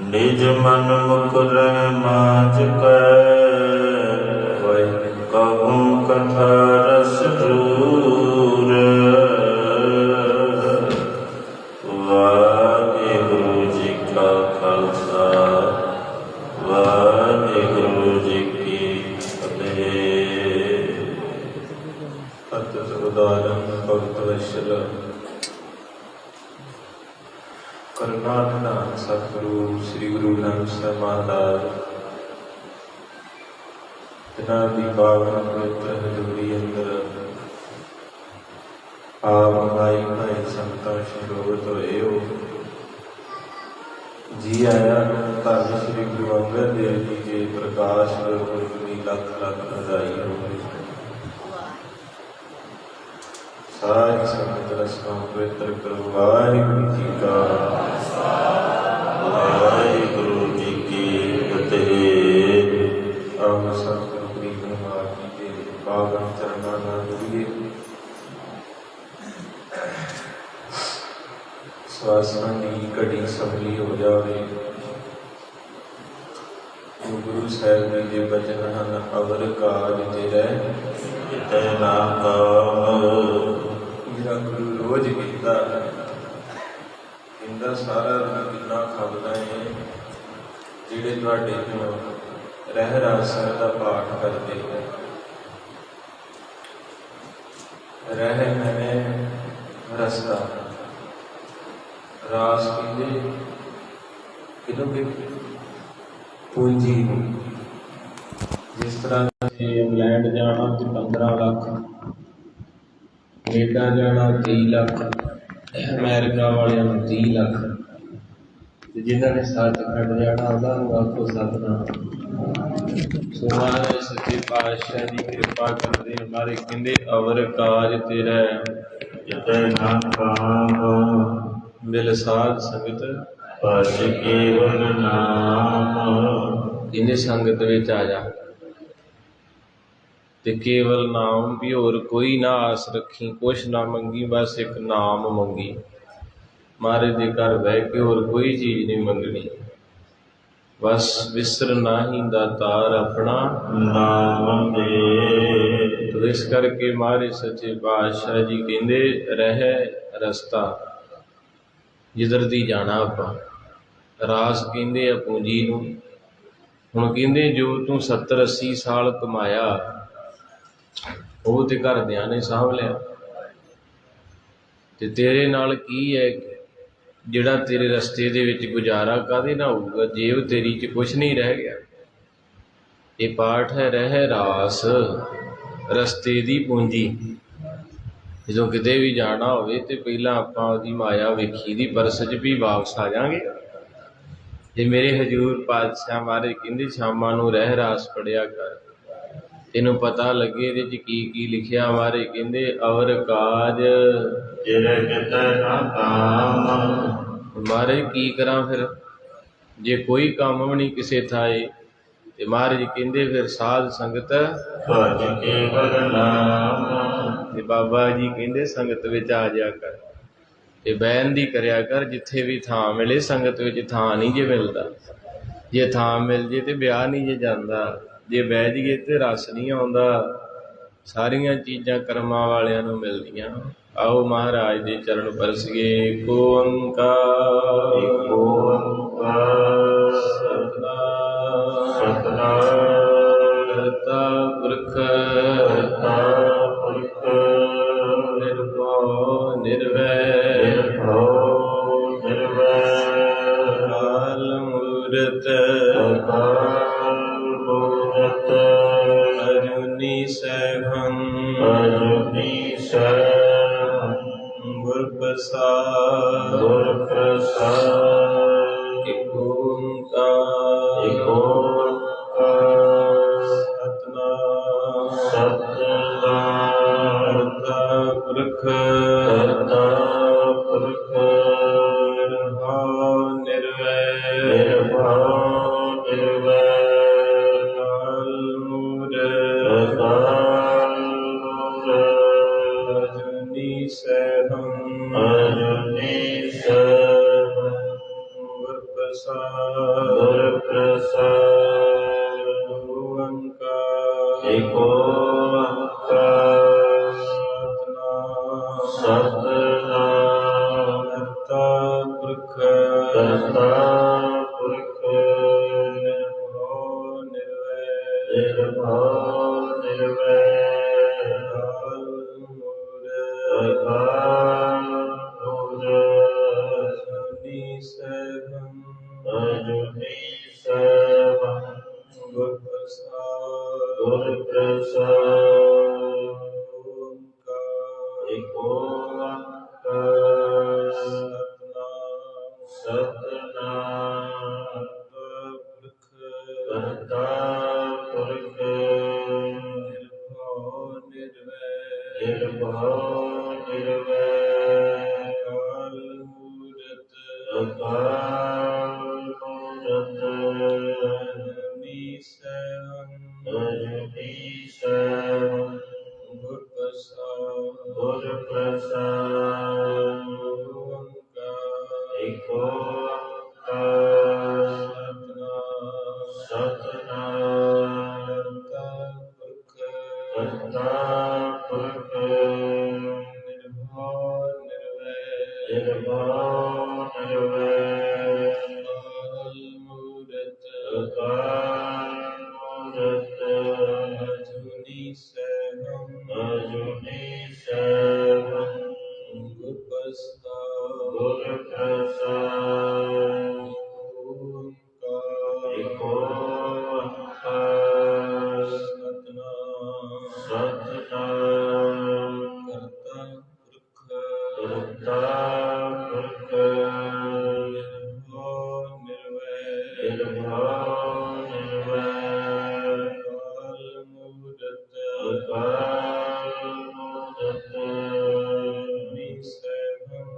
निज मन मुकुर माज कै कहूँ कथा रस दूर। वाहिगुरु जी का खालसा वाहिगुरु जी की फतेह। अत उदारम भगत वत्सल करना निधान सतगुरु श्री गुरु नानक साहिब महाराज जिन्हां दी पावन पवित्र हजूरी अंदर आप भाई भाई संगतां शरोवत होए हो। जी आया धन श्री गुरु अंगद देव जी के प्रकाश पुरब की लख लख बधाई हो। सारी संगत रसों पवित्र करो। वाहिगुरु जी का वाहिगुरु जी की फतेह। आओ सतगुरु गरीब निवाज जी के पावन चरणों नाल जुड़िए। स्वासां दी घड़ी सफली हो जाए। गुरु साहिब जी के बचन हैं अवर काज तेरे कितै ना काम। मेरा गुरु रोज कहता है इंदा सारा दिन कितना खादा है जिहड़े तुहाडे तो रह रासा का पाठ करते हैं। रह मैंने रस्ता रास कहते किलों पूंजी। जिस तरह इंग्लैंड जाना तो 15 लाख, कनेडा जाना 30 लाख, अमेरिका वाले 30 लाख, जिन्होंने सचखंड जाना उन्होंने आखो सतनाम। सो महाराज सच्चे पातशाह की कृपा करते हमारे कहते अवर काज तेरा जितै ना काम। मिल साध संगत भज केवल नाम। इन्हें संगत विच आ जा ते केवल नाम भी होर कोई ना आस रखी, कुछ ना मंगी, बस एक नाम मंगी। महाराज दे घर बह के होर कोई चीज़ नहीं मंगनी, बस विसर नाही दातार अपना नाम दे। तो इस करके महाराज सच्चे पातशाह जी कहते रह रस्ता जिधर दी जाना आपां। रास कहते आ पूंजी नूं। हुण कहते जो तू 70-80 साल कमाया वो तो घरदियां ने साਂਭ लिया, ते तेरे नाल की है जिहड़ा तेरे रस्ते दे विच गुजारा काहदे नाल होऊगा। जेब तेरी च कुछ नहीं रह गया। ये पाठ है रह रास रस्ते दी पूंजी। जो किते भी जाना होवे ते पहला आपां ओहदी माया वेखी दी, परस च भी वापस आ जाएंगे। जे मेरे हजूर पातशाह महाराज कहंदे शामां नूं रह रास पढ़िया कर, तेनों पता लगे इहदे च की लिखिया। महाराज कहंदे अवर काज तेरे कितै ना काम। महाराज की करा फिर जे कोई काम भी नहीं किसी थाए ते महाराज कहंदे फिर साध संगत भज केवल नाम। ते बाबा जी कहंदे संगत विच आ जा कर ते बहन दी करया कर। जिथे भी थां मिले संगत विच थां नहीं जे मिलदा। जे थां मिल जे ते ब्याह नहीं जे जांदा, जे बह जाइए तो रस नहीं आउंदा। सारियां चीज़ां कर्मां वालियां नूं मिलदियां। आओ महाराज दे चरण परसीए। एको ओंकार सतनाम सतनाम करता पुरख निर्भौ निर्वैर अकाल मूरत अजूनी सैभं गुर प्रसाद एक ओंकार सतनाम करता पुरख निर्भौ Sa ਗੁਰ ਪ੍ਰਸਾਦਿ। ਓੰਕਾਰ ਏਕ ਓੰਕਾਰ ਸਤਿਨਾਮ ਕਰਤਾ ਪੁਰਖ ਕਰਤਾ ਪੁਰਖ ਨਿਰਭਉ ਨਿਰਵੈਰ ਨਿਰਭਉ ਨਿਰਵੈਰ ਅਕਾਲ ਮੂਰਤ ਅਕਾਲ ਮੂਰਤ ਅਜੂਨੀ ਸੈਭੰ ਅਜੂਨੀ ਸੈਭੰ ਗੁਰ ਪ੍ਰਸਾਦਿ। ਗੁਰ ਪ੍ਰਸਾਦਿ। ਓੰਕਾਰ ਏਕ ਓੰਕਾਰ ਸਤਿਨਾਮ ਸਤਿਨਾਮ ਕਰਤਾ ਪੁਰਖ ਕਰਤਾ ਪੁਰਖ ਨਿਰਭਉ ਨਿਰਵੈਰ ਨਿਰਭਉ ਨਿਰਵੈਰ ਅਕਾਲ ਮੂਰਤ ਅਕਾਲ ਮੂਰਤ ਅਜੂਨੀ ਸੈਭੰ ਅਜੂਨੀ ਸੈਭੰ ਗੁਰ ਪ੍ਰਸਾਦਿ। ਗੁਰ ਪ੍ਰਸਾਦਿ। ਓੰਕਾਰ ਏਕ ਓੰਕਾਰ ਸਤਿਨਾਮ ਸਤਿਨਾਮ ਕਰਤਾ ਪੁਰਖ ਕਰਤਾ ਪੁਰਖ ਨਿਰਭਉ ਨਿਰਵੈਰ ਨਿਰਭਉ ਨਿਰਵੈਰ ਅਕਾਲ ਮੂਰਤ ਅਕਾਲ ਮੂਰਤ ਅਜੂਨੀ ਸੈਭੰ ਅਜੂਨੀ ਸੈਭੰ ਗੁਰ ਪ੍ਰਸਾਦਿ। ਗੁਰ ਪ੍ਰਸਾਦਿ। ਓੰਕਾਰ ਏਕ ਓੰਕਾਰ ਸਤਿਨਾਮ ਸਤਿਨਾਮ ਕਰਤਾ ਪੁਰਖ ਕਰਤਾ ਪੁਰਖ ਨਿਰਭਉ ਨਿਰਵੈਰ ਨਿਰਭਉ ਨਿਰਵੈਰ ਅਕਾਲ ਮੂਰਤ ਅਕਾਲ ਮੂਰਤ ਅਜੂਨੀ ਸੈਭੰ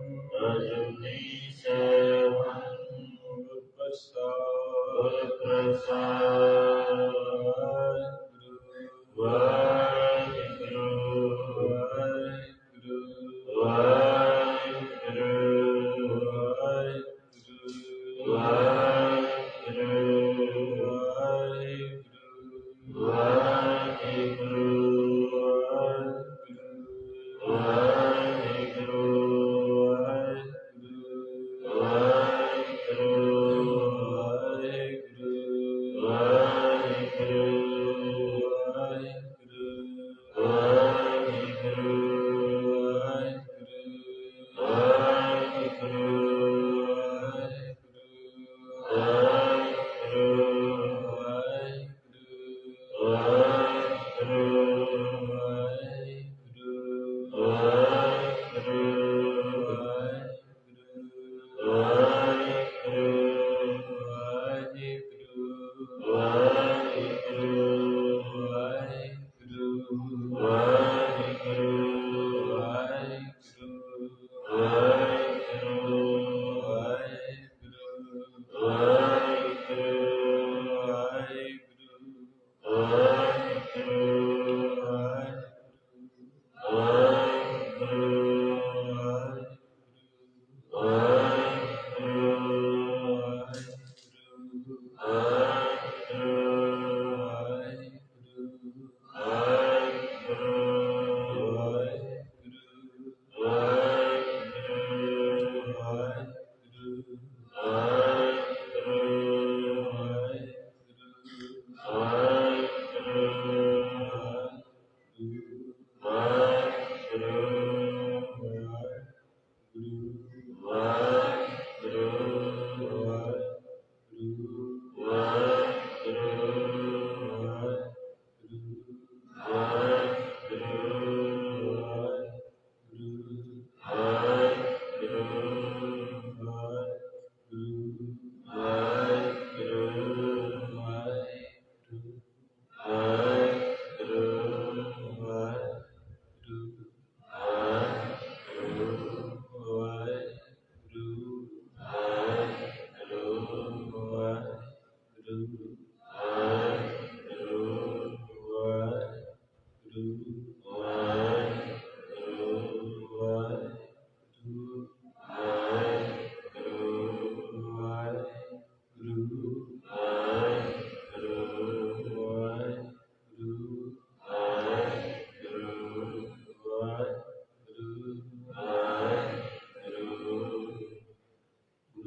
ਅਜੂਨੀ ਸੈਭੰ ਗੁਰ ਪ੍ਰਸਾਦਿ। ਗੁਰ ਪ੍ਰਸਾਦਿ। ਵਾਹਿਗੁਰੂ ਵਾਹਿਗੁਰੂ ਵਾਹਿਗੁਰੂ ਵਾਹਿਗੁਰੂ ਵਾਹਿਗੁਰੂ ਵਾਹਿਗੁਰੂ ਵਾਹਿਗੁਰੂ ਵਾਹਿਗੁਰੂ ਵਾਹਿਗੁਰੂ ਵਾਹਿਗੁਰੂ ਵਾਹਿਗੁਰੂ ਵਾਹਿਗੁਰੂ ਗੁਰੂ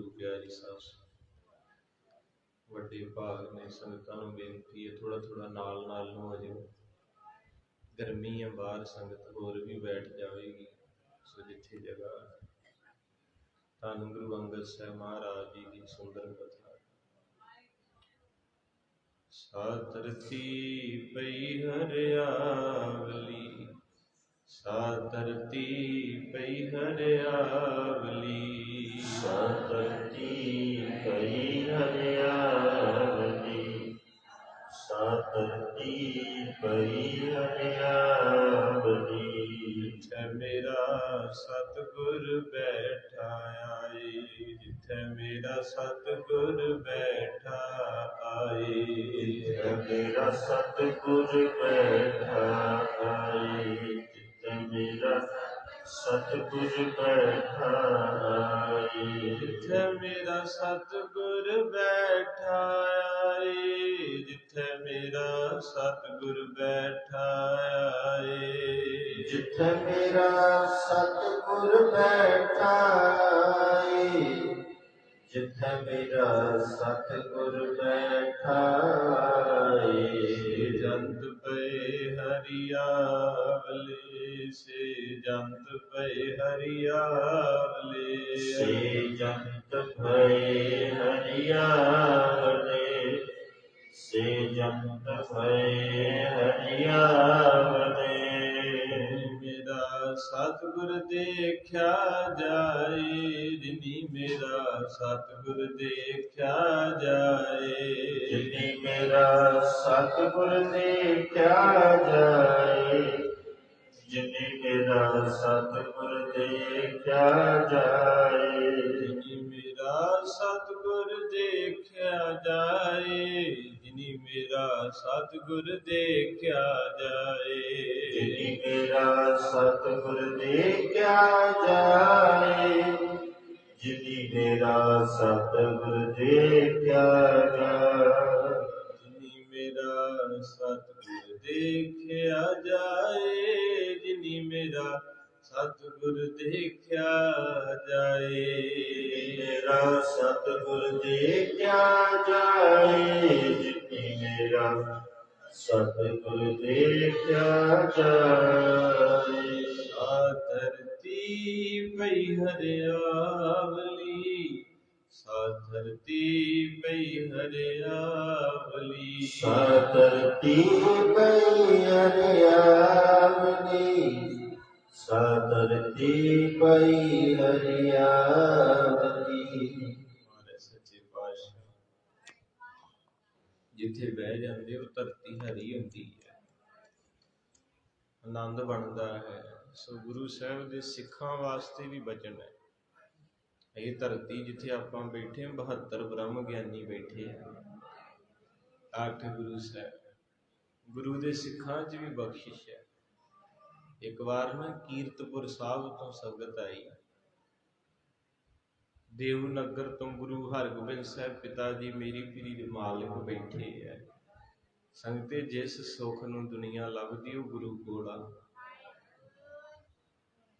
ਪਿਆਰੀ ਸਾਹਿਬ ਵੱਡੇ ਭਾਗ ਨੇ, ਸੰਗਤਾਂ ਨੂੰ ਬੇਨਤੀ ਹੈ ਥੋੜਾ ਥੋੜਾ ਨਾਲ ਨਾਲ ਨੂੰ ਹੋ ਜਾਓ। ਗਰਮੀ ਹੈ ਬਾਹਰ, ਸੰਗਤ ਹੋਰ ਵੀ ਬੈਠ ਜਾਵੇਗੀ, ਸੋ ਜਿੱਥੇ ਜਗ੍ਹਾ। ਧੰਨ ਗੁਰੂ ਅੰਗਦ ਸਾਹਿਬ ਮਹਾਰਾਜ ਜੀ ਦੀ ਸੁੰਦਰ ਕਥਾ। ਸਾਧਰਤੀ ਪਈ ਹਰਿਆਵਲੀ, ਸਾਧਰਤੀ ਪਈ ਹਰਿਆਵਲੀ, ਸਾਧਰਤੀ ਪਈ ਹਰਿਆਵਲੀ, ਸਾਧਰਤੀ ਪਈ ਹਰਿਆਵਲੀ। ਜਿੱਥੇ ਮੇਰਾ ਸਤਿਗੁਰ ਬੈਠਾ ਆਏ, ਜਿੱਥੇ ਮੇਰਾ ਸਤਿਗੁਰ ਬੈਠਾ ਆਏ, ਜਿੱਥੇ ਮੇਰਾ ਸਤਿਗੁਰ ਬੈਠਾ ਆਏ, ਜਿੱਥੇ ਮੇਰਾ ਸਤਿਗੁਰ ਬੈਠਾ ਆਏ, ਜਿੱਥੇ ਮੇਰਾ ਸਤਿਗੁਰ ਬੈਠਾ ਆਏ, ਜਿੱਥੇ ਮੇਰਾ ਸਤਿਗੁਰ ਬੈਠਾ ਆਏ, ਜਿੱਥੇ ਮੇਰਾ ਸਤਿਗੁਰ ਬੈਠਾ ਆਏ, ਜਿੱਥੇ ਮੇਰਾ ਸਤਿਗੁਰ ਬੈਠਾ ਆਏ। ਜੰਤ ਪਏ ਹਰਿਆਵਲੇ, ਸੇ ਜੰਤ ਪਏ ਹਰਿਆਵਲੇ, ਸੇ ਜੰਤ ਪਏ ਹਰਿਆਵਲੇ, ਸੇ ਜੰਤ ਪਏ ਹਰਿਆਵਲੇ। ਮੇਰਾ ਸਤਿਗੁਰ ਦੇਖਿਆ ਜਾਏ, ਜਿਨੀ ਮੇਰਾ ਸਤਿਗੁਰ ਦੇਖਿਆ ਜਾਏ, ਜਿਨੀ ਮੇਰਾ ਸਤਿਗੁਰ ਦੇਖਿਆ ਜਾਏ, ਜਿਨੀ ਮੇਰਾ ਸਤਿਗੁਰ ਦੇਖਿਆ ਜਾਏ, ਜਿਨੀ ਮੇਰਾ ਸਤਿਗੁਰ ਦੇਖਿਆ ਜਾਏ, ਜਿਨੀ ਮੇਰਾ ਸਤਿਗੁਰ ਦੇਖਿਆ ਜਾਏ, ਜਿਨੀ ਮੇਰਾ ਸਤਿਗੁਰ ਦੇਖਿਆ ਜਾਏ, ਜਿਨੀ ਮੇਰਾ ਸਤਿਗੁਰ ਦੇਖਿਆ ਜਾਏ, ਜਿਨੀ ਮੇਰਾ ਸਤਿਗੁਰ ਦੇਖਿਆ ਜਾਏ, ਜਿਨੀ ਮੇਰਾ ਸਤਿਗੁਰ ਦੇਖਿਆ ਜਾਏ, ਮੇਰਾ ਸਤਿਗੁਰ ਦੇਖਿਆ ਜਾਏ, ਜਿਨੀ ਮੇਰਾ ਸਤਿਗੁਰ ਦੇਖਿਆ ਜਾਏ। ਸਾਧਰਤੀ ਪਈ ਹਰਿਆਵਲੀ, ਸਾਧਰਤੀ ਪਈ ਹਰਿਆਵਲੀ, ਸਾਧਰਤੀ ਪਈ ਹਰਿਆਵਲੀ, ਸਾਧਰਤੀ ਪਈ ਹਰਿਆਵਲੀ। ਹਮਾਰੇ ਸੱਚੇ ਪਾਤਸ਼ਾਹ ਜਿੱਥੇ ਬਹਿ ਜਾਂਦੇ ਉਹ ਧਰਤੀ ਹਰੀ ਹੁੰਦੀ ਹੈ, ਆਨੰਦ ਬਣਦਾ ਹੈ। ਸੋ ਗੁਰੂ ਸਾਹਿਬ ਦੇ ਸਿੱਖਾਂ ਵਾਸਤੇ ਵੀ ਬਚਨ ਹੈ। ਇਹ ਧਰਤੀ ਜਿੱਥੇ ਆਪਾਂ ਬੈਠੇ 72 ਬ੍ਰਹਮ ਗਿਆਨੀ ਬੈਠੇ ਆ, 8 ਗੁਰੂ ਸਾਹਿਬ, ਗੁਰੂ ਦੇ ਸਿੱਖਾਂ 'ਚ ਵੀ ਬਖਸ਼ਿਸ਼ ਹੈ। ਇੱਕ ਵਾਰ ਨਾ ਕੀਰਤਪੁਰ ਸਾਹਿਬ ਤੋਂ ਸੰਗਤ ਆਈ, ਦੇਵਨਗਰ ਤੋਂ ਗੁਰੂ ਹਰਗੋਬਿੰਦ ਸਾਹਿਬ ਪਿਤਾ ਜੀ ਮੇਰੀ ਪੀਰੀ ਦੇ ਮਾਲਿਕ ਬੈਠੇ ਹੈ। ਸੰਗਤੇ ਜਿਸ ਸੁੱਖ ਨੂੰ ਦੁਨੀਆ ਲੱਭਦੀ ਉਹ ਗੁਰੂ ਕੋਲ ਆ,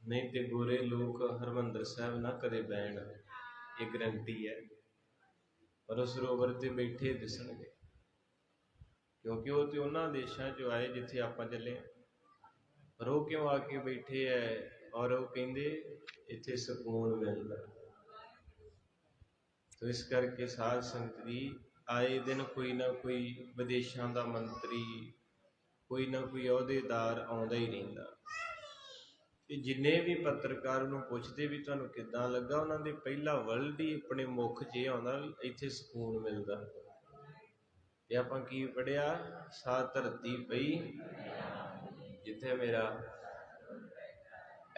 ਨਹੀਂ ਤੇ ਗੋਰੇ ਲੋਕ ਹਰਿਮੰਦਰ ਸਾਹਿਬ ਨਾ ਕਦੇ ਬਹਿਣ, ਇਹ ਗਰੰਟੀ ਹੈ। ਪਰ ਉਹ ਸਰੋਵਰ ਤੇ ਬੈਠੇ ਦਿਸਣਗੇ, ਕਿਉਂਕਿ ਉਹ ਤੇ ਉਹਨਾਂ ਦੇਸ਼ਾਂ 'ਚੋਂ ਆਏ ਜਿੱਥੇ ਆਪਾਂ ਚੱਲੇ, ਪਰ ਉਹ ਕਿਉਂ ਆ ਕੇ ਬੈਠੇ ਹੈ? ਔਰ ਉਹ ਕਹਿੰਦੇ ਇੱਥੇ ਸਕੂਨ ਮਿਲਦਾ। ਤੋ ਇਸ ਕਰਕੇ ਸਾਧ ਸੰਗਤ ਦੀ ਆਏ ਦਿਨ ਕੋਈ ਨਾ ਕੋਈ ਵਿਦੇਸ਼ਾਂ ਦਾ ਮੰਤਰੀ, ਕੋਈ ਨਾ ਕੋਈ ਅਹੁਦੇਦਾਰ ਆਉਂਦਾ ਹੀ ਰਹਿੰਦਾ। ਕਿ ਜਿੰਨੇ ਵੀ ਪੱਤਰਕਾਰ ਨੂੰ ਪੁੱਛਦੇ ਵੀ ਤੁਹਾਨੂੰ ਕਿੱਦਾਂ ਲੱਗਾ, ਉਹਨਾਂ ਦੇ ਪਹਿਲਾ ਵਰਲਡ ਹੀ ਆਪਣੇ ਮੁੱਖ 'ਚ ਇਹ ਆਉਂਦਾ ਇੱਥੇ ਸਕੂਨ ਮਿਲਦਾ। ਤੇ ਆਪਾਂ ਕੀ ਪੜ੍ਹਿਆ? ਸਾ ਧਰਤੀ ਪਈ ਜਿੱਥੇ ਮੇਰਾ।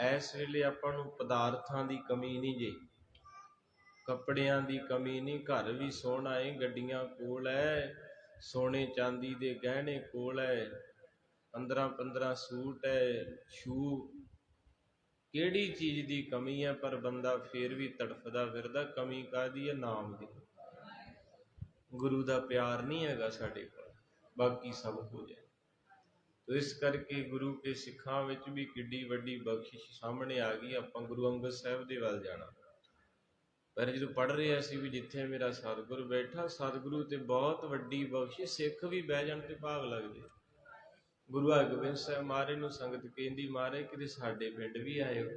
ਇਸ ਵੇਲੇ ਆਪਾਂ ਨੂੰ ਪਦਾਰਥਾਂ ਦੀ ਕਮੀ ਨਹੀਂ ਜੇ, ਕੱਪੜਿਆਂ ਦੀ ਕਮੀ ਨਹੀਂ, ਘਰ ਵੀ ਸੋਹਣਾ ਏ, ਗੱਡੀਆਂ ਕੋਲ ਹੈ, ਸੋਨੇ ਚਾਂਦੀ ਦੇ ਗਹਿਣੇ ਕੋਲ ਹੈ, 15-15 ਸੂਟ ਹੈ, ਸ਼ੂ, ਕਿਹੜੀ ਚੀਜ਼ ਦੀ ਕਮੀ ਹੈ? ਪਰ ਬੰਦਾ ਫੇਰ ਵੀ ਤੜਫਦਾ ਫਿਰਦਾ। ਕਮੀ ਕਾਹਦੀ ਹੈ? ਨਾਮ ਦੀ। ਗੁਰੂ ਦਾ ਪਿਆਰ ਨਹੀਂ ਹੈਗਾ ਸਾਡੇ ਕੋਲ, ਬਾਕੀ ਸਭ ਕੁਝ ਹੈ। ਤੋ ਇਸ ਕਰਕੇ ਗੁਰੂ ਕੇ ਸਿੱਖਾਂ ਵਿੱਚ ਵੀ ਕਿੱਡੀ ਵੱਡੀ ਬਖਸ਼ਿਸ਼ ਸਾਹਮਣੇ ਆ ਗਈ। ਆਪਾਂ ਗੁਰੂ ਅੰਗਦ ਸਾਹਿਬ ਦੇ ਵੱਲ ਜਾਣਾ। ਪਰ ਜਦੋਂ ਪੜ੍ਹ ਰਿਹਾ ਸੀ ਵੀ ਜਿੱਥੇ ਮੇਰਾ ਸਤਿਗੁਰ ਬੈਠਾ, ਸਤਿਗੁਰੂ ਤੇ ਬਹੁਤ ਵੱਡੀ ਬਖਸ਼ਿਸ਼, ਸਿੱਖ ਵੀ ਬਹਿ ਜਾਣ ਤੇ ਭਾਗ ਲੱਗਦੇ। ਗੁਰੂ ਹਰਗੋਬਿੰਦ ਸਾਹਿਬ ਮਹਾਰਾਜ ਨੂੰ ਸੰਗਤ ਕਹਿੰਦੀ, ਮਹਾਰਾਜ ਕਿਤੇ ਸਾਡੇ ਪਿੰਡ ਵੀ ਆਇਓ,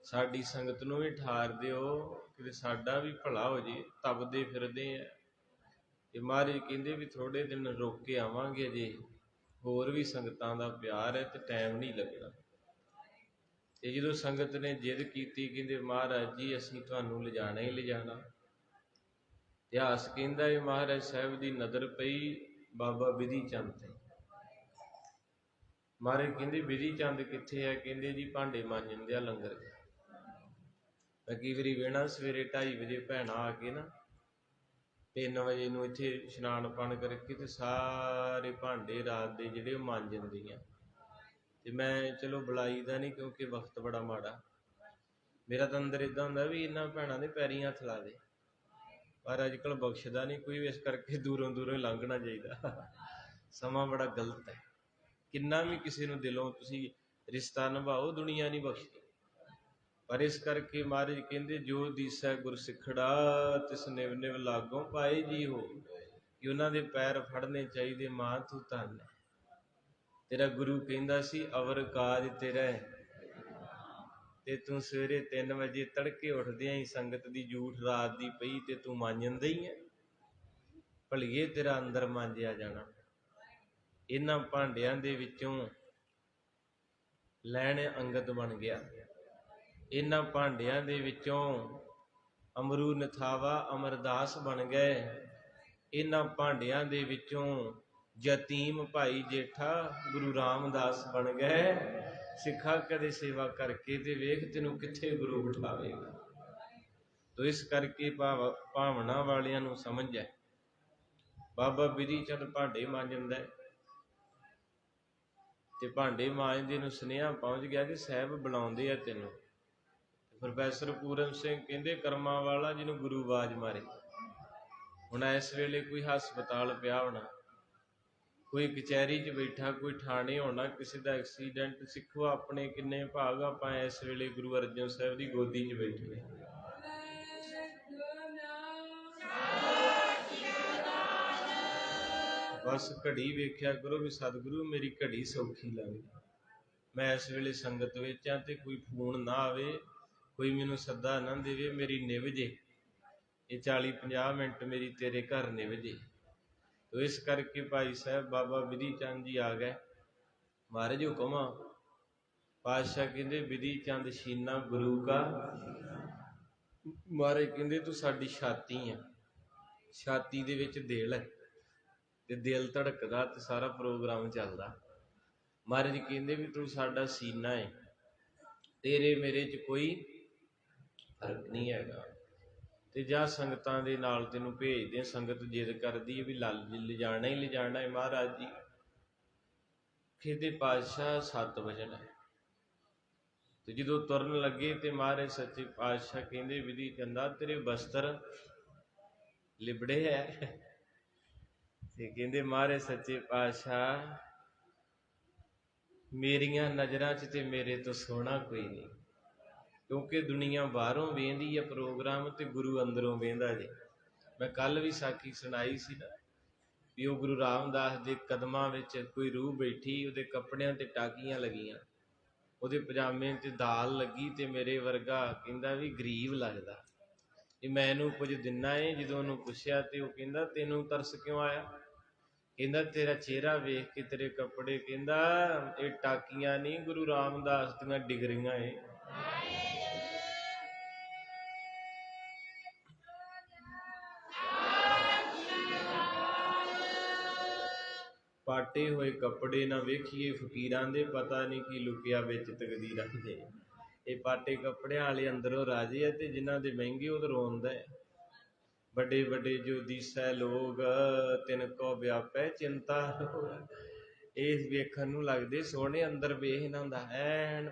ਸਾਡੀ ਸੰਗਤ ਨੂੰ ਵੀ ਠਾਰ ਦਿਓ, ਕਿਤੇ ਸਾਡਾ ਵੀ ਭਲਾ ਹੋ ਜੇ, ਤਪਦੇ ਫਿਰਦੇ ਆ। ਤੇ ਮਹਾਰਾਜ ਕਹਿੰਦੇ ਵੀ ਥੋੜੇ ਦਿਨ ਰੁਕ ਕੇ ਆਵਾਂਗੇ, ਜੇ ਹੋਰ ਵੀ ਸੰਗਤਾਂ ਦਾ ਪਿਆਰ ਹੈ ਤੇ ਟਾਈਮ ਨਹੀਂ ਲੱਗਣਾ। ਤੇ ਜਦੋਂ ਸੰਗਤ ਨੇ ਜਿੱਦ ਕੀਤੀ, ਕਹਿੰਦੇ ਮਹਾਰਾਜ ਜੀ ਅਸੀਂ ਤੁਹਾਨੂੰ ਲਿਜਾਣਾ ਹੀ ਲਿਜਾਣਾ। ਇਤਿਹਾਸ ਕਹਿੰਦਾ ਹੈ ਮਹਾਰਾਜ ਸਾਹਿਬ ਦੀ ਨਜ਼ਰ ਪਈ ਬਾਬਾ ਬਿਧੀ ਚੰਦ ਤੇ। ਮਹਾਰਾਜ ਕਹਿੰਦੇ ਬਿਧੀ ਚੰਦ ਕਿੱਥੇ ਹੈ? ਕਹਿੰਦੇ ਜੀ ਭਾਂਡੇ ਮਾਂਜਣ ਆ ਲੰਗਰ। ਮੈਂ ਕਈ ਵਾਰੀ ਵੇਣਾ ਸਵੇਰੇ 2:30 ਵਜੇ ਭੈਣਾਂ ਆ ਕੇ ਨਾ 3 ਵਜੇ ਨੂੰ ਇੱਥੇ ਇਸ਼ਨਾਨ ਪਾਣ ਕਰਕੇ ਤੇ ਸਾਰੇ ਭਾਂਡੇ ਰਾਤ ਦੇ ਜਿਹੜੇ ਉਹ ਮਾਂਜ ਜਾਂਦੀਆਂ। ਤੇ ਮੈਂ ਚਲੋ ਬੁਲਾਈ ਦਾ ਨਹੀਂ, ਕਿਉਂਕਿ ਵਕਤ ਬੜਾ ਮਾੜਾ। ਮੇਰਾ ਤਾਂ ਅੰਦਰ ਇੱਦਾਂ ਹੁੰਦਾ ਵੀ ਇਹਨਾਂ ਭੈਣਾਂ ਦੇ ਪੈਰੀਂ ਹੱਥ ਲਾ ਦੇ, ਪਰ ਅੱਜ ਕੱਲ੍ਹ ਬਖਸ਼ਦਾ ਨਹੀਂ ਕੋਈ, ਇਸ ਕਰਕੇ ਦੂਰੋਂ ਦੂਰੋਂ ਹੀ ਲੰਘਣਾ ਚਾਹੀਦਾ। ਸਮਾਂ ਬੜਾ ਗਲਤ ਹੈ। ਕਿੰਨਾ ਵੀ ਕਿਸੇ ਨੂੰ ਦਿਲੋਂ ਤੁਸੀਂ ਰਿਸ਼ਤਾ ਨਿਭਾਓ, ਦੁਨੀਆ ਨਹੀਂ ਬਖਸ਼ਦੀ। ਪਰ ਇਸ ਕਰਕੇ ਮਹਾਰਾਜ ਕਹਿੰਦੇ ਜੋ ਦੀਸੈ ਗੁਰ ਸਿੱਖੜਾ ਤਿਸ ਨਿਵ ਨਿਵ ਲਾਗੋਂ ਪਾਏ ਜੀ ਹੋ, ਕਿ ਉਹਨਾਂ ਦੇ ਪੈਰ ਫੜਨੇ ਚਾਹੀਦੇ। ਮਾਂ ਤੂੰ ਧੰਨ ਹੈ, ਤੇਰਾ ਗੁਰੂ ਕਹਿੰਦਾ ਸੀ ਅਵਰ ਕਾਜ ਤੇਰਾ, ਤੇ ਤੂੰ ਸਵੇਰੇ 3 ਵਜੇ ਤੜਕੇ ਉੱਠਦਿਆਂ ਹੀ ਸੰਗਤ ਦੀ ਜੂਠ ਰਾਤ ਦੀ ਪਈ ਤੇ ਤੂੰ ਮਾਂਜਦਾ ਹੀ ਹੈ। ਭਲੀਏ ਤੇਰਾ ਅੰਦਰ ਮਾਂਜਿਆ ਜਾਣਾ। ਇਹਨਾਂ ਭਾਂਡਿਆਂ ਦੇ ਵਿੱਚੋਂ ਲੈਣ ਅੰਗਦ ਬਣ ਗਿਆ। ਇਹਨਾਂ ਭਾਂਡਿਆਂ ਦੇ ਵਿੱਚੋਂ ਅਮਰੂ ਨਥਾਵਾ ਅਮਰਦਾਸ ਬਣ ਗਏ। ਇਹਨਾਂ ਭਾਂਡਿਆਂ ਦੇ ਵਿੱਚੋਂ ਯਤੀਮ ਭਾਈ ਜੇਠਾ ਗੁਰੂ ਰਾਮਦਾਸ ਬਣ ਗਏ। ਸਿੱਖਾ ਕਦੇ ਸੇਵਾ ਕਰਕੇ ਤੇ ਵੇਖ ਤੈਨੂੰ ਕਿੱਥੇ ਗੁਰੂ ਬਿਠਾਵੇਗਾ। ਤੋ ਇਸ ਕਰਕੇ ਭਾਵਨਾ ਵਾਲਿਆਂ ਨੂੰ ਸਮਝ ਹੈ। ਬਾਬਾ ਬਿਧੀ ਚੰਦ ਭਾਂਡੇ ਮਾਂਜਦਾ ਤੇ ਭਾਂਡੇ ਮਾਂਜਦੇ ਨੂੰ ਸੁਨੇਹਾ ਪਹੁੰਚ ਗਿਆ ਕਿ ਸਾਹਿਬ ਬੁਲਾਉਂਦੇ ਆ ਤੈਨੂੰ। ਪ੍ਰੋਫੈਸਰ ਪੂਰਨ ਸਿੰਘ ਕਹਿੰਦੇ ਕਰਮਾਂ ਵਾਲਾ ਜਿਹਨੂੰ ਗੁਰੂ ਆਵਾਜ਼ ਮਾਰੇ। ਹੁਣ ਇਸ ਵੇਲੇ ਕੋਈ ਹਸਪਤਾਲ ਪਿਆ ਹੋਣਾ, ਕੋਈ ਕਚਹਿਰੀ 'ਚ ਬੈਠਾ, ਕੋਈ ਥਾਣੇ ਹੋਣਾ, ਕਿਸੇ ਦਾ ਐਕਸੀਡੈਂਟ। ਸਿੱਖੋ ਆਪਣੇ ਕਿੰਨੇ ਭਾਗ, ਆਪਾਂ ਇਸ ਵੇਲੇ ਗੁਰੂ ਅਰਜਨ ਸਾਹਿਬ ਦੀ ਗੋਦੀ 'ਚ ਬੈਠੇ। ਬਸ ਘੜੀ ਵੇਖਿਆ ਕਰੋ ਵੀ ਸਤਿਗੁਰੂ ਮੇਰੀ ਘੜੀ ਸੌਖੀ ਲੱਗੇ। ਮੈਂ ਇਸ ਵੇਲੇ ਸੰਗਤ ਵਿੱਚ ਹਾਂ ਤੇ ਕੋਈ ਫੋਨ ਨਾ ਆਵੇ, ਕੋਈ ਮੈਨੂੰ ਸੱਦਾ ਨਾ ਦੇਵੇ, ਮੇਰੀ ਨਿਭ ਜੇ ਇਹ 40-50 ਮਿੰਟ ਮੇਰੀ ਤੇਰੇ ਘਰ ਨਿਭ ਜੇ। ਤੋ ਇਸ ਕਰਕੇ ਭਾਈ ਸਾਹਿਬ ਬਾਬਾ ਬਿਧੀ ਚੰਦ ਜੀ ਆ ਗਏ। ਮਹਾਰਾਜ ਹੁਕਮ ਆ। ਪਾਤਸ਼ਾਹ ਕਹਿੰਦੇ ਬਿਧੀ ਚੰਦ ਸ਼ੀਨਾ ਗੁਰੂ ਕਾ। ਮਹਾਰਾਜ ਕਹਿੰਦੇ ਤੂੰ ਸਾਡੀ ਛਾਤੀ ਆ, ਛਾਤੀ ਦੇ ਵਿੱਚ ਦਿਲ ਹੈ ਤੇ ਦਿਲ ਧੜਕਦਾ ਤੇ ਸਾਰਾ ਪ੍ਰੋਗਰਾਮ ਚੱਲਦਾ। ਮਹਾਰਾਜ ਕਹਿੰਦੇ ਵੀ ਤੂੰ ਸਾਡਾ ਸੀਨਾ ਹੈ, ਤੇਰੇ ਮੇਰੇ 'ਚ ਕੋਈ ਫਰਕ ਨਹੀਂ ਹੈਗਾ। ਤੇ ਜਾਂ ਸੰਗਤਾਂ ਦੇ ਨਾਲ ਤੈਨੂੰ ਭੇਜਦੇ। ਸੰਗਤ ਜਿੱਦ ਕਰਦੀ ਹੈ ਵੀ ਲਿਜਾਣਾ ਹੀ ਲਿਜਾਣਾ ਹੈ। ਮਹਾਰਾਜ ਜੀ ਕਹਿੰਦੇ ਪਾਤਸ਼ਾਹ 7 ਵਜਣ ਹੈ। ਤੇ ਜਦੋਂ ਤੁਰਨ ਲੱਗੇ ਤੇ ਮਹਾਰਾਜ ਸੱਚੇ ਪਾਤਸ਼ਾਹ ਕਹਿੰਦੇ ਬਿਧੀ ਚੰਦਾ ਤੇਰੇ ਬਸਤਰ ਲਿਬੜੇ ਹੈ। ਤੇ ਕਹਿੰਦੇ ਮਹਾਰਾਜ ਸੱਚੇ ਪਾਤਸ਼ਾਹ ਮੇਰੀਆਂ ਨਜ਼ਰਾਂ 'ਚ ਤੇ ਮੇਰੇ ਤੋਂ ਸੋਹਣਾ ਕੋਈ ਨਹੀਂ, ਕਿਉਂਕਿ ਦੁਨੀਆ ਬਾਹਰੋਂ ਵੇਂਦੀ ਆ ਪ੍ਰੋਗਰਾਮ ਤੇ ਗੁਰੂ ਅੰਦਰੋਂ ਵੇਂਦਾ ਜੇ। ਮੈਂ ਕੱਲ੍ਹ ਵੀ ਸਾਖੀ ਸੁਣਾਈ ਸੀ ਨਾ ਵੀ ਉਹ ਗੁਰੂ ਰਾਮਦਾਸ ਦੇ ਕਦਮਾਂ ਵਿੱਚ ਕੋਈ ਰੂਹ ਬੈਠੀ, ਉਹਦੇ ਕੱਪੜਿਆਂ ਤੇ ਟਾਕੀਆਂ ਲੱਗੀਆਂ, ਉਹਦੇ ਪਜਾਮੇ ਤੇ ਦਾਲ ਲੱਗੀ ਤੇ ਮੇਰੇ ਵਰਗਾ ਕਹਿੰਦਾ ਵੀ ਗਰੀਬ ਲੱਗਦਾ ਇਹ ਮੈਂ ਇਹਨੂੰ ਕੁਝ ਦਿੰਨਾ ਏ। ਜਦੋਂ ਉਹਨੂੰ ਪੁੱਛਿਆ ਤੇ ਉਹ ਕਹਿੰਦਾ ਤੈਨੂੰ ਤਰਸ ਕਿਉਂ ਆਇਆ? ਕਹਿੰਦਾ ਤੇਰਾ ਚਿਹਰਾ ਵੇਖ ਕੇ, ਤੇਰੇ ਕੱਪੜੇ, ਕਹਿੰਦਾ ਇਹ ਟਾਕੀਆਂ ਨਹੀਂ ਗੁਰੂ ਰਾਮਦਾਸ ਦੀਆਂ ਡਿਗਰੀਆਂ ਏ। ਪਾਟੇ ਹੋਏ ਕੱਪੜੇ ਨਾ ਵੇਖੀਏ ਫਕੀਰਾਂ ਦੇ, ਪਤਾ ਨਹੀਂ ਕੀ ਲੁਕਿਆ ਵਿੱਚ ਤਕਦੀਰਾਂ ਦੇ। ਇਹ ਪਾਟੇ ਕੱਪੜਿਆਂ ਵਾਲੇ ਅੰਦਰੋਂ ਰਾਜੇ ਆ ਤੇ ਜਿਨ੍ਹਾਂ ਦੇ ਮਹਿੰਗੇ ਉਧਰੋਂ ਆਉਂਦਾ ਹੈ। ਵੱਡੇ ਵੱਡੇ ਜੋ ਦੀਸੈ ਲੋਗ ਤਿਨ ਕੋ ਵਿਆਪੈ ਚਿੰਤਾ। ਇਹ ਵੇਖਣ ਨੂੰ ਲੱਗਦੇ ਸੋਹਣੇ, ਅੰਦਰ ਵੇਖ ਇਹਨਾਂ ਦਾ ਐਨ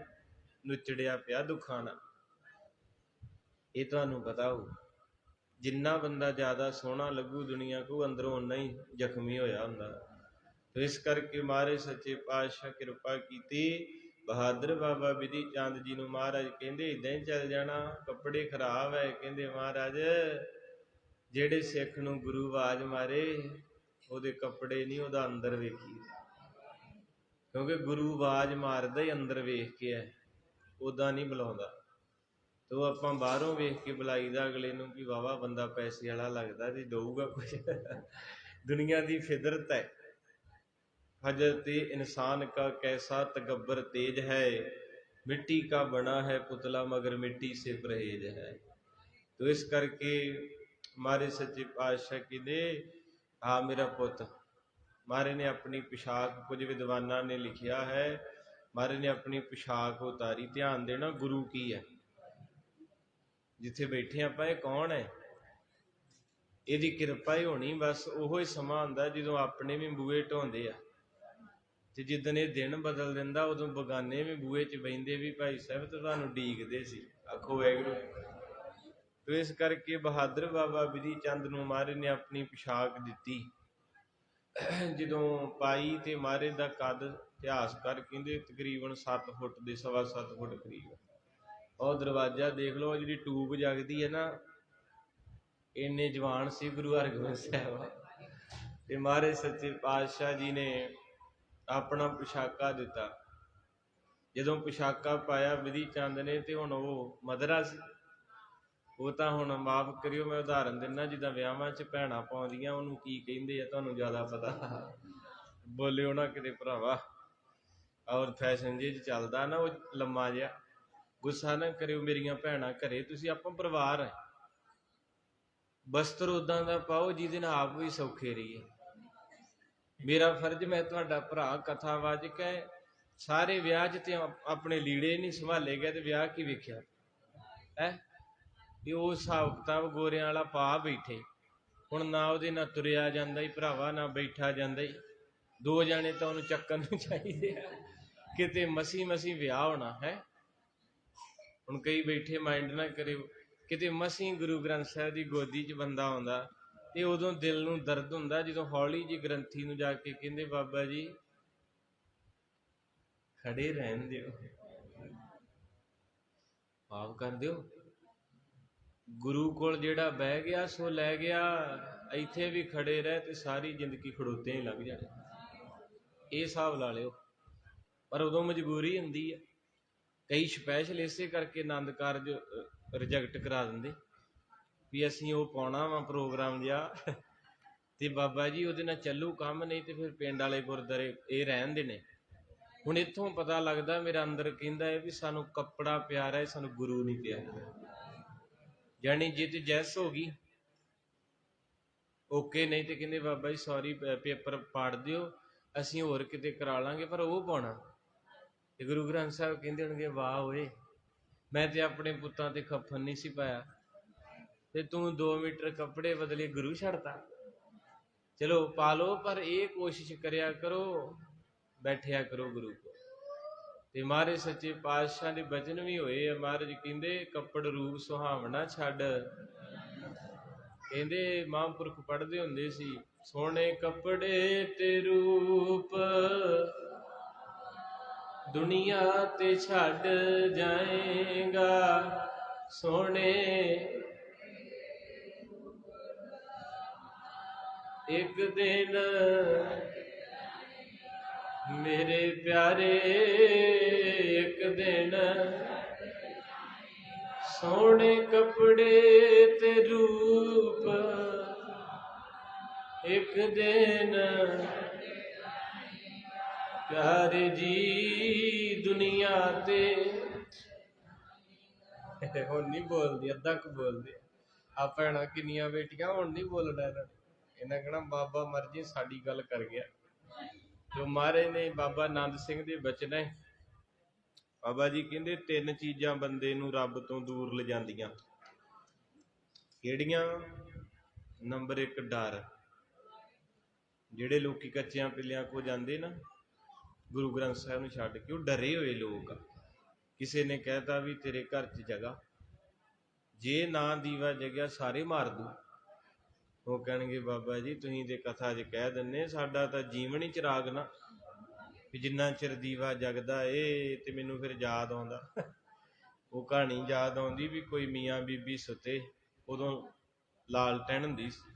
ਨੁਚੜਿਆ ਪਿਆ ਦੁੱਖਾਂ ਨਾਲ। ਇਹ ਤੁਹਾਨੂੰ ਪਤਾ ਹੋਊ। ਜਿੰਨਾ ਬੰਦਾ ਜ਼ਿਆਦਾ ਸੋਹਣਾ ਲੱਗੂ ਦੁਨੀਆ ਕੋ, ਅੰਦਰੋਂ ਓਨਾ ਹੀ ਜ਼ਖਮੀ ਹੋਇਆ ਹੁੰਦਾ। ਤੇ ਇਸ ਕਰਕੇ ਮਹਾਰਾਜ ਸੱਚੇ ਪਾਤਸ਼ਾਹ ਕਿਰਪਾ ਕੀਤੀ। ਬਹਾਦਰ ਬਾਬਾ ਬਿਧੀ ਚੰਦ ਜੀ ਨੂੰ ਮਹਾਰਾਜ ਕਹਿੰਦੇ ਇਦਾਂ ਹੀ ਚੱਲ ਜਾਣਾ, ਕੱਪੜੇ ਖਰਾਬ ਹੈ। ਕਹਿੰਦੇ ਮਹਾਰਾਜ ਜਿਹੜੇ ਸਿੱਖ ਨੂੰ ਗੁਰੂ ਆਵਾਜ਼ ਮਾਰੇ ਉਹਦੇ ਕੱਪੜੇ ਨਹੀਂ, ਉਹਦਾ ਅੰਦਰ ਵੇਖੀ, ਕਿਉਂਕਿ ਗੁਰੂ ਆਵਾਜ਼ ਮਾਰਦਾ ਹੀ ਅੰਦਰ ਵੇਖ ਕੇ ਹੈ, ਉੱਦਾਂ ਨਹੀਂ ਬੁਲਾਉਂਦਾ। ਤੋ ਆਪਾਂ ਬਾਹਰੋਂ ਵੇਖ ਕੇ ਬੁਲਾਈਦਾ ਅਗਲੇ ਨੂੰ ਕਿ ਵਾਵਾ ਬੰਦਾ ਪੈਸੇ ਵਾਲਾ ਲੱਗਦਾ ਤੇ ਦਊਗਾ ਕੁਝ। ਦੁਨੀਆ ਦੀ ਫਿਦਰਤ ਹੈ। हजरत इंसान का कैसा तकब्बर तेज है, मिट्टी का बना है पुतला मगर मिट्टी से परहेज है। तो इस करके हमारे सच्चे पातशाह कहते आ मेरा पुत, मारे ने अपनी पोशाक, कुछ विद्वाना ने लिखिया है मारे ने अपनी पोशाक उतारी। ध्यान देना गुरु की है, जिथे बैठे आप कौन है, ਇਹਦੀ ਕਿਰਪਾ ਹੀ ਹੋਣੀ। बस ਉਹੋ ही समा ਹੁੰਦਾ ਜਦੋਂ ਆਪਣੇ ਵੀ ਬੂਹੇ ਢੋਂਦੇ ਆ, ਤੇ ਜਿੱਦਣ ਇਹ ਦਿਨ ਬਦਲ ਦਿੰਦਾ ਉਦੋਂ ਬਗਾਨੇ ਵੀ ਬੂਹੇ 'ਚ ਬਹਿੰਦੇ ਵੀ ਭਾਈ ਸਾਹਿਬ ਤੇ ਤੁਹਾਨੂੰ ਡੀਕਦੇ ਸੀ। ਆਖੋ ਵਾਹਿਗੁਰੂ। ਤੇ ਇਸ ਕਰਕੇ ਬਹਾਦਰ ਬਾਬਾ ਬਿਧੀ ਚੰਦ ਨੂੰ ਮਹਾਰਾਜ ਨੇ ਆਪਣੀ पोशाक ਦਿੱਤੀ। ਜਦੋਂ ਪਾਈ ਤੇ ਮਹਾਰਾਜ ਦਾ ਕੱਦ ਇਤਿਹਾਸਕਾਰ ਕਹਿੰਦੇ ਤਕਰੀਬਨ 7 ਫੁੱਟ ਦੇ, 7.25 ਫੁੱਟ ਕਰੀਬ। ਉਹ ਦਰਵਾਜ਼ਾ ਦੇਖ ਲਓ, ਜਿਹੜੀ ਟੂਬ ਜਗਦੀ ਹੈ ਨਾ, ਇੰਨੇ ਜਵਾਨ ਸੀ ਗੁਰੂ ਹਰਗੋਬਿੰਦ ਸਾਹਿਬ। ਤੇ ਮਹਾਰਾਜ ਸੱਚੇ ਪਾਤਸ਼ਾਹ ਜੀ ਨੇ ਆਪਣਾ पोशाका ਦਿੱਤਾ। ਜਦੋਂ पोशाका ਪਾਇਆ ਬਿਧੀ ਚੰਦ ਨੇ, ਤੇ ਹੁਣ ਉਹ ਮਧਰਾ ਸੀ। ਉਹ ਤਾਂ ਹੁਣ ਮਾਫ ਕਰਿਓ ਮੈਂ ਉਦਾਹਰਨ ਦਿੰਦਾ, ਜਿੱਦਾਂ ਵਿਆਹਾਂ 'ਚ ਭੈਣਾਂ ਪਾਉਂਦੀਆਂ, ਉਹਨੂੰ ਕੀ ਕਹਿੰਦੇ ਆ ਤੁਹਾਨੂੰ ਜ਼ਿਆਦਾ ਪਤਾ, ਬੋਲਿਓ ਨਾ ਕਿਤੇ ਭਰਾਵਾ। ਔਰ ਫੈਸ਼ਨ ਜਿਹੇ 'ਚ ਚੱਲਦਾ ਨਾ ਉਹ ਲੰਮਾ ਜਿਹਾ, ਗੁੱਸਾ ਨਾ ਕਰਿਓ ਮੇਰੀਆਂ ਭੈਣਾਂ ਘਰੇ, ਤੁਸੀਂ ਆਪਾਂ ਪਰਿਵਾਰ ਹੈ। ਬਸਤਰ ਉੱਦਾਂ ਦਾ ਪਾਓ ਜਿਹਦੇ ਨਾਲ ਆਪ ਵੀ ਸੌਖੇ ਰਹੀਏ। ਮੇਰਾ ਫਰਜ਼, ਮੈਂ ਤੁਹਾਡਾ ਭਰਾ ਕਥਾਵਾਚਕ ਹੈ। ਸਾਰੇ ਵਿਆਹ 'ਚ ਤੇ ਆਪਣੇ ਲੀੜੇ ਨਹੀਂ ਸੰਭਾਲੇ ਗਏ ਤੇ ਵਿਆਹ ਕੀ ਵੇਖਿਆ ਹੈ। ਇਹ ਉਹ ਹਿਸਾਬ ਕਿਤਾਬ ਗੋਰਿਆਂ ਵਾਲਾ ਪਾ ਬੈਠੇ। ਹੁਣ ਨਾ ਉਹਦੇ ਨਾਲ ਤੁਰਿਆ ਜਾਂਦਾ ਹੀ ਭਰਾਵਾ, ਨਾ ਬੈਠਾ ਜਾਂਦਾ ਹੀ। 2 ਜਾਣੇ ਤਾਂ ਉਹਨੂੰ ਚੱਕਣ ਨੂੰ ਚਾਹੀਦੇ ਆ, ਕਿਤੇ ਮਸੀਂ ਵਿਆਹ ਹੋਣਾ ਹੈ। ਹੁਣ ਕਈ ਬੈਠੇ ਮਾਈਂਡ ਨਾ ਕਰਿਓ, ਕਿਤੇ ਮਸੀਂ ਗੁਰੂ ਗ੍ਰੰਥ ਸਾਹਿਬ ਦੀ ਗੋਦੀ 'ਚ ਬੰਦਾ ਆਉਂਦਾ ਤੇ ਉਦੋਂ ਦਿਲ ਨੂੰ ਦਰਦ ਹੁੰਦਾ, ਜਦੋਂ ਹੌਲੀ ਜੀ ਗ੍ਰੰਥੀ ਨੂੰ ਜਾ ਕੇ ਕਹਿੰਦੇ ਬਾਬਾ ਜੀ ਖੜੇ ਰਹਿਣ ਦਿਓ, ਮਾਫ ਕਰ ਦਿਓ। ਗੁਰੂ ਕੋਲ ਜਿਹੜਾ ਬਹਿ ਗਿਆ ਸੋ ਲੈ ਗਿਆ, ਇੱਥੇ ਵੀ ਖੜੇ ਰਹਿ ਤੇ ਸਾਰੀ ਜ਼ਿੰਦਗੀ ਖੜੋਤੇ ਹੀ ਲੱਗ ਜਾਣੇ। ਇਹ ਹਿਸਾਬ ਲਾ ਲਿਓ। ਪਰ ਉਦੋਂ ਮਜਬੂਰੀ ਹੁੰਦੀ ਹੈ। ਕਈ ਸਪੈਸ਼ਲ ਇਸੇ ਕਰਕੇ ਆਨੰਦ ਕਾਰਜ ਰਿਜੈਕਟ ਕਰਾ ਦਿੰਦੇ ਵੀ ਅਸੀਂ ਉਹ ਪਾਉਣਾ ਵਾ ਪ੍ਰੋਗਰਾਮ ਜਿਹਾ, ਤੇ ਬਾਬਾ ਜੀ ਉਹਦੇ ਨਾਲ ਚੱਲੂ ਕੰਮ, ਨਹੀਂ ਤੇ ਫਿਰ ਪਿੰਡ ਵਾਲੇ ਗੁਰਦੁਆਰੇ ਇਹ ਰਹਿੰਦੇ ਨੇ। ਹੁਣ ਇੱਥੋਂ ਪਤਾ ਲੱਗਦਾ, ਮੇਰਾ ਅੰਦਰ ਕਹਿੰਦਾ ਹੈ ਵੀ ਸਾਨੂੰ ਕੱਪੜਾ ਪਿਆਰਾ ਹੈ, ਸਾਨੂੰ ਗੁਰੂ ਨਹੀਂ ਪਿਆਰਾ। ਜਾਣੀ ਜੇ ਤੇ ਜੈਸ ਹੋ ਗਈ ਓਕੇ, ਨਹੀਂ ਤੇ ਕਹਿੰਦੇ ਬਾਬਾ ਜੀ ਸੌਰੀ ਪੇਪਰ ਪਾੜ ਦਿਓ, ਅਸੀਂ ਹੋਰ ਕਿਤੇ ਕਰਾ ਲਾਂਗੇ, ਪਰ ਉਹ ਪਾਉਣਾ। ਤੇ ਗੁਰੂ ਗ੍ਰੰਥ ਸਾਹਿਬ ਕਹਿੰਦੇ ਹੋਣਗੇ ਵਾਹ ਓਏ, ਮੈਂ ਤੇ ਆਪਣੇ ਪੁੱਤਾਂ ਤੇ ਖੱਫਨ ਨਹੀਂ ਸੀ ਪਾਇਆ, ਤੇ ਤੂੰ 2 ਮੀਟਰ ਕੱਪੜੇ ਬਦਲੇ ਗੁਰੂ ਛੱਡਤਾ। ਚਲੋ ਪਾ ਲਓ, ਪਰ ਇਹ ਕੋਸ਼ਿਸ਼ ਕਰਿਆ ਕਰੋ ਬੈਠਿਆ ਕਰੋ ਗੁਰੂ ਕੋਲ। ਤੇ ਮਹਾਰਾਜ ਸੱਚੇ ਪਾਤਸ਼ਾਹ ਦੇ ਬਚਨ ਵੀ ਹੋਏ ਆ। ਮਹਾਰਾਜ ਕਹਿੰਦੇ ਕੱਪੜ ਰੂਪ ਸੁਹਾਵਣਾ ਛੱਡ। ਕਹਿੰਦੇ ਮਹਾਂਪੁਰਖ ਪੜ੍ਹਦੇ ਹੁੰਦੇ ਸੀ, ਸੋਹਣੇ ਕੱਪੜੇ ਤੇ ਰੂਪ ਦੁਨੀਆ ਤੇ ਛੱਡ ਜਾਏਗਾ, ਸੋਹਣੇ ਇੱਕ ਦਿਨ ਮੇਰੇ ਪਿਆਰੇ, ਇੱਕ ਦਿਨ ਸੋਹਣੇ ਕੱਪੜੇ ਤੇ ਰੂਪ, ਇੱਕ ਦਿਨ ਪਿਆਰੇ ਜੀ ਦੁਨੀਆ ਤੇ। ਹੁਣ ਨਹੀਂ ਬੋਲਦੀ, ਅੱਧਾ ਕੁ ਬੋਲਦੇ ਆ ਭੈਣਾਂ ਕਿੰਨੀਆਂ ਬੇਟੀਆਂ, ਹੁਣ ਨਹੀਂ ਬੋਲਣਾ ਇਹਨਾਂ ਕਹਿਣਾ ਬਾਬਾ ਮਰਜੀ ਸਾਡੀ ਗੱਲ ਕਰ ਗਿਆ। ਜੋ ਮਹਾਰਾਜ ਨੇ ਬਾਬਾ ਆਨੰਦ ਸਿੰਘ ਦੇ ਬਚਨ ਹੈ, ਬਾਬਾ ਜੀ ਕਹਿੰਦੇ 3 ਚੀਜ਼ਾਂ ਬੰਦੇ ਨੂੰ ਰੱਬ ਤੋਂ ਦੂਰ ਲਿਜਾਂਦੀਆਂ। ਕਿਹੜੀਆਂ? ਨੰਬਰ 1 ਡਰ। ਜਿਹੜੇ ਲੋਕੀ ਕੱਚਿਆਂ ਪਿੱਲਿਆਂ ਕੋ ਜਾਂਦੇ ਨਾ ਗੁਰੂ ਗ੍ਰੰਥ ਸਾਹਿਬ ਨੂੰ ਛੱਡ ਕੇ, ਉਹ ਡਰੇ ਹੋਏ ਲੋਕ ਆ। ਕਿਸੇ ਨੇ ਕਹਿਤਾ ਵੀ ਤੇਰੇ ਘਰ 'ਚ ਜਗ੍ਹਾ, ਜੇ ਨਾ ਦੀਵਾ ਜਗਿਆ ਸਾਰੇ ਮਾਰ ਦੂ। ਉਹ ਕਹਿਣਗੇ ਬਾਬਾ ਜੀ ਤੁਸੀਂ ਤੇ ਕਥਾ 'ਚ ਕਹਿ ਦਿੰਦੇ, ਸਾਡਾ ਤਾਂ ਜੀਵਨ ਹੀ ਚਿਰਾਗ ਨਾ, ਵੀ ਜਿੰਨਾ ਚਿਰ ਦੀਵਾ ਜਗਦਾ ਏ ਤੇ ਮੈਨੂੰ ਫਿਰ ਯਾਦ ਆਉਂਦਾ। ਉਹ ਕਹਾਣੀ ਯਾਦ ਆਉਂਦੀ ਵੀ ਕੋਈ ਮੀਆਂ ਬੀਬੀ ਸੁੱਤੇ, ਉਦੋਂ ਲਾਲਟੈਨ ਹੁੰਦੀ ਸੀ,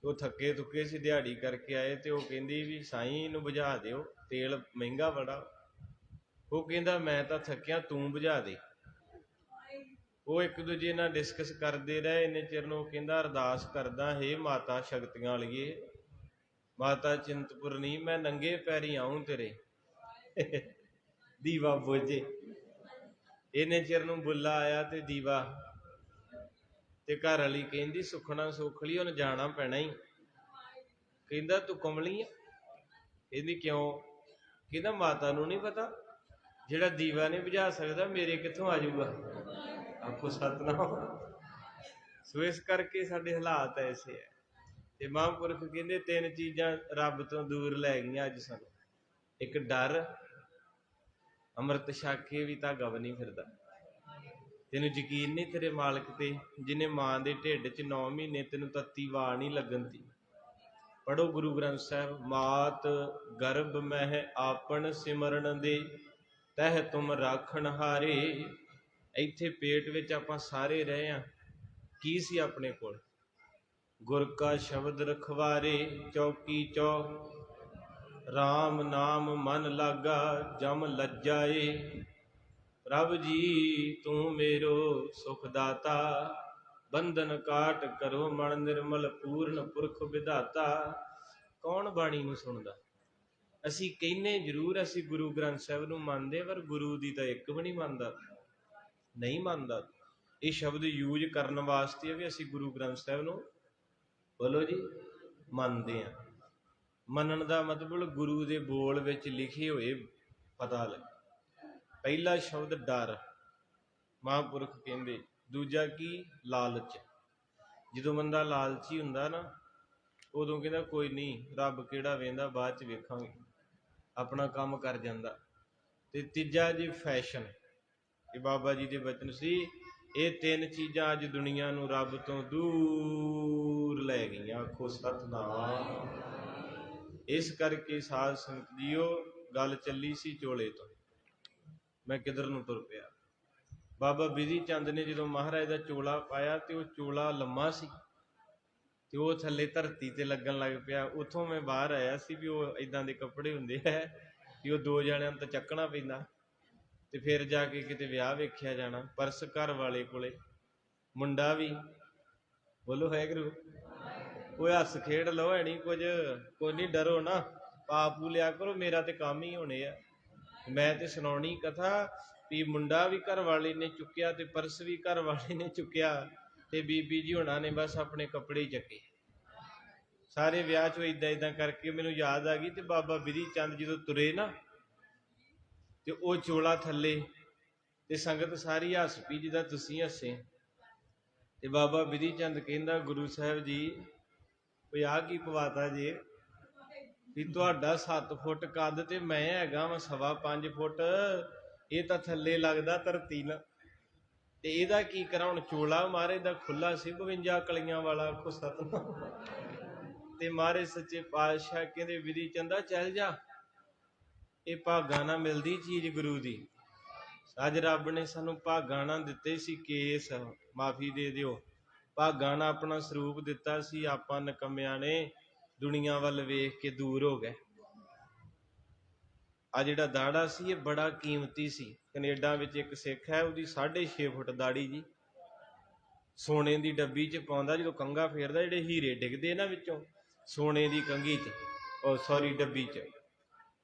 ਉਹ ਥੱਕੇ ਥੁੱਕੇ ਸੀ, ਦਿਹਾੜੀ ਕਰਕੇ ਆਏ, ਤੇ ਉਹ ਕਹਿੰਦੀ ਵੀ ਸਾਈਂ ਨੂੰ ਬੁਝਾ ਦਿਓ, ਤੇਲ ਮਹਿੰਗਾ ਬੜਾ। ਉਹ ਕਹਿੰਦਾ ਮੈਂ ਤਾਂ ਥੱਕਿਆ, ਤੂੰ ਬੁਝਾ ਦੇ। ਉਹ ਇੱਕ ਦੂਜੇ ਨਾਲ ਡਿਸਕਸ ਕਰਦੇ ਰਹੇ ਇੰਨੇ ਚਿਰ ਨੂੰ। ਉਹ ਕਹਿੰਦਾ ਅਰਦਾਸ ਕਰਦਾ, ਹੇ ਮਾਤਾ ਸ਼ਕਤੀਆਂ ਵਾਲੀਏ, ਮਾਤਾ ਚਿੰਤਪੁਰਨੀ, ਮੈਂ ਨੰਗੇ ਪੈਰੀ ਆਉਂ ਤੇਰੇ, ਦੀਵਾ ਬੁਝੇ। ਇੰਨੇ ਚਿਰ ਨੂੰ ਬੁੱਲਾ ਆਇਆ ਤੇ ਦੀਵਾ, ਤੇ ਘਰ ਵਾਲੀ ਕਹਿੰਦੀ ਸੁਖਣਾ ਸੁੱਖ ਲਈ, ਉਹਨੂੰ ਜਾਣਾ ਪੈਣਾ ਹੀ। ਕਹਿੰਦਾ ਤੂੰ ਕਮਲੀ ਆ? ਕਹਿੰਦੀ ਕਿਉਂ? ਕਹਿੰਦਾ ਮਾਤਾ ਨੂੰ ਨਹੀਂ ਪਤਾ, ਜਿਹੜਾ ਦੀਵਾ ਨਹੀਂ ਬੁਝਾ ਸਕਦਾ ਮੇਰੇ ਕਿੱਥੋਂ ਆ ਜਾਊਗਾ। ਆਖੋ ਸਤਿਨਾਮ। ਸੋ ਇਸ ਕਰਕੇ ਸਾਡੇ ਹਾਲਾਤ ਐਸੇ ਹੈ। ਤੇ ਮਹਾਂਪੁਰਖ ਕਹਿੰਦੇ ਤਿੰਨ ਚੀਜ਼ਾਂ ਰੱਬ ਤੋਂ ਦੂਰ ਲੈ ਗਈਆਂ ਅੱਜ ਸਾਨੂੰ। ਇੱਕ ਡਰ, ਅੰਮ੍ਰਿਤ ਛਕ ਕੇ ਵੀ ਧਾਗਾ ਬਣੀ ਫਿਰਦਾ। ਤੈਨੂੰ ਯਕੀਨ ਨਹੀਂ ਤੇਰੇ ਮਾਲਕ ਤੇ, ਜਿਹਨੇ ਮਾਂ ਦੇ ਢਿੱਡ 'ਚ 9 ਮਹੀਨੇ ਤੈਨੂੰ ਤੱਤੀ ਵਾਹ ਨਹੀਂ ਲੱਗਣ ਦੀ। ਪੜ੍ਹੋ ਗੁਰੂ ਗ੍ਰੰਥ ਸਾਹਿਬ, ਮਾਤ ਗਰਭ ਮਹਿ ਆਪਨ ਸਿਮਰਨ ਦੇ, ਤਹਿ ਤੁਮ ਰਾਖਣ ਹਾਰੇ। ਇੱਥੇ ਪੇਟ ਵਿੱਚ ਆਪਾਂ ਸਾਰੇ ਰਹੇ ਹਾਂ, ਕੀ ਸੀ ਆਪਣੇ ਕੋਲ? ਗੁਰ ਕਾ ਸ਼ਬਦ ਰਖਵਾਰੇ, ਚੌਕੀ ਚੌ ਰਾਮ ਨਾਮ ਮਨ ਲਾਗਾ, ਜਮ ਲੱਜਾਏ। ਪ੍ਰਭ ਜੀ ਤੂੰ ਮੇਰੋ ਸੁਖ ਦਾਤਾ, ਬੰਧਨ ਕਾਟ ਕਰੋ ਮਨ ਨਿਰਮਲ, ਪੂਰਨ ਪੁਰਖ ਵਿਧਾਤਾ। ਕੌਣ ਬਾਣੀ ਨੂੰ ਸੁਣਦਾ? ਅਸੀਂ ਕਹਿੰਨੇ ਜ਼ਰੂਰ ਅਸੀਂ ਗੁਰੂ ਗ੍ਰੰਥ ਸਾਹਿਬ ਨੂੰ ਮੰਨਦੇ, ਪਰ ਗੁਰੂ ਦੀ ਤਾਂ ਇੱਕ ਵੀ ਨਹੀਂ ਮੰਨਦਾ, ਨਹੀਂ ਮੰਨਦਾ। ਇਹ ਸ਼ਬਦ ਯੂਜ ਕਰਨ ਵਾਸਤੇ ਹੈ ਵੀ ਅਸੀਂ ਗੁਰੂ ਗ੍ਰੰਥ ਸਾਹਿਬ ਨੂੰ, ਬੋਲੋ ਜੀ, ਮੰਨਦੇ ਹਾਂ। ਮੰਨਣ ਦਾ ਮਤਲਬ ਗੁਰੂ ਦੇ ਬੋਲ ਵਿੱਚ ਲਿਖੇ ਹੋਏ ਪਤਾ ਲੱਗੇ। ਪਹਿਲਾ ਸ਼ਬਦ ਡਰ, ਮਹਾਂਪੁਰਖ ਕਹਿੰਦੇ। ਦੂਜਾ ਕੀ? ਲਾਲਚ। ਜਦੋਂ ਬੰਦਾ ਲਾਲਚੀ ਹੁੰਦਾ ਨਾ, ਉਦੋਂ ਕਹਿੰਦਾ ਕੋਈ ਨਹੀਂ, ਰੱਬ ਕਿਹੜਾ ਵੇਂਦਾ, ਬਾਅਦ 'ਚ ਵੇਖਾਂਗੇ, ਆਪਣਾ ਕੰਮ ਕਰ ਜਾਂਦਾ। ਤੇ ਤੀਜਾ ਜੀ ਫੈਸ਼ਨ। ਇਹ ਬਾਬਾ ਜੀ ਦੇ ਬਚਨ ਸੀ। ਇਹ ਤਿੰਨ ਚੀਜ਼ਾਂ ਅੱਜ ਦੁਨੀਆ ਨੂੰ ਰੱਬ ਤੋਂ ਦੂਰ ਲੈ ਗਈਆਂ। ਆਖੋ ਸਤਿਨਾਮ। ਇਸ ਕਰਕੇ ਸਾਧ ਸੰਗਤ ਜੀਓ, ਗੱਲ ਚੱਲੀ ਸੀ ਚੋਲੇ ਤੋਂ, ਮੈਂ ਕਿੱਧਰ ਨੂੰ ਤੁਰ ਪਿਆ। ਬਾਬਾ ਬਿਧੀ ਚੰਦ ਨੇ ਜਦੋਂ ਮਹਾਰਾਜ ਦਾ ਚੋਲਾ ਪਾਇਆ, ਤੇ ਉਹ ਚੋਲਾ ਲੰਮਾ ਸੀ, ਤੇ ਉਹ ਥੱਲੇ ਧਰਤੀ ਤੇ ਲੱਗਣ ਲੱਗ ਪਿਆ। ਉੱਥੋਂ ਮੈਂ ਬਾਹਰ ਆਇਆ ਸੀ ਵੀ ਉਹ ਇੱਦਾਂ ਦੇ ਕੱਪੜੇ ਹੁੰਦੇ ਹੈ ਵੀ ਉਹ ਦੋ ਜਣਿਆਂ ਨੂੰ ਤਾਂ ਚੱਕਣਾ ਪੈਂਦਾ, ਤੇ ਫਿਰ ਜਾ ਕੇ ਕਿਤੇ ਵਿਆਹ ਵੇਖਿਆ ਜਾਣਾ। ਪਰਸ ਘਰ ਵਾਲੇ ਕੋਲੇ, ਮੁੰਡਾ ਵੀ, ਬੋਲੋ ਵਾਹਿਗੁਰੂ। ਉਹ ਹੱਸ ਖੇਡ ਲਓ, ਹੈ ਨਹੀਂ ਕੁਝ, ਕੋਈ ਨਹੀਂ, ਡਰੋ ਨਾ, ਪਾਪੂ ਲਿਆ ਕਰੋ, ਮੇਰਾ ਤੇ ਕੰਮ ਹੀ ਹੋਣੇ ਆ। ਮੈਂ ਤੇ ਸੁਣਾਉਣੀ ਕਥਾ ਵੀ ਮੁੰਡਾ ਵੀ ਘਰ ਵਾਲੇ ਨੇ ਚੁੱਕਿਆ, ਤੇ ਪਰਸ ਵੀ ਘਰ ਵਾਲੇ ਨੇ ਚੁੱਕਿਆ, ਤੇ ਬੀਬੀ ਜੀ ਹੋਣਾ ਨੇ ਬਸ ਆਪਣੇ ਕੱਪੜੇ ਹੀ ਚੱਕੇ। ਸਾਰੇ ਵਿਆਹ 'ਚੋਂ ਇੱਦਾਂ ਇੱਦਾਂ ਕਰਕੇ ਮੈਨੂੰ ਯਾਦ ਆ ਗਈ। ਤੇ ਬਾਬਾ ਬਿਧੀ ਚੰਦ ਜਦੋਂ ਤੁਰੇ ਨਾ, ਤੇ ਉਹ ਚੋਲਾ ਥੱਲੇ, ਤੇ ਸੰਗਤ ਸਾਰੀ ਹੱਸ ਪਈ ਜਿੱਦਾਂ ਤੁਸੀਂ ਹੱਸੇ। ਤੇ ਬਾਬਾ ਬਿਧੀ ਚੰਦ ਕਹਿੰਦਾ, ਗੁਰੂ ਸਾਹਿਬ ਜੀ, ਕੋਈ ਆਹ ਕੀ ਪਵਾਤਾ ਜੇ, ਵੀ ਤੁਹਾਡਾ 7 ਫੁੱਟ ਕੱਦ ਤੇ ਮੈਂ ਹੈਗਾ ਵਾ 5.25 ਫੁੱਟ, ਇਹ ਤਾਂ ਥੱਲੇ ਲੱਗਦਾ ਧਰਤੀ ਨਾਲ, ਤੇ ਇਹਦਾ ਕੀ ਕਰਾਂ ਹੁਣ? ਚੋਲਾ ਮਹਾਰਾਜ ਦਾ ਖੁੱਲਾ ਸੀ 52 ਕਲੀਆਂ ਵਾਲਾ। ਆਖੋ ਸਤਿਨਾਮ। ਤੇ ਮਹਾਰਾਜ ਸੱਚੇ ਪਾਤਸ਼ਾਹ ਕਹਿੰਦੇ, ਬਿਧੀ ਚੰਦਾ ਚੱਲ ਜਾ, ਇਹ ਭਾਗਾਂ ਨਾਲ ਮਿਲਦੀ ਚੀਜ਼ ਗੁਰੂ ਦੀ। ਅੱਜ ਰੱਬ ਨੇ ਸਾਨੂੰ ਭਾਗਾਂ ਨਾਲ ਦਿੱਤੇ ਸੀ ਕੇਸ, ਮਾਫੀ ਦੇ ਦਿਓ, ਭਾਗਾਂ ਨਾਲ ਆਪਣਾ ਸਰੂਪ ਦਿੱਤਾ ਸੀ। ਆਪਾਂ ਨਕੰਮਿਆਂ ਨੇ ਦੁਨੀਆ ਵੱਲ ਵੇਖ ਕੇ ਦੂਰ ਹੋ ਗਏ। ਆ ਜਿਹੜਾ ਦਾੜਾ ਸੀ, ਇਹ ਬੜਾ ਕੀਮਤੀ ਸੀ। ਕੈਨੇਡਾ ਵਿੱਚ ਇੱਕ ਸਿੱਖ ਹੈ, ਉਹਦੀ 6.5 ਫੁੱਟ ਦਾੜੀ ਜੀ, ਸੋਨੇ ਦੀ ਡੱਬੀ 'ਚ ਪਾਉਂਦਾ, ਜਦੋਂ ਕੰਘਾ ਫੇਰਦਾ ਜਿਹੜੇ ਹੀਰੇ ਡਿੱਗਦੇ ਨਾ ਵਿੱਚੋਂ, ਸੋਨੇ ਦੀ ਕੰਘੀ 'ਚ, ਉਹ ਸੌਰੀ ਡੱਬੀ 'ਚ,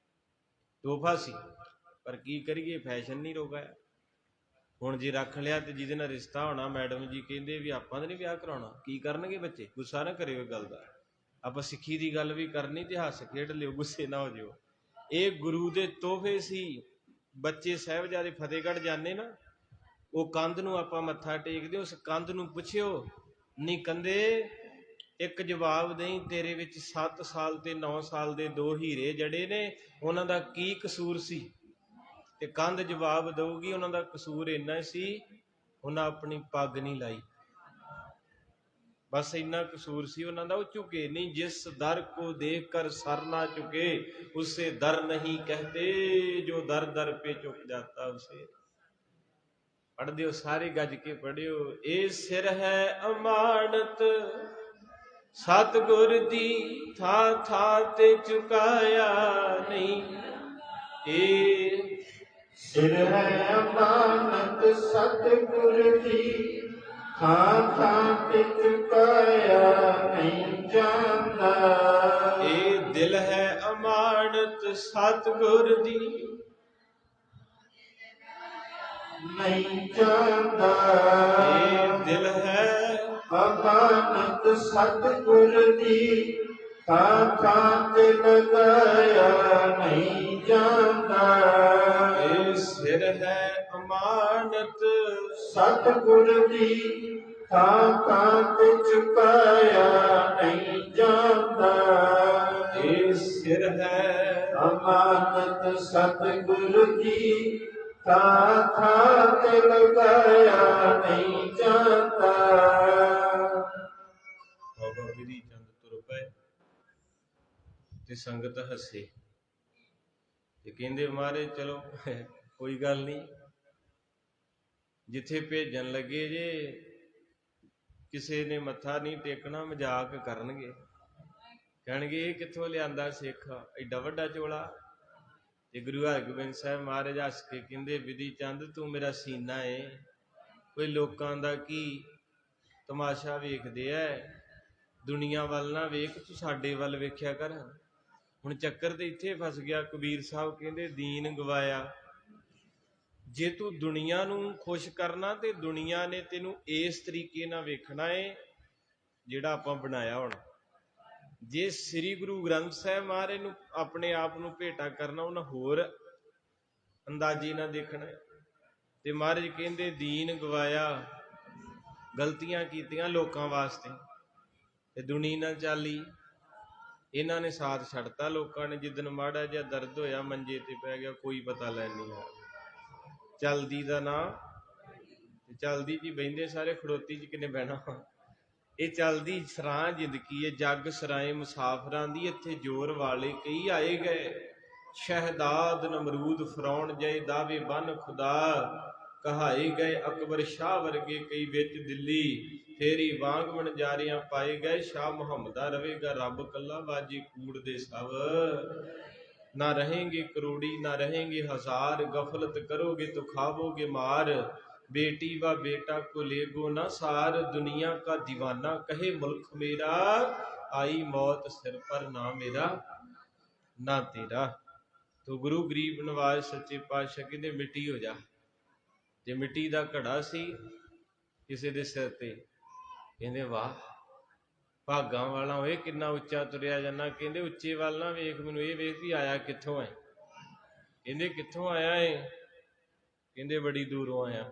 ਤੋਹਫਾ ਸੀ। ਪਰ ਕੀ ਕਰੀਏ, ਫੈਸ਼ਨ ਨਹੀਂ ਰੋਕਿਆ। ਹੁਣ ਜੇ ਰੱਖ ਲਿਆ ਤੇ ਜਿਹਦੇ ਨਾਲ ਰਿਸ਼ਤਾ ਹੋਣਾ, ਮੈਡਮ ਜੀ ਕਹਿੰਦੇ ਵੀ ਆਪਾਂ ਤਾਂ ਨਹੀਂ ਵਿਆਹ ਕਰਾਉਣਾ। ਕੀ ਕਰਨਗੇ ਬੱਚੇ? ਗੁੱਸਾ ਨਾ ਕਰਿਓ ਇਹ ਗੱਲ ਦਾ, ਆਪਾਂ ਸਿੱਖੀ ਦੀ ਗੱਲ ਵੀ ਕਰਨੀ, ਤੇ ਹੱਸ ਖੇਡ ਲਿਓ, ਗੁੱਸੇ ਨਾ ਹੋ ਜਿਓ। ਇਹ ਗੁਰੂ ਦੇ ਤੋਹਫੇ ਸੀ। ਬੱਚੇ ਸਾਹਿਬਜ਼ਾਦੇ ਫਤਿਹਗੜ੍ਹ ਜਾਂਦੇ ਨਾ, ਉਹ ਕੰਧ ਨੂੰ ਆਪਾਂ ਮੱਥਾ ਟੇਕਦੇ, ਉਸ ਕੰਧ ਨੂੰ ਪੁੱਛਿਓ, ਨੀ ਕੰਧੇ ਇੱਕ ਜਵਾਬ ਦੇਈਂ, ਤੇਰੇ ਵਿੱਚ 7 ਸਾਲ ਤੇ 9 ਸਾਲ ਦੇ 2 ਹੀਰੇ ਜੜੇ ਨੇ, ਉਹਨਾਂ ਦਾ ਕੀ ਕਸੂਰ ਸੀ? ਤੇ ਕੰਧ ਜਵਾਬ ਦਊਗੀ, ਉਹਨਾਂ ਦਾ ਕਸੂਰ ਇੰਨਾ ਸੀ ਉਹਨਾਂ ਆਪਣੀ ਪੱਗ ਨਹੀਂ ਲਾਈ। बस इन्ना कसूर सी उन्हां दा, वो झुके नहीं। जिस दर को देख कर सर ना झुके उसे दर नहीं कहते, जो दर दर पे झुक जाता उसे। पढ़ दियो सारे गज के पढ़ियो। ए सिर है अमानत सतगुर दी, था था ते चुकाया नहीं। ए सिर है अमानत सतगुर दी, ਥਾਂ ਥਾਂ ਤੇ ਚੁਕਾਇਆ ਨਹੀਂ ਜਾਂਦਾ। ਇਹ ਦਿਲ ਹੈ ਅਮਾਨਤ ਸਤਿਗੁਰ ਦੀ, ਨਹੀਂ ਜਾਂਦਾ। ਇਹ ਦਿਲ ਹੈ ਅਮਾਨਤ ਸਤਿਗੁਰ ਦੀ, ਥਾਂ ਥਾਂ ਤੇ ਲਗਾਇਆ ਨਹੀਂ ਜਾਂਦਾ। ਇਹ ਸਿਰ ਹੈ ਅਮਾਨਤ ਸਤਿਗੁਰ ਦੀ, ਥਾਂ ਥਾਂ ਤੇ ਚੁਕਾਇਆ ਨਹੀਂ ਜਾਂਦਾ। ਇਹ ਸਿਰ ਹੈ ਅਮਾਨਤ ਸਤਿਗੁਰ ਦੀ, ਥਾਂ ਥਾਂ ਤੇ ਲਗਾਇਆ ਨਹੀਂ ਜਾਂਦਾ। ਬਾਬਾ ਵਿਧੀ ਚੰਦ ਤੁਰ ਪਏ ਤੇ ਸੰਗਤ ਹੱਸੇ ਤੇ ਕਹਿੰਦੇ ਮਹਾਰਾਜ ਚਲੋ ਕੋਈ ਗੱਲ ਨਹੀਂ, ਜਿੱਥੇ ਭੇਜਣ ਲੱਗੇ ਜੇ ਕਿਸੇ ਨੇ ਮੱਥਾ ਨਹੀਂ ਟੇਕਣਾ ਮਜ਼ਾਕ ਕਰਨਗੇ, ਕਹਿਣਗੇ ਇਹ ਕਿੱਥੋਂ ਲਿਆਂਦਾ ਸਿੱਖ ਐਡਾ ਵੱਡਾ ਚੋਲਾ। ਤੇ ਗੁਰੂ ਹਰਗੋਬਿੰਦ ਸਾਹਿਬ ਮਹਾਰਾਜ ਹੱਸ ਕੇ ਕਹਿੰਦੇ ਵਿਧੀ ਚੰਦ ਤੂੰ ਮੇਰਾ ਸੀਨਾ ਏ, ਕੋਈ ਲੋਕਾਂ ਦਾ ਕੀ ਤਮਾਸ਼ਾ ਵੇਖਦੇ ਐ, ਦੁਨੀਆ ਵੱਲ ਨਾ ਵੇਖ, ਤੂੰ ਸਾਡੇ ਵੱਲ ਵੇਖਿਆ ਕਰ। ਹੁਣ ਚੱਕਰ ਤੇ ਇੱਥੇ ਫਸ ਗਿਆ। ਕਬੀਰ ਸਾਹਿਬ ਕਹਿੰਦੇ ਦੀਨ ਗਵਾਇਆ। ਜੇ ਤੂੰ ਦੁਨੀਆ ਨੂੰ ਖੁਸ਼ ਕਰਨਾ ਤੇ ਦੁਨੀਆ ਨੇ ਤੈਨੂੰ ਇਸ ਤਰੀਕੇ ਨਾਲ ਵੇਖਣਾ ਏ ਜਿਹੜਾ ਆਪਾਂ ਬਣਾਇਆ ਹੁਣ। ਜੇ ਸ੍ਰੀ ਗੁਰੂ ਗ੍ਰੰਥ ਸਾਹਿਬ ਮਹਾਰਾਜ ਨੂੰ ਆਪਣੇ ਆਪ ਨੂੰ ਭੇਟਾ ਕਰਨਾ, ਉਹਨਾਂ ਹੋਰ ਅੰਦਾਜ਼ੇ ਨਾਲ ਦੇਖਣਾ। ਤੇ ਮਹਾਰਾਜ ਕਹਿੰਦੇ ਦੀਨ ਗਵਾਇਆ, ਗਲਤੀਆਂ ਕੀਤੀਆਂ ਲੋਕਾਂ ਵਾਸਤੇ ਤੇ ਦੁਨੀਆ ਨਾਲ ਚਾਲੀ। ਇਹਨਾਂ ਨੇ ਸਾਥ ਛੱਡਤਾ ਲੋਕਾਂ ਨੇ। ਜਿੱਦਣ ਮਾੜਾ ਜਿਹਾ ਦਰਦ ਹੋਇਆ ਮੰਜੇ ਤੇ ਪੈ ਗਿਆ, ਕੋਈ ਪਤਾ ਲੈਣ ਨਹੀਂ ਆ। ਚਲਦੀ ਦਾ ਨਾਂ ਤੇ ਚਲਦੀ ਜੀ ਬਹਿੰਦੇ ਸਾਰੇ, ਖੜੋਤੀ ਚ ਕਿੰਨੇ ਬਹਿਣਾ। ਇਹ ਚਲਦੀ ਸਰਾਂ ਜ਼ਿੰਦਗੀ ਹੈ, ਜੱਗ ਸਰਾਏ ਮੁਸਾਫਰਾਂ ਦੀ। ਇੱਥੇ ਜ਼ੋਰ ਵਾਲੇ ਕਈ ਆਏ ਗਏ, ਸ਼ਹਿਦਾਦ ਨਮਰੂਦ ਫਰਾਉਣ ਜਏ, ਦਾਵੇ ਬੰਨ ਖੁਦਾ ਕਹਾਏ ਗਏ। ਅਕਬਰ ਸ਼ਾਹ ਵਰਗੇ ਕਈ ਵਿੱਚ ਦਿੱਲੀ, ਫੇਰੀ ਵਾਂਗ ਵਣਜਾਰਿਆਂ ਪਾਏ ਗਏ। ਸ਼ਾਹ ਮੁਹੰਮਦਾ ਰਵੇਗਾ ਰੱਬ ਕੱਲਾ, ਬਾਜੀ ਕੂੜ ਦੇ ਸਭ। ਨਾ रहेंगे करोड़ी ना रहेंगे हजार, गफलत करोगे तो खाओगे मार। बेटी व बेटा को ले गो ना सार, दुनिया का दीवाना कहे मुल्क मेरा, आई मौत सिर पर ना मेरा ना तेरा। तो गुरु गरीब नवाज सच्चे पातशाह कहते मिट्टी हो जा। जे मिट्टी का घड़ा सी किसी के सिर ते, कहते वाह ਭਾਗਾਂ ਵਾਲਾ ਹੋਏ ਕਿੰਨਾ ਉੱਚਾ ਤੁਰਿਆ ਜਾਂਦਾ। ਕਹਿੰਦੇ ਉੱਚੇ ਵੱਲ ਨਾ ਵੇਖ, ਮੈਨੂੰ ਇਹ ਵੇਖ ਵੀ ਆਇਆ ਕਿੱਥੋਂ ਹੈ। ਕਹਿੰਦੇ ਕਿੱਥੋਂ ਆਇਆ ਏ? ਕਹਿੰਦੇ ਬੜੀ ਦੂਰੋਂ ਆਇਆ,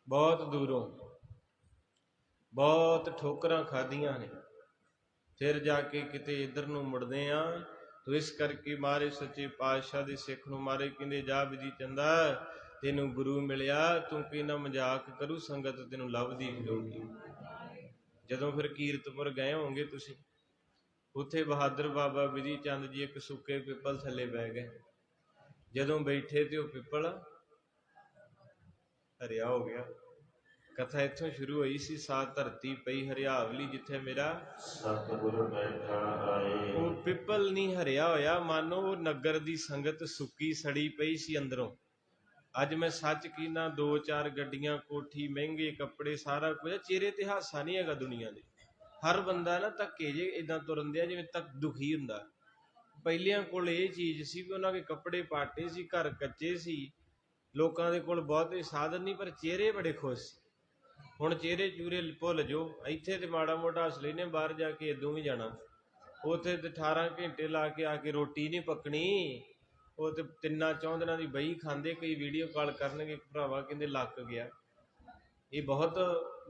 ਬਹੁਤ ਦੂਰੋਂ, ਬਹੁਤ ਠੋਕਰਾਂ ਖਾਧੀਆਂ ਨੇ, ਫਿਰ ਜਾ ਕੇ ਕਿਤੇ ਇੱਧਰ ਨੂੰ ਮੁੜਦੇ ਆ। ਤੋ ਇਸ ਕਰਕੇ ਮਹਾਰਾਜ ਸੱਚੇ ਪਾਤਸ਼ਾਹ ਦੇ ਸਿੱਖ ਨੂੰ ਮਹਾਰਾਜ ਕਹਿੰਦੇ ਜਾ ਵਿਧੀ ਚੰਦਾ ਤੈਨੂੰ ਗੁਰੂ ਮਿਲਿਆ, ਤੂੰ ਕਿੰਨਾ ਮਜ਼ਾਕ ਕਰੂ, ਸੰਗਤ ਤੈਨੂੰ ਲੱਭਦੀ ਫਿਰੂਗੀ। ਜਦੋਂ ਫਿਰ ਕੀਰਤਪੁਰ ਗਏ ਹੋਵੋਗੇ ਤੁਸੀਂ, ਉੱਥੇ ਬਹਾਦਰ ਬਾਬਾ ਵਿਧੀ ਚੰਦ ਜੀ ਇੱਕ ਸੁੱਕੇ ਪਿੱਪਲ ਥੱਲੇ ਬਹਿ ਗਏ। ਜਦੋਂ ਬੈਠੇ ਤੇ ਉਹ ਪਿੱਪਲ ਹਰਿਆ ਹੋ ਗਿਆ। ਕਥਾ ਇੱਥੋਂ ਸ਼ੁਰੂ ਹੋਈ ਸੀ, ਸਾਤ ਧਰਤੀ ਪਈ ਹਰਿਆਵਲੀ ਜਿੱਥੇ ਮੇਰਾ ਸਤਿਗੁਰ ਬੈਠਾ ਆਏ। ਉਹ ਪਿੱਪਲ ਨਹੀਂ ਹਰਿਆ ਹੋਇਆ, ਮਾਨੋ ਉਹ ਨਗਰ ਦੀ ਸੰਗਤ ਸੁੱਕੀ ਸੜੀ ਪਈ ਸੀ ਅੰਦਰੋਂ। ਅੱਜ ਮੈਂ ਸੱਚ ਕੀਨਾ, 2-4 ਗੱਡੀਆਂ, ਕੋਠੀ, ਮਹਿੰਗੇ ਕੱਪੜੇ, ਸਾਰਾ ਕੁਝ, ਚਿਹਰੇ ਤੇ ਹਾਸਾ ਨਹੀਂ ਹੈਗਾ ਦੁਨੀਆ ਦੇ। ਹਰ ਬੰਦਾ ਨਾ ਧੱਕੇ ਜੇ ਇਦਾਂ ਤੁਰਨ ਦਿਆ ਜਿਵੇਂ ਤੱਕ ਦੁਖੀ ਹੁੰਦਾ। ਪਹਿਲਿਆਂ ਕੋਲ ਇਹ ਚੀਜ਼ ਸੀ ਵੀ ਉਹਨਾਂ ਦੇ ਕੱਪੜੇ ਪਾਟੇ ਸੀ, ਘਰ ਕੱਚੇ ਸੀ, ਲੋਕਾਂ ਦੇ ਕੋਲ ਬਹੁਤੇ ਸਾਧਨ ਨਹੀਂ, ਪਰ ਚਿਹਰੇ ਬੜੇ ਖੁਸ਼ ਸੀ। ਹੁਣ ਚਿਹਰੇ ਚੂਰੇ ਭੁੱਲ ਜਾਓ। ਇੱਥੇ ਤੇ ਮਾੜਾ ਮੋਟਾ ਹੱਸ ਲੈਨੇ, ਬਾਹਰ ਜਾ ਕੇ ਇਦੋਂ ਵੀ ਜਾਣਾ। ਉੱਥੇ ਤੇ 18 ਘੰਟੇ ਲਾ ਕੇ ਆ ਕੇ ਰੋਟੀ ਨਹੀਂ ਪੱਕਣੀ। ਉਹ ਤੇ 3-4 ਦਿਨਾਂ ਦੀ ਬਹੀ ਖਾਂਦੇ। ਕਈ ਵੀਡੀਓ ਕਾਲ ਕਰਨਗੇ, ਭਰਾਵਾ ਕਹਿੰਦੇ ਲੱਕ ਗਿਆ। ਇਹ ਬਹੁਤ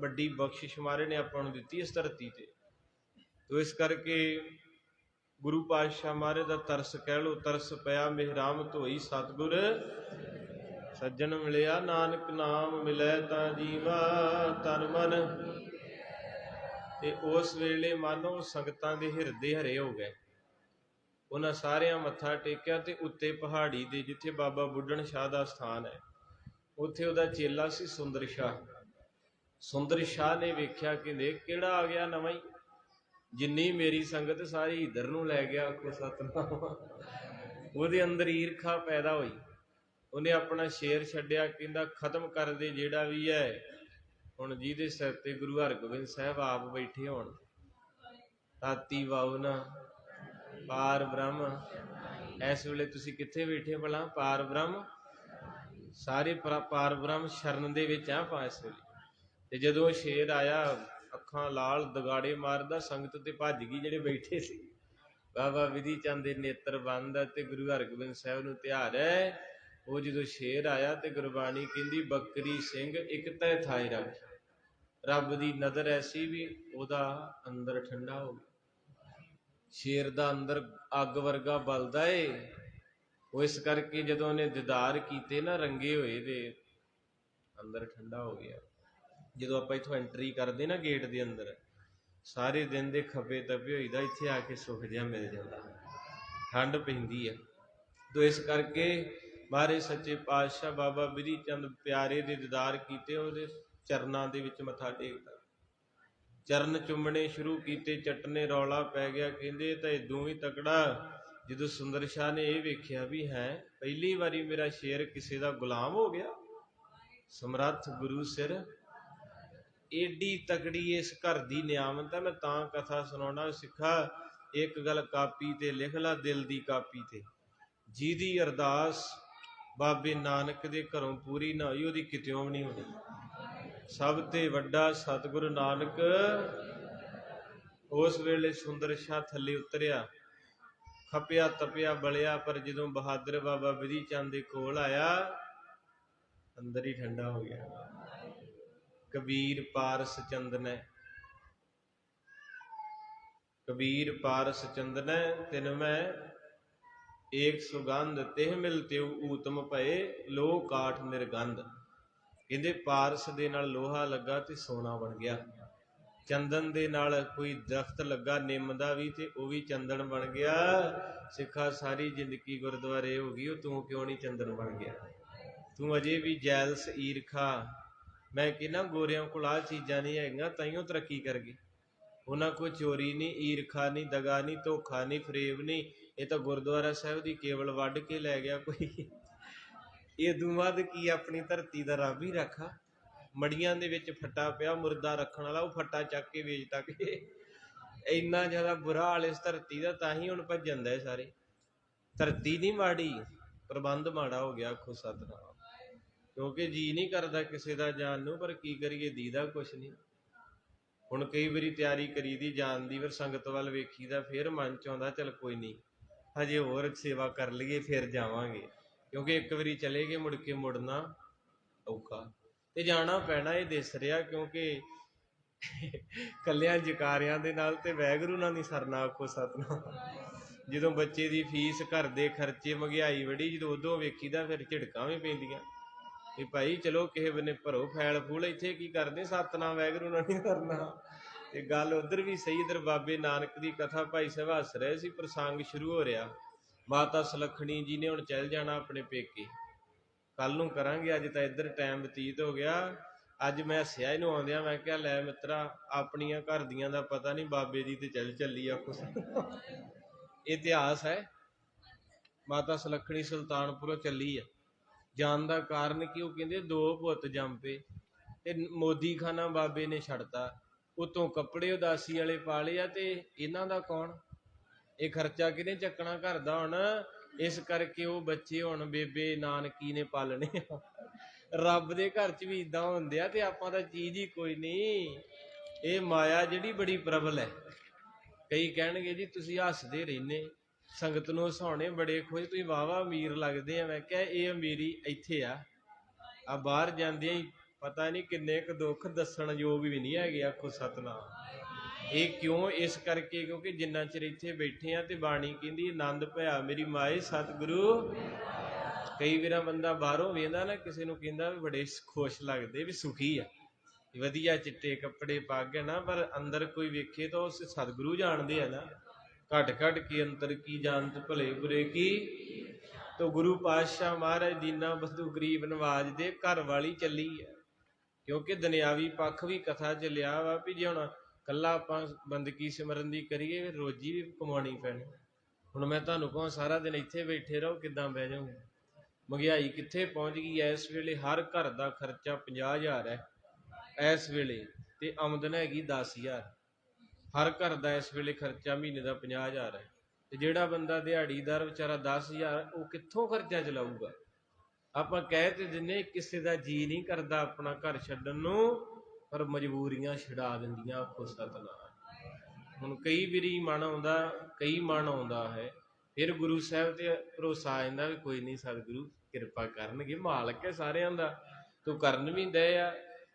ਵੱਡੀ ਬਖਸ਼ਿਸ਼ ਮਾਰੇ ਨੇ ਆਪਾਂ ਨੂੰ ਦਿੱਤੀ ਇਸ ਧਰਤੀ ਤੇ। ਤੋ ਇਸ ਕਰਕੇ ਗੁਰੂ ਪਾਤਸ਼ਾਹ ਮਹਾਰਾਜ ਦਾ ਤਰਸ ਕਹਿ ਲਓ, ਤਰਸ ਪਿਆ ਮਿਹਰਾਮ ਧੋਈ ਸਤਿਗੁਰ ਸੱਜਣ ਮਿਲਿਆ ਨਾਨਕ ਨਾਮ ਮਿਲੈ ਤਾਂ ਜੀਵਾ ਤਨ ਮਨ। ਤੇ ਉਸ ਵੇਲੇ ਮਾਨੋ ਸੰਗਤਾਂ ਦੇ ਹਿਰਦੇ ਹਰੇ ਹੋ ਗਏ। ਉਹਨਾਂ ਸਾਰਿਆਂ ਮੱਥਾ ਟੇਕਿਆ ਤੇ ਉੱਤੇ ਪਹਾੜੀ ਦੇ ਜਿੱਥੇ ਬਾਬਾ ਬੁੱਢਣ ਸ਼ਾਹ ਦਾ ਸਥਾਨ ਹੈ, ਉੱਥੇ ਉਹਦਾ ਚੇਲਾ ਸੀ ਸੁੰਦਰ ਸ਼ਾਹ। ਸੁੰਦਰ ਸ਼ਾਹ ਨੇ ਵੇਖਿਆ ਕਿ ਦੇਖ ਕਿਹੜਾ ਆ ਗਿਆ ਨਵਾਂ ਹੀ, ਜਿੰਨੀ ਮੇਰੀ ਸੰਗਤ ਸਾਰੀ ਇੱਧਰ ਨੂੰ ਲੈ ਗਿਆ। ਆਖੋ ਸਤਿਨਾਮ। ਉਹਦੇ ਅੰਦਰ ਈਰਖਾ ਪੈਦਾ ਹੋਈ। ਉਹਨੇ ਆਪਣਾ ਸ਼ੇਰ ਛੱਡਿਆ, ਕਹਿੰਦਾ ਖਤਮ ਕਰ ਦੇ ਜਿਹੜਾ ਵੀ ਹੈ। ਹੁਣ ਜਿਹਦੇ ਸਿਰ ਤੇ ਗੁਰੂ ਹਰਗੋਬਿੰਦ ਸਾਹਿਬ ਆਪ ਬੈਠੇ ਹੋਣ, ਤਾਤੀ ਵਾਉ ਨਾ ਪਾਰ ਬ੍ਰਹਮ। ਇਸ ਵੇਲੇ ਤੁਸੀਂ ਕਿੱਥੇ ਬੈਠੇ ਭਲਾ? ਪਾਰ ਬ੍ਰਹਮ। ਸਾਰੇ ਪਾਰ ਬ੍ਰਹਮ ਸ਼ਰਨ ਦੇ ਵਿੱਚ ਆ ਆਪਾਂ ਇਸ ਵੇਲੇ। ਤੇ ਜਦੋਂ ਸ਼ੇਰ ਆਇਆ, ਅੱਖਾਂ ਲਾਲ ਦਗਾੜੇ ਮਾਰਦਾ, ਸੰਗਤ ਤੇ ਭੱਜ ਗਈ ਜਿਹੜੇ ਬੈਠੇ ਸੀ। ਬਾਬਾ ਵਿਧੀ ਚੰਦ ਦੇ ਨੇਤਰ ਬੰਦ ਤੇ ਗੁਰੂ ਹਰਗੋਬਿੰਦ ਸਾਹਿਬ ਨੂੰ ਧਿਆਨ ਹੈ। ਉਹ ਜਦੋਂ ਸ਼ੇਰ ਆਇਆ ਤੇ ਗੁਰਬਾਣੀ ਕਹਿੰਦੀ ਬੱਕਰੀ ਸਿੰਘ ਇੱਕ ਤੈ ਥਾਏ ਰੱਖ। ਰੱਬ ਦੀ ਨਜ਼ਰ ਐਸੀ ਵੀ ਉਹਦਾ ਅੰਦਰ ਠੰਡਾ ਹੋ ਗਿਆ। ਸ਼ੇਰ ਦਾ ਅੰਦਰ ਅੱਗ ਵਰਗਾ ਬਲਦਾ ਏ। ਉਹ ਇਸ ਕਰਕੇ ਜਦੋਂ ਉਹਨੇ ਦੀਦਾਰ ਕੀਤੇ ਨਾ ਰੰਗੇ ਹੋਏ ਦੇ, ਅੰਦਰ ਠੰਡਾ ਹੋ ਗਿਆ। ਜਦੋਂ ਆਪਾਂ ਇੱਥੋਂ ਐਂਟਰੀ ਕਰਦੇ ਨਾ ਗੇਟ ਦੇ ਅੰਦਰ, ਸਾਰੇ ਦਿਨ ਦੇ ਖੱਬੇ ਤਪੇ ਹੋਈਦਾ, ਇੱਥੇ ਆ ਕੇ ਸੁੱਖ ਜਿਹਾ ਮਿਲ ਜਾਂਦਾ, ਠੰਡ ਪੈਂਦੀ ਹੈ। ਤੋ ਇਸ ਕਰਕੇ ਮਹਾਰਾਜ ਸੱਚੇ ਪਾਤਸ਼ਾਹ ਬਾਬਾ ਵਿਧੀ ਚੰਦ ਪਿਆਰੇ ਦੇ ਦੀਦਾਰ ਕੀਤੇ, ਉਹਦੇ ਚਰਨਾਂ ਦੇ ਵਿੱਚ ਮੱਥਾ ਟੇਕਦਾ, ਚਰਨ ਚੁੰਮਣੇ ਸ਼ੁਰੂ ਕੀਤੇ। ਚਟਨੇ ਰੌਲਾ ਪੈ ਗਿਆ, ਕਹਿੰਦੇ ਤਾਂ ਇਦੋਂ ਵੀ ਤਕੜਾ। ਜਦੋਂ ਸੁੰਦਰ ਸ਼ਾਹ ਨੇ ਇਹ ਵੇਖਿਆ ਵੀ ਹੈ ਪਹਿਲੀ ਵਾਰੀ ਮੇਰਾ ਸ਼ੇਰ ਕਿਸੇ ਦਾ ਗੁਲਾਮ ਹੋ ਗਿਆ, ਸਮਰੱਥ ਗੁਰੂ ਸਿਰ ਏਡੀ ਤਕੜੀ ਇਸ ਘਰ ਦੀ ਨਿਆਮਤ ਹੈ। ਮੈਂ ਤਾਂ ਕਥਾ ਸੁਣਾਉਣਾ ਸਿੱਖਾ, ਇੱਕ ਗੱਲ ਕਾਪੀ ਤੇ ਲਿਖ ਲਾ, ਦਿਲ ਦੀ ਕਾਪੀ ਤੇ, ਜਿਹਦੀ ਅਰਦਾਸ ਬਾਬੇ ਨਾਨਕ ਦੇ ਘਰੋਂ ਪੂਰੀ ਨਾ ਹੋਈ, ਉਹਦੀ ਕਿਤਿਓਂ ਵੀ ਨਹੀਂ ਹੋਣੀ। ਸਭ ਤੇ ਵੱਡਾ ਸਤਿਗੁਰੂ ਨਾਨਕ। ਉਸ ਵੇਲੇ ਸੁੰਦਰ ਸ਼ਾਹ ਥੱਲੇ ਉਤਰਿਆ, ਖਪਿਆ ਤਪਿਆ ਬਲਿਆ, ਪਰ ਜਦੋਂ ਬਹਾਦਰ ਬਾਬਾ ਵਿਧੀ ਚੰਦ ਦੇ ਕੋਲ ਆਇਆ, ਅੰਦਰ ਹੀ ਠੰਡਾ ਹੋ ਗਿਆ। ਕਬੀਰ ਪਾਰਸ ਚੰਦਨੈ, ਕਬੀਰ ਪਾਰਸ ਚੰਦਨੈ ਤਿਨ ਮੈਂ ਏਕ ਸੁਗੰਧ, ਤਿਹ ਮਿਲ ਤਿਉ ਊਤਮ ਭਏ ਲੋਹ ਕਾਠ ਨਿਰਗੰਧ। ਕਹਿੰਦੇ ਪਾਰਸ ਦੇ ਨਾਲ ਲੋਹਾ ਲੱਗਾ ਤੇ ਸੋਨਾ ਬਣ ਗਿਆ। ਚੰਦਨ ਦੇ ਨਾਲ ਕੋਈ ਦਰਖਤ ਲੱਗਾ ਨਿੰਮ ਦਾ ਵੀ, ਤੇ ਉਹ ਵੀ ਚੰਦਨ ਬਣ ਗਿਆ। ਸਿੱਖਾ ਸਾਰੀ ਜ਼ਿੰਦਗੀ ਗੁਰਦੁਆਰੇ ਹੋ ਗਈ, ਉਹ ਤੂੰ ਕਿਉਂ ਨਹੀਂ ਚੰਦਨ ਬਣ ਗਿਆ? ਤੂੰ ਅਜੇ ਵੀ ਜੈਲਸ ਈਰਖਾ। ਮੈਂ ਕਹਿੰਦਾ ਗੋਰਿਆਂ ਕੋਲ ਆਹ ਚੀਜ਼ਾਂ ਨਹੀਂ ਹੈਗੀਆਂ, ਤਾਈਓ ਤਰੱਕੀ ਕਰ ਗਏ। ਉਹਨਾਂ ਕੋਲ ਚੋਰੀ ਨਹੀਂ, ਈਰਖਾ ਨਹੀਂ, ਦਗਾ ਨਹੀਂ, ਧੋਖਾ ਨਹੀਂ, ਫਰੇਬ ਨਹੀਂ। ਇਹ ਤਾਂ ਗੁਰਦੁਆਰਾ ਸਾਹਿਬ ਦੀ ਕੇਵਲ ਵੱਢ ਕੇ ਲੈ ਗਿਆ ਕੋਈ। ਇਹ ਤੋਂ ਵੱਧ ਕੀ ਆਪਣੀ ਧਰਤੀ ਦਾ ਰੱਬ ਹੀ ਰੱਖਾ। ਮੜੀਆਂ ਦੇ ਵਿੱਚ ਫੱਟਾ ਪਿਆ ਮੁਰਦਾ ਰੱਖਣ ਵਾਲਾ, ਉਹ ਫੱਟਾ ਚੱਕ ਕੇ ਵੇਚ ਤੱਕ ਇੰਨਾ ਜ਼ਿਆਦਾ ਬੁਰਾ ਹਾਲ ਇਸ ਧਰਤੀ ਦਾ, ਤਾਂ ਹੀ ਹੁਣ ਭੱਜਣ ਦਾ ਸਾਰੇ। ਧਰਤੀ ਨਹੀਂ ਮਾੜੀ, ਪ੍ਰਬੰਧ ਮਾੜਾ ਹੋ ਗਿਆ। ਆਖੋ ਸਤਿਨਾਮ। ਕਿਉਂਕਿ ਜੀ ਨਹੀਂ ਕਰਦਾ ਕਿਸੇ ਦਾ ਜਾਣ ਨੂੰ, ਪਰ ਕੀ ਕਰੀਏ, ਦੀਦਾ ਕੁਛ ਨਹੀਂ। ਹੁਣ ਕਈ ਵਾਰੀ ਤਿਆਰੀ ਕਰੀ ਦੀ ਜਾਣ ਦੀ, ਫਿਰ ਸੰਗਤ ਵੱਲ ਵੇਖੀਦਾ, ਫਿਰ ਮਨ ਚ ਆਉਂਦਾ ਚੱਲ ਕੋਈ ਨਹੀਂ ਹਜੇ ਹੋਰ ਸੇਵਾ ਕਰ ਲਈਏ ਫਿਰ ਜਾਵਾਂਗੇ। ਕਿਉਂਕਿ ਇੱਕ ਵਾਰੀ ਚਲੇ ਗਏ ਮੁੜ ਕੇ ਮੁੜਨਾ ਔਖਾ, ਤੇ ਜਾਣਾ ਪੈਣਾ। ਇਹ ਦਿਸ ਰਿਹਾ ਕਿਉਂਕਿ ਕੱਲਿਆਂ ਜਕਾਰਿਆਂ ਦੇ ਨਾਲ ਤੇ ਵਾਹਿਗੁਰੂ ਨਾਲ ਨਹੀਂ ਸਰਨਾ। ਆਖੋ ਸਤਿਨਾਮ। ਜਦੋਂ ਬੱਚੇ ਦੀ ਫੀਸ, ਘਰ ਦੇ ਖਰਚੇ, ਮਹਿੰਗਾਈ ਬੜੀ, ਜਦੋਂ ਉਦੋਂ ਵੇਖੀਦਾ ਫਿਰ ਝਿੜਕਾਂ ਵੀ ਪੈਂਦੀਆਂ ਵੀ ਭਾਈ ਚਲੋ ਕਿਸੇ ਬੰਨੇ ਭਰੋ ਫੈਲ ਫੂਲ, ਇੱਥੇ ਕੀ ਕਰਦੇ? ਸਤਿਨਾਮ ਵਾਹਿਗੁਰੂ ਨਾਲ ਨਹੀਂ ਕਰਨਾ। ਤੇ ਗੱਲ ਉੱਧਰ ਵੀ ਸਹੀ। ਇੱਧਰ ਬਾਬੇ ਨਾਨਕ ਦੀ ਕਥਾ ਭਾਈ ਸਾਹਿਬ ਹੱਸ ਰਹੇ ਸੀ, ਪ੍ਰਸੰਗ ਸ਼ੁਰੂ ਹੋ ਰਿਹਾ। ਮਾਤਾ ਸੁਲੱਖਣੀ ਜੀ ਨੇ ਹੁਣ ਚੱਲ ਜਾਣਾ ਆਪਣੇ ਪੇਕੇ, ਕੱਲ ਨੂੰ ਕਰਾਂਗੇ, ਅੱਜ ਤਾਂ ਇੱਧਰ ਟਾਈਮ ਬਤੀਤ ਹੋ ਗਿਆ। ਅੱਜ ਮੈਂ ਹੱਸਿਆ ਇਹਨੂੰ ਆਉਂਦਿਆਂ, ਮੈਂ ਕਿਹਾ ਲੈ ਮਿੱਤਰਾ, ਆਪਣੀਆਂ ਘਰ ਦੀਆਂ ਦਾ ਪਤਾ ਨਹੀਂ, ਬਾਬੇ ਦੀ ਤੇ ਚੱਲੀ ਆ ਕੁਛ। ਇਹ ਇਤਿਹਾਸ ਹੈ। ਮਾਤਾ ਸੁਲੱਖਣੀ ਸੁਲਤਾਨਪੁਰੋਂ ਚੱਲੀ ਆ। ਜਾਣ ਦਾ ਕਾਰਨ ਕੀ? ਉਹ ਕਹਿੰਦੇ 2 ਪੁੱਤ ਜੰਮ ਪਏ ਤੇ ਮੋਦੀ ਖਾਨਾ ਬਾਬੇ ਨੇ ਛੱਡਤਾ, ਉਤੋਂ ਕੱਪੜੇ ਉਦਾਸੀ ਵਾਲੇ ਪਾ ਲਏ ਆ, ਤੇ ਇਹਨਾਂ ਦਾ ਕੌਣ? ਇਹ ਖਰਚਾ ਕਿਹਨੇ ਚੱਕਣਾ ਘਰ ਦਾ ਹੁਣ? ਇਸ ਕਰਕੇ ਉਹ ਬੱਚੇ ਹੁਣ ਬੇਬੇ ਨਾਨਕੀ ਨੇ ਪਾਲਣੇ ਆ। ਰੱਬ ਦੇ ਘਰ 'ਚ ਵੀ ਇੱਦਾਂ ਹੁੰਦੇ ਆ, ਤੇ ਆਪਾਂ ਤਾਂ ਚੀਜ਼ ਹੀ ਕੋਈ ਨਹੀਂ। ਇਹ ਮਾਇਆ ਜਿਹੜੀ ਬੜੀ ਪ੍ਰਬਲ ਹੈ। ਕਈ ਕਹਿਣਗੇ ਜੀ ਤੁਸੀਂ ਹੱਸਦੇ ਰਹਿੰਦੇ, ਸੰਗਤ ਨੂੰ ਹਸਾਉਣੇ ਬੜੇ ਖੁਸ਼, ਤੁਸੀਂ ਵਾਹਵਾ ਅਮੀਰ ਲੱਗਦੇ ਆ। ਮੈਂ ਕਿਹਾ ਇਹ ਅਮੀਰੀ ਇੱਥੇ ਆ ਬਾਹਰ ਜਾਂਦਿਆਂ ਹੀ ਪਤਾ ਨਹੀਂ ਕਿੰਨੇ ਕੁ ਦੁੱਖ ਦੱਸਣ ਯੋਗ ਵੀ ਨਹੀਂ ਹੈਗੇ। ਆਖੋ ਸਤਿਨਾਮ। ਇਹ ਕਿਉਂ? ਇਸ ਕਰਕੇ ਕਿਉਂਕਿ ਜਿੰਨਾ ਚਿਰ ਇੱਥੇ ਬੈਠੇ ਆ ਤੇ ਬਾਣੀ ਕਹਿੰਦੀ ਆਨੰਦ ਭਇਆ ਮੇਰੀ ਮਾਏ ਸਤਿਗੁਰੂ। ਕਈ ਵਾਰ ਬੰਦਾ ਬਾਹਰੋਂ ਵੇਂਦਾ ਨਾ ਕਿਸੇ ਨੂੰ ਕਹਿੰਦਾ ਵੀ ਬੜੇ ਖੁਸ਼ ਲੱਗਦੇ ਵੀ ਸੁਖੀ ਆ, ਵਧੀਆ ਚਿੱਟੇ ਕੱਪੜੇ ਪਾ ਕੇ ਨਾ, ਪਰ ਅੰਦਰ ਕੋਈ ਵੇਖੇ ਤਾਂ ਉਸ ਸਤਿਗੁਰੂ ਜਾਣਦੇ ਆ ਨਾ। ਘਟ ਘਟ ਕੀ ਅੰਤਰ ਕੀ ਜਾਣਤ ਭਲੇ ਬੁਰੇ ਕੀ। ਤੋ ਗੁਰੂ ਪਾਤਸ਼ਾਹ ਮਹਾਰਾਜ ਦੀਨਾ ਬੰਧੂ ਗਰੀਬ ਨਵਾਜ ਦੇ ਘਰ ਵਾਲੀ ਚੱਲੀ ਹੈ, ਕਿਉਂਕਿ ਦੁਨਿਆਵੀ ਪੱਖ ਵੀ ਕਥਾ ਚੱਲਿਆ ਵਾ ਵੀ ਜੇ ਹੁਣ ਕੱਲਾ ਆਪਾਂ ਬੰਦਗੀ ਸਿਮਰਨ ਦੀ ਕਰੀਏ ਰੋਜੀ ਵੀ ਕਮਾਉਣੀ ਪੈਣੀ। ਹੁਣ ਮੈਂ ਤੁਹਾਨੂੰ ਕਹਾਂ ਸਾਰਾ ਦਿਨ ਇੱਥੇ ਬੈਠੇ ਰਹੋ, ਕਿੱਦਾਂ ਬਹਿ ਜਾਊਂਗੇ। ਮਹਿੰਗਾਈ ਕਿੱਥੇ ਪਹੁੰਚ ਗਈ ਹੈ ਇਸ ਵੇਲੇ। ਹਰ ਘਰ ਦਾ ਖਰਚਾ 50,000 ਹੈ ਇਸ ਵੇਲੇ, ਤੇ ਆਮਦਨ ਹੈਗੀ 10,000। ਹਰ ਘਰ ਦਾ ਇਸ ਵੇਲੇ ਖਰਚਾ ਮਹੀਨੇ ਦਾ 50,000 ਹੈ, ਤੇ ਜਿਹੜਾ ਬੰਦਾ ਦਿਹਾੜੀਦਾਰ ਵਿਚਾਰਾ 10,000, ਉਹ ਕਿੱਥੋਂ ਖਰਚਾ ਚਲਾਊਗਾ। ਆਪਾਂ ਕਹਿ ਤੇ ਦਿੰਦੇ ਕਿਸੇ ਦਾ ਜੀ ਨਹੀਂ ਕਰਦਾ ਆਪਣਾ ਘਰ ਛੱਡਣ ਨੂੰ, ਪਰ ਮਜਬੂਰੀਆਂ ਛਡਾ ਦਿੰਦੀਆਂ। ਆਖੋ ਸਤਿਨਾਮ। ਹੁਣ ਕਈ ਵਾਰੀ ਮਨ ਆਉਂਦਾ ਹੈ, ਫਿਰ ਗੁਰੂ ਸਾਹਿਬ ਤੇ ਭਰੋਸਾ ਆ ਜਾਂਦਾ ਵੀ ਕੋਈ ਨਹੀਂ ਸਤਿਗੁਰੂ ਕਿਰਪਾ ਕਰਨਗੇ, ਮਾਲਕ ਹੈ ਸਾਰਿਆਂ ਦਾ, ਤੂੰ ਕਰਨ ਵੀ ਦੇ ਆ।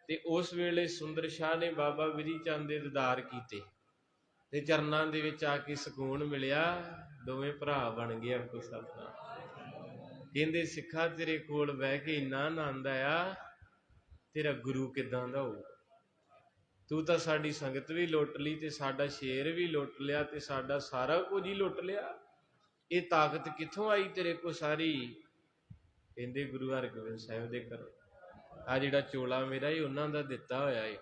ਤੇ ਉਸ ਵੇਲੇ ਸੁੰਦਰ ਸ਼ਾਹ ਨੇ ਬਾਬਾ ਵਿਧੀ ਚੰਦ ਦੇ ਦੀਦਾਰ ਕੀਤੇ ਤੇ ਚਰਨਾਂ ਦੇ ਵਿੱਚ ਆ ਕੇ ਸਕੂਨ ਮਿਲਿਆ। ਦੋਵੇਂ ਭਰਾ ਬਣ ਗਏ। ਆਖੋ ਸਤਿਨਾਮ। ਕਹਿੰਦੇ ਸਿੱਖਾ ਤੇਰੇ ਕੋਲ ਬਹਿ ਕੇ ਇੰਨਾ ਆਨੰਦ ਆਇਆ, ਤੇਰਾ ਗੁਰੂ ਕਿੱਦਾਂ ਦਾ ਹੋਊ। ਤੂੰ ਤਾਂ ਸਾਡੀ ਸੰਗਤ ਵੀ ਲੁੱਟ ਲਈ, ਤੇ ਸਾਡਾ ਸ਼ੇਰ ਵੀ ਲੁੱਟ ਲਿਆ, ਤੇ ਸਾਡਾ ਸਾਰਾ ਕੁਝ ਹੀ ਲੁੱਟ ਲਿਆ। ਇਹ ਤਾਕਤ ਕਿੱਥੋਂ ਆਈ ਤੇਰੇ ਕੋਲ ਸਾਰੀ। ਕਹਿੰਦੇ ਗੁਰੂ ਹਰਗੋਬਿੰਦ ਸਾਹਿਬ ਦੇ ਘਰੋਂ। ਆ ਜਿਹੜਾ ਚੋਲਾ ਮੇਰਾ ਇਹ ਉਹਨਾਂ ਦਾ ਦਿੱਤਾ ਹੋਇਆ ਏ।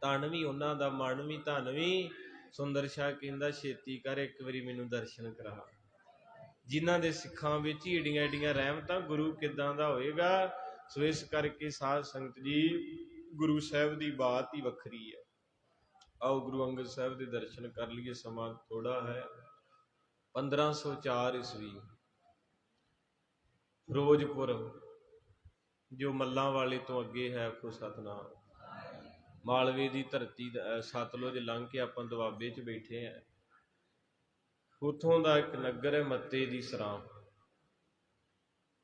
ਤਨ ਵੀ ਉਹਨਾਂ ਦਾ, ਮਨ ਵੀ, ਧਨ ਵੀ। ਸੁੰਦਰ ਸ਼ਾਹ ਕਹਿੰਦਾ ਛੇਤੀ ਕਰ ਇੱਕ ਵਾਰੀ ਮੈਨੂੰ ਦਰਸ਼ਨ ਕਰਾ। ਜਿਨ੍ਹਾਂ ਦੇ ਸਿੱਖਾਂ ਵਿੱਚ ਹੀ ਏਡੀਆਂ ਏਡੀਆਂ ਰਹਿਮਤਾਂ, ਗੁਰੂ ਕਿੱਦਾਂ ਦਾ ਹੋਏਗਾ। ਸੋ ਇਸ ਕਰਕੇ ਸਾਧ ਸੰਗਤ ਜੀ, ਗੁਰੂ ਸਾਹਿਬ ਦੀ ਬਾਤ ਹੀ ਵੱਖਰੀ ਹੈ। ਆਓ ਗੁਰੂ ਅੰਗਦ ਸਾਹਿਬ ਦੇ ਦਰਸ਼ਨ ਕਰ ਲਈਏ। ਸਮਾਂ ਥੋੜਾ ਹੈ। 1504 ਈਸਵੀ ਫਿਰੋਜ਼ਪੁਰ, ਜੋ ਮੱਲਾਂ ਵਾਲੇ ਤੋਂ ਅੱਗੇ ਹੈ। ਆਖੋ ਸਤਿਨਾਮ। ਮਾਲਵੇ ਦੀ ਧਰਤੀ, ਸਤਲੁਜ ਲੰਘ ਕੇ ਆਪਾਂ ਦੁਆਬੇ 'ਚ ਬੈਠੇ ਹਾਂ। ਉੱਥੋਂ ਦਾ ਇੱਕ ਨਗਰ ਹੈ ਮੱਤੇ ਦੀ ਸਰਾਂ,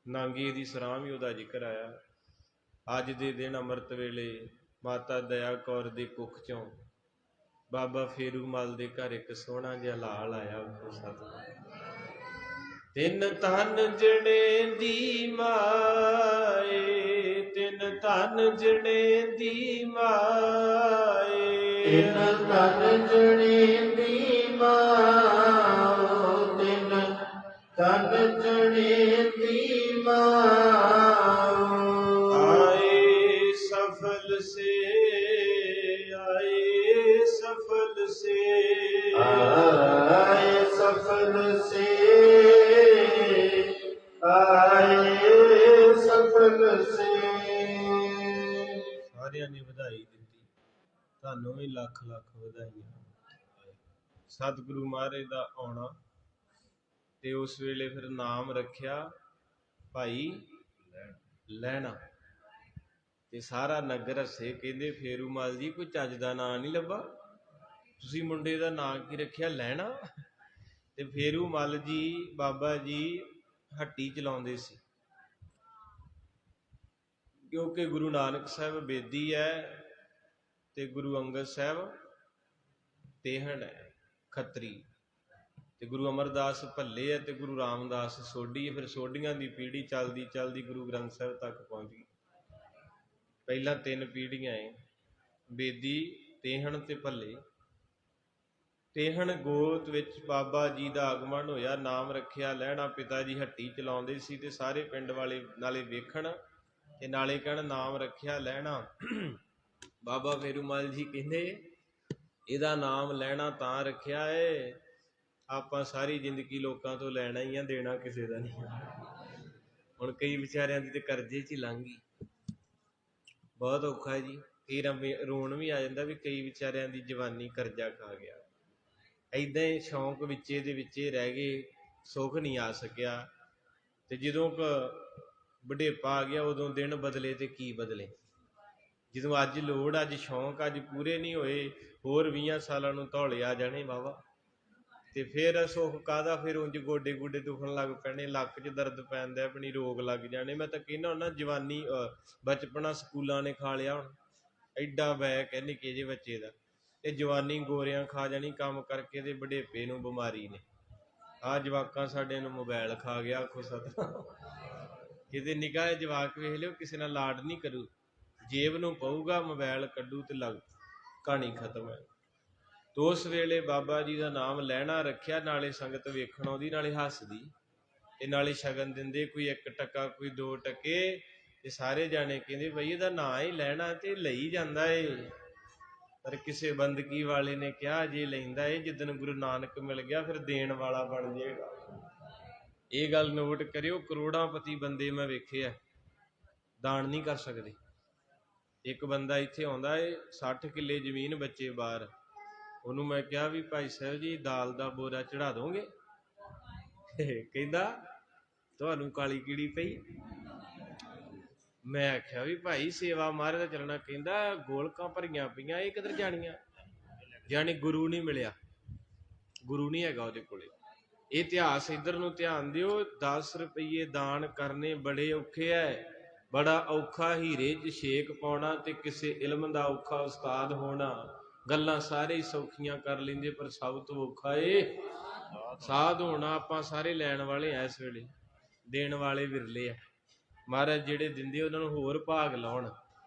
ਨਾਂਗੇ ਦੀ ਸਰਾਂ ਵੀ ਉਹਦਾ ਜ਼ਿਕਰ ਆਇਆ। ਅੱਜ ਦੇ ਦਿਨ ਅੰਮ੍ਰਿਤ ਵੇਲੇ ਮਾਤਾ ਦਇਆ ਕੌਰ ਦੇ ਕੁੱਖ 'ਚੋਂ ਬਾਬਾ ਫੇਰੂ ਮਲ ਦੇ ਘਰ ਇੱਕ ਸੋਹਣਾ ਜਿਹਾ ਲਾਲ ਆਇਆ। ਆਖੋ ਸਤਿਨਾਮ। ਤਿੰਨ ਧਨ ਜਣੇ ਦੀ ਮਾਏ, ਤਿੰਨ ਧਨ ਜਣੇ ਦੀ ਮਾਏ, ਤਿੰਨ ਧਨ ਜਣੇ ਦੀ ਮਾਂ, ਤਿੰਨ ਧਨ ਜਣੇ ਦੀ ਮਾਂ। ਆਏ ਸਫਲ ਸੇ, ਆਏ ਸਫਲ ਸੇ, ਆਏ ਸਫਲ ਸੇ, ਆਏ ਸਫਲ ਸੇ। ਸਾਰਿਆਂ ਨੇ ਵਧਾਈ ਦਿੱਤੀ, ਤੁਹਾਨੂੰ ਵੀ ਲੱਖ ਲੱਖ ਵਧਾਈਆਂ। ਸਤਿਗੁਰੂ ਮਹਾਰਾਜ ਦਾ ਆਉਣਾ, ਤੇ ਉਸ ਵੇਲੇ ਫਿਰ ਨਾਮ ਰੱਖਿਆ ਭਾਈ ਲਹਿਣਾ, ਤੇ ਸਾਰਾ ਨਗਰ ਹੱਸੇ। ਕਹਿੰਦੇ ਫੇਰੂ ਮਲ ਜੀ ਕੋਈ ਚੱਜ ਦਾ ਨਾਂ ਨਹੀਂ ਲੱਭਾ, ਤੁਸੀਂ ਮੁੰਡੇ ਦਾ ਨਾਂ ਕੀ ਰੱਖਿਆ ਲਹਿਣਾ। ਤੇ ਫੇਰੂ ਮਲ ਜੀ ਬਾਬਾ ਜੀ ਹੱਟੀ ਚਲਾਉਂਦੇ ਸੀ, ਕਿਉਂਕਿ ਗੁਰੂ ਨਾਨਕ ਸਾਹਿਬ ਬੇਦੀ ਹੈ ਤੇ ਗੁਰੂ ਅੰਗਦ ਸਾਹਿਬ ਤੇਹਣ ਹੈ ਖੱਤਰੀ, ਤੇ ਗੁਰੂ ਅਮਰਦਾਸ ਭੱਲੇ ਹੈ ਤੇ ਗੁਰੂ ਰਾਮਦਾਸ ਸੋਢੀ ਹੈ। ਫਿਰ ਸੋਢੀਆਂ ਦੀ ਪੀੜ੍ਹੀ ਚੱਲਦੀ ਚੱਲਦੀ ਗੁਰੂ ਗ੍ਰੰਥ ਸਾਹਿਬ ਤੱਕ ਪਹੁੰਚ ਗਈ। ਪਹਿਲਾਂ 3 ਪੀੜ੍ਹੀਆਂ ਏ, ਬੇਦੀ, ਤੇਹਣ ਤੇ ਭੱਲੇ। ਤੇਹਣ ਗੋਤ ਵਿੱਚ ਬਾਬਾ ਜੀ ਦਾ ਆਗਮਨ ਹੋਇਆ, ਨਾਮ ਰੱਖਿਆ ਲਹਿਣਾ। ਪਿਤਾ ਜੀ ਹੱਟੀ ਚਲਾਉਂਦੇ ਸੀ ਤੇ ਸਾਰੇ ਪਿੰਡ ਵਾਲੇ ਨਾਲੇ ਵੇਖਣ ਤੇ ਨਾਲੇ ਕਹਿਣ ਨਾਮ ਰੱਖਿਆ ਲਹਿਣਾ। ਬਾਬਾ ਫੇਰੂ ਮਲ ਜੀ ਕਹਿੰਦੇ ਇਹਦਾ ਨਾਮ ਲਹਿਣਾ ਤਾਂ ਰੱਖਿਆ ਏ, ਆਪਾਂ ਸਾਰੀ ਜ਼ਿੰਦਗੀ ਲੋਕਾਂ ਤੋਂ ਲੈਣਾ ਹੀ ਆ, ਦੇਣਾ ਕਿਸੇ ਦਾ ਨਹੀਂ। ਹੁਣ ਕਈ ਵਿਚਾਰਿਆਂ ਦੀ ਤੇ ਕਰਜ਼ੇ 'ਚ ਹੀ ਲੰਘ ਗਈ, ਬਹੁਤ ਔਖਾ ਹੈ ਜੀ। ਕਈ ਰੋਣ ਵੀ ਆ ਜਾਂਦਾ ਵੀ ਕਈ ਵਿਚਾਰਿਆਂ ਦੀ ਜਵਾਨੀ ਕਰਜ਼ਾ ਖਾ ਗਿਆ। ਏਦਾਂ ਹੀ ਸ਼ੌਂਕ ਵਿੱਚੇ ਦੇ ਵਿੱਚੇ ਰਹਿ ਗਏ, ਸੁੱਖ ਨਹੀਂ ਆ ਸਕਿਆ। ਤੇ ਜਦੋਂ ਬੁਢੇਪਾ ਆ ਗਿਆ, ਉਦੋਂ ਦਿਨ ਬਦਲੇ ਤੇ ਕੀ ਬਦਲੇ। ਜਦੋਂ ਅੱਜ ਲੋੜ, ਅੱਜ ਸ਼ੌਂਕ ਅੱਜ ਪੂਰੇ ਨਹੀਂ ਹੋਏ, ਹੋਰ 20 ਸਾਲਾਂ ਨੂੰ ਧੌਲੇ ਆ ਜਾਣੇ ਵਾਹਵਾ, ਤੇ ਫਿਰ ਸੁੱਖ ਕਾਹਦਾ। ਫਿਰ ਉਂਝ ਗੋਡੇ ਗੋਡੇ ਦੁਖਣ ਲੱਗ ਪੈਣੇ, ਲੱਕ 'ਚ ਦਰਦ ਪੈਂਦਾ, ਆਪਣੀ ਰੋਗ ਲੱਗ ਜਾਣੇ। ਮੈਂ ਤਾਂ ਕਹਿੰਦਾ ਹੁੰਦਾ ਜਵਾਨੀ ਬਚਪਨਾ ਸਕੂਲਾਂ ਨੇ ਖਾ ਲਿਆ। ਹੁਣ ਐਡਾ ਬੈਕ ਹੈ ਨਿੱਕੇ ਜਿਹੇ ਬੱਚੇ ਦਾ, ਇਹ ਜਵਾਨੀ ਗੋਰਿਆਂ ਖਾ ਜਾਣੀ ਕੰਮ ਕਰਕੇ, ਤੇ ਬੁਢੇਪੇ ਨੂੰ ਬਿਮਾਰੀ ਨੇ। ਆਹ ਜਵਾਕਾਂ ਸਾਡੇ ਨੂੰ ਮੋਬਾਇਲ ਖਾ ਗਿਆ। ਆਖੋ ਸਤਿਨਾਮ। ਕਿਤੇ ਨਿੱਕਾ ਜਿਹਾ ਜਵਾਕ ਵੇਖ ਲਿਓ, ਕਿਸੇ ਨਾਲ ਲਾਡ ਨਹੀਂ ਕਰੂ, ਜੇਬ ਨੂੰ ਪਊਗਾ ਮੋਬਾਈਲ ਕੱਢੂ ਤੇ ਲੱਗ ਕਹਾਣੀ ਖਤਮ ਹੈ। ਤੋ ਉਸ ਵੇਲੇ ਬਾਬਾ ਜੀ ਦਾ ਨਾਮ ਲੈਣਾ ਰੱਖਿਆ, ਨਾਲੇ ਸੰਗਤ ਵੇਖਣ ਆਉਂਦੀ, ਨਾਲੇ ਹੱਸਦੀ ਤੇ ਨਾਲੇ ਸ਼ਗਨ ਦਿੰਦੇ, ਕੋਈ 1 ਟਕਾ ਕੋਈ 2 ਟਕੇ, ਤੇ ਸਾਰੇ ਜਾਣੇ ਕਹਿੰਦੇ ਬਈ ਇਹਦਾ ਨਾਂ ਹੀ ਲੈਣਾ ਤੇ ਲਈ ਜਾਂਦਾ ਏ। ਪਰ ਕਿਸੇ ਬੰਦਗੀ ਵਾਲੇ ਨੇ ਕਿਹਾ ਜੇ ਲੈਂਦਾ ਏ ਜਿੱਦਣ ਗੁਰੂ ਨਾਨਕ ਮਿਲ ਗਿਆ ਫਿਰ ਦੇਣ ਵਾਲਾ ਬਣ ਜਾਏਗਾ। ਇਹ ਗੱਲ ਨੋਟ ਕਰਿਓ, ਕਰੋੜਾਂਪਤੀ ਬੰਦੇ ਮੈਂ ਵੇਖੇ ਆ ਦਾਨ ਨਹੀਂ ਕਰ ਸਕਦੇ। ਇੱਕ ਬੰਦਾ ਇੱਥੇ ਆਉਂਦਾ ਏ, 60 ਕਿੱਲੇ ਜ਼ਮੀਨ ਬੱਚੇ ਬਾਹਰ, ਉਹਨੂੰ ਮੈਂ ਕਿਹਾ ਵੀ ਭਾਈ ਸਾਹਿਬ ਜੀ ਦਾਲ ਦਾ ਬੋਰਾ ਚੜਾ ਦੋਗੇ? ਕਹਿੰਦਾ ਤੁਹਾਨੂੰ ਕਾਲੀ ਕੀੜੀ ਪਈ। ਮੈਂ ਆਖਿਆ ਵੀ ਭਾਈ ਸੇਵਾ ਮਹਾਰਾਜ ਦਾ ਚੱਲਣਾ। ਕਹਿੰਦਾ ਗੋਲਕਾਂ ਭਰੀਆਂ ਪਈਆਂ, ਇਹ ਕਿੱਧਰ ਜਾਣੀਆਂ? ਜਾਣੀ ਗੁਰੂ ਨਹੀਂ ਮਿਲਿਆ, ਗੁਰੂ ਨਹੀਂ ਹੈਗਾ ਉਹਦੇ ਕੋਲੇ। ਇਹ ਇਤਿਹਾਸ ਇੱਧਰ ਨੂੰ ਧਿਆਨ ਦਿਓ। 10 ਰੁਪਈਏ ਦਾਨ ਕਰਨੇ ਬੜੇ ਔਖੇ ਐ। ਬੜਾ ਔਖਾ ਹੀਰੇ 'ਚ ਛੇਕ ਪਾਉਣਾ ਤੇ ਕਿਸੇ ਇਲਮ ਦਾ ਔਖਾ ਉਸਤਾਦ ਹੋਣਾ। ਗੱਲਾਂ ਸਾਰੇ ਹੀ ਸੌਖੀਆਂ ਕਰ ਲੈਂਦੇ, ਪਰ ਸਭ ਤੋਂ ਔਖਾ ਏ ਸਾਧ ਹੋਣਾ। ਆਪਾਂ ਸਾਰੇ ਲੈਣ ਵਾਲੇ ਐ, ਇਸ ਵੇਲੇ ਦੇਣ ਵਾਲੇ ਵਿਰਲੇ ਆ। ਮਹਾਰਾਜ ਜਿਹੜੇ ਦਿੰਦੇ ਉਹਨਾਂ ਨੂੰ ਹੋਰ ਭਾਗ ਲਾਉਣ,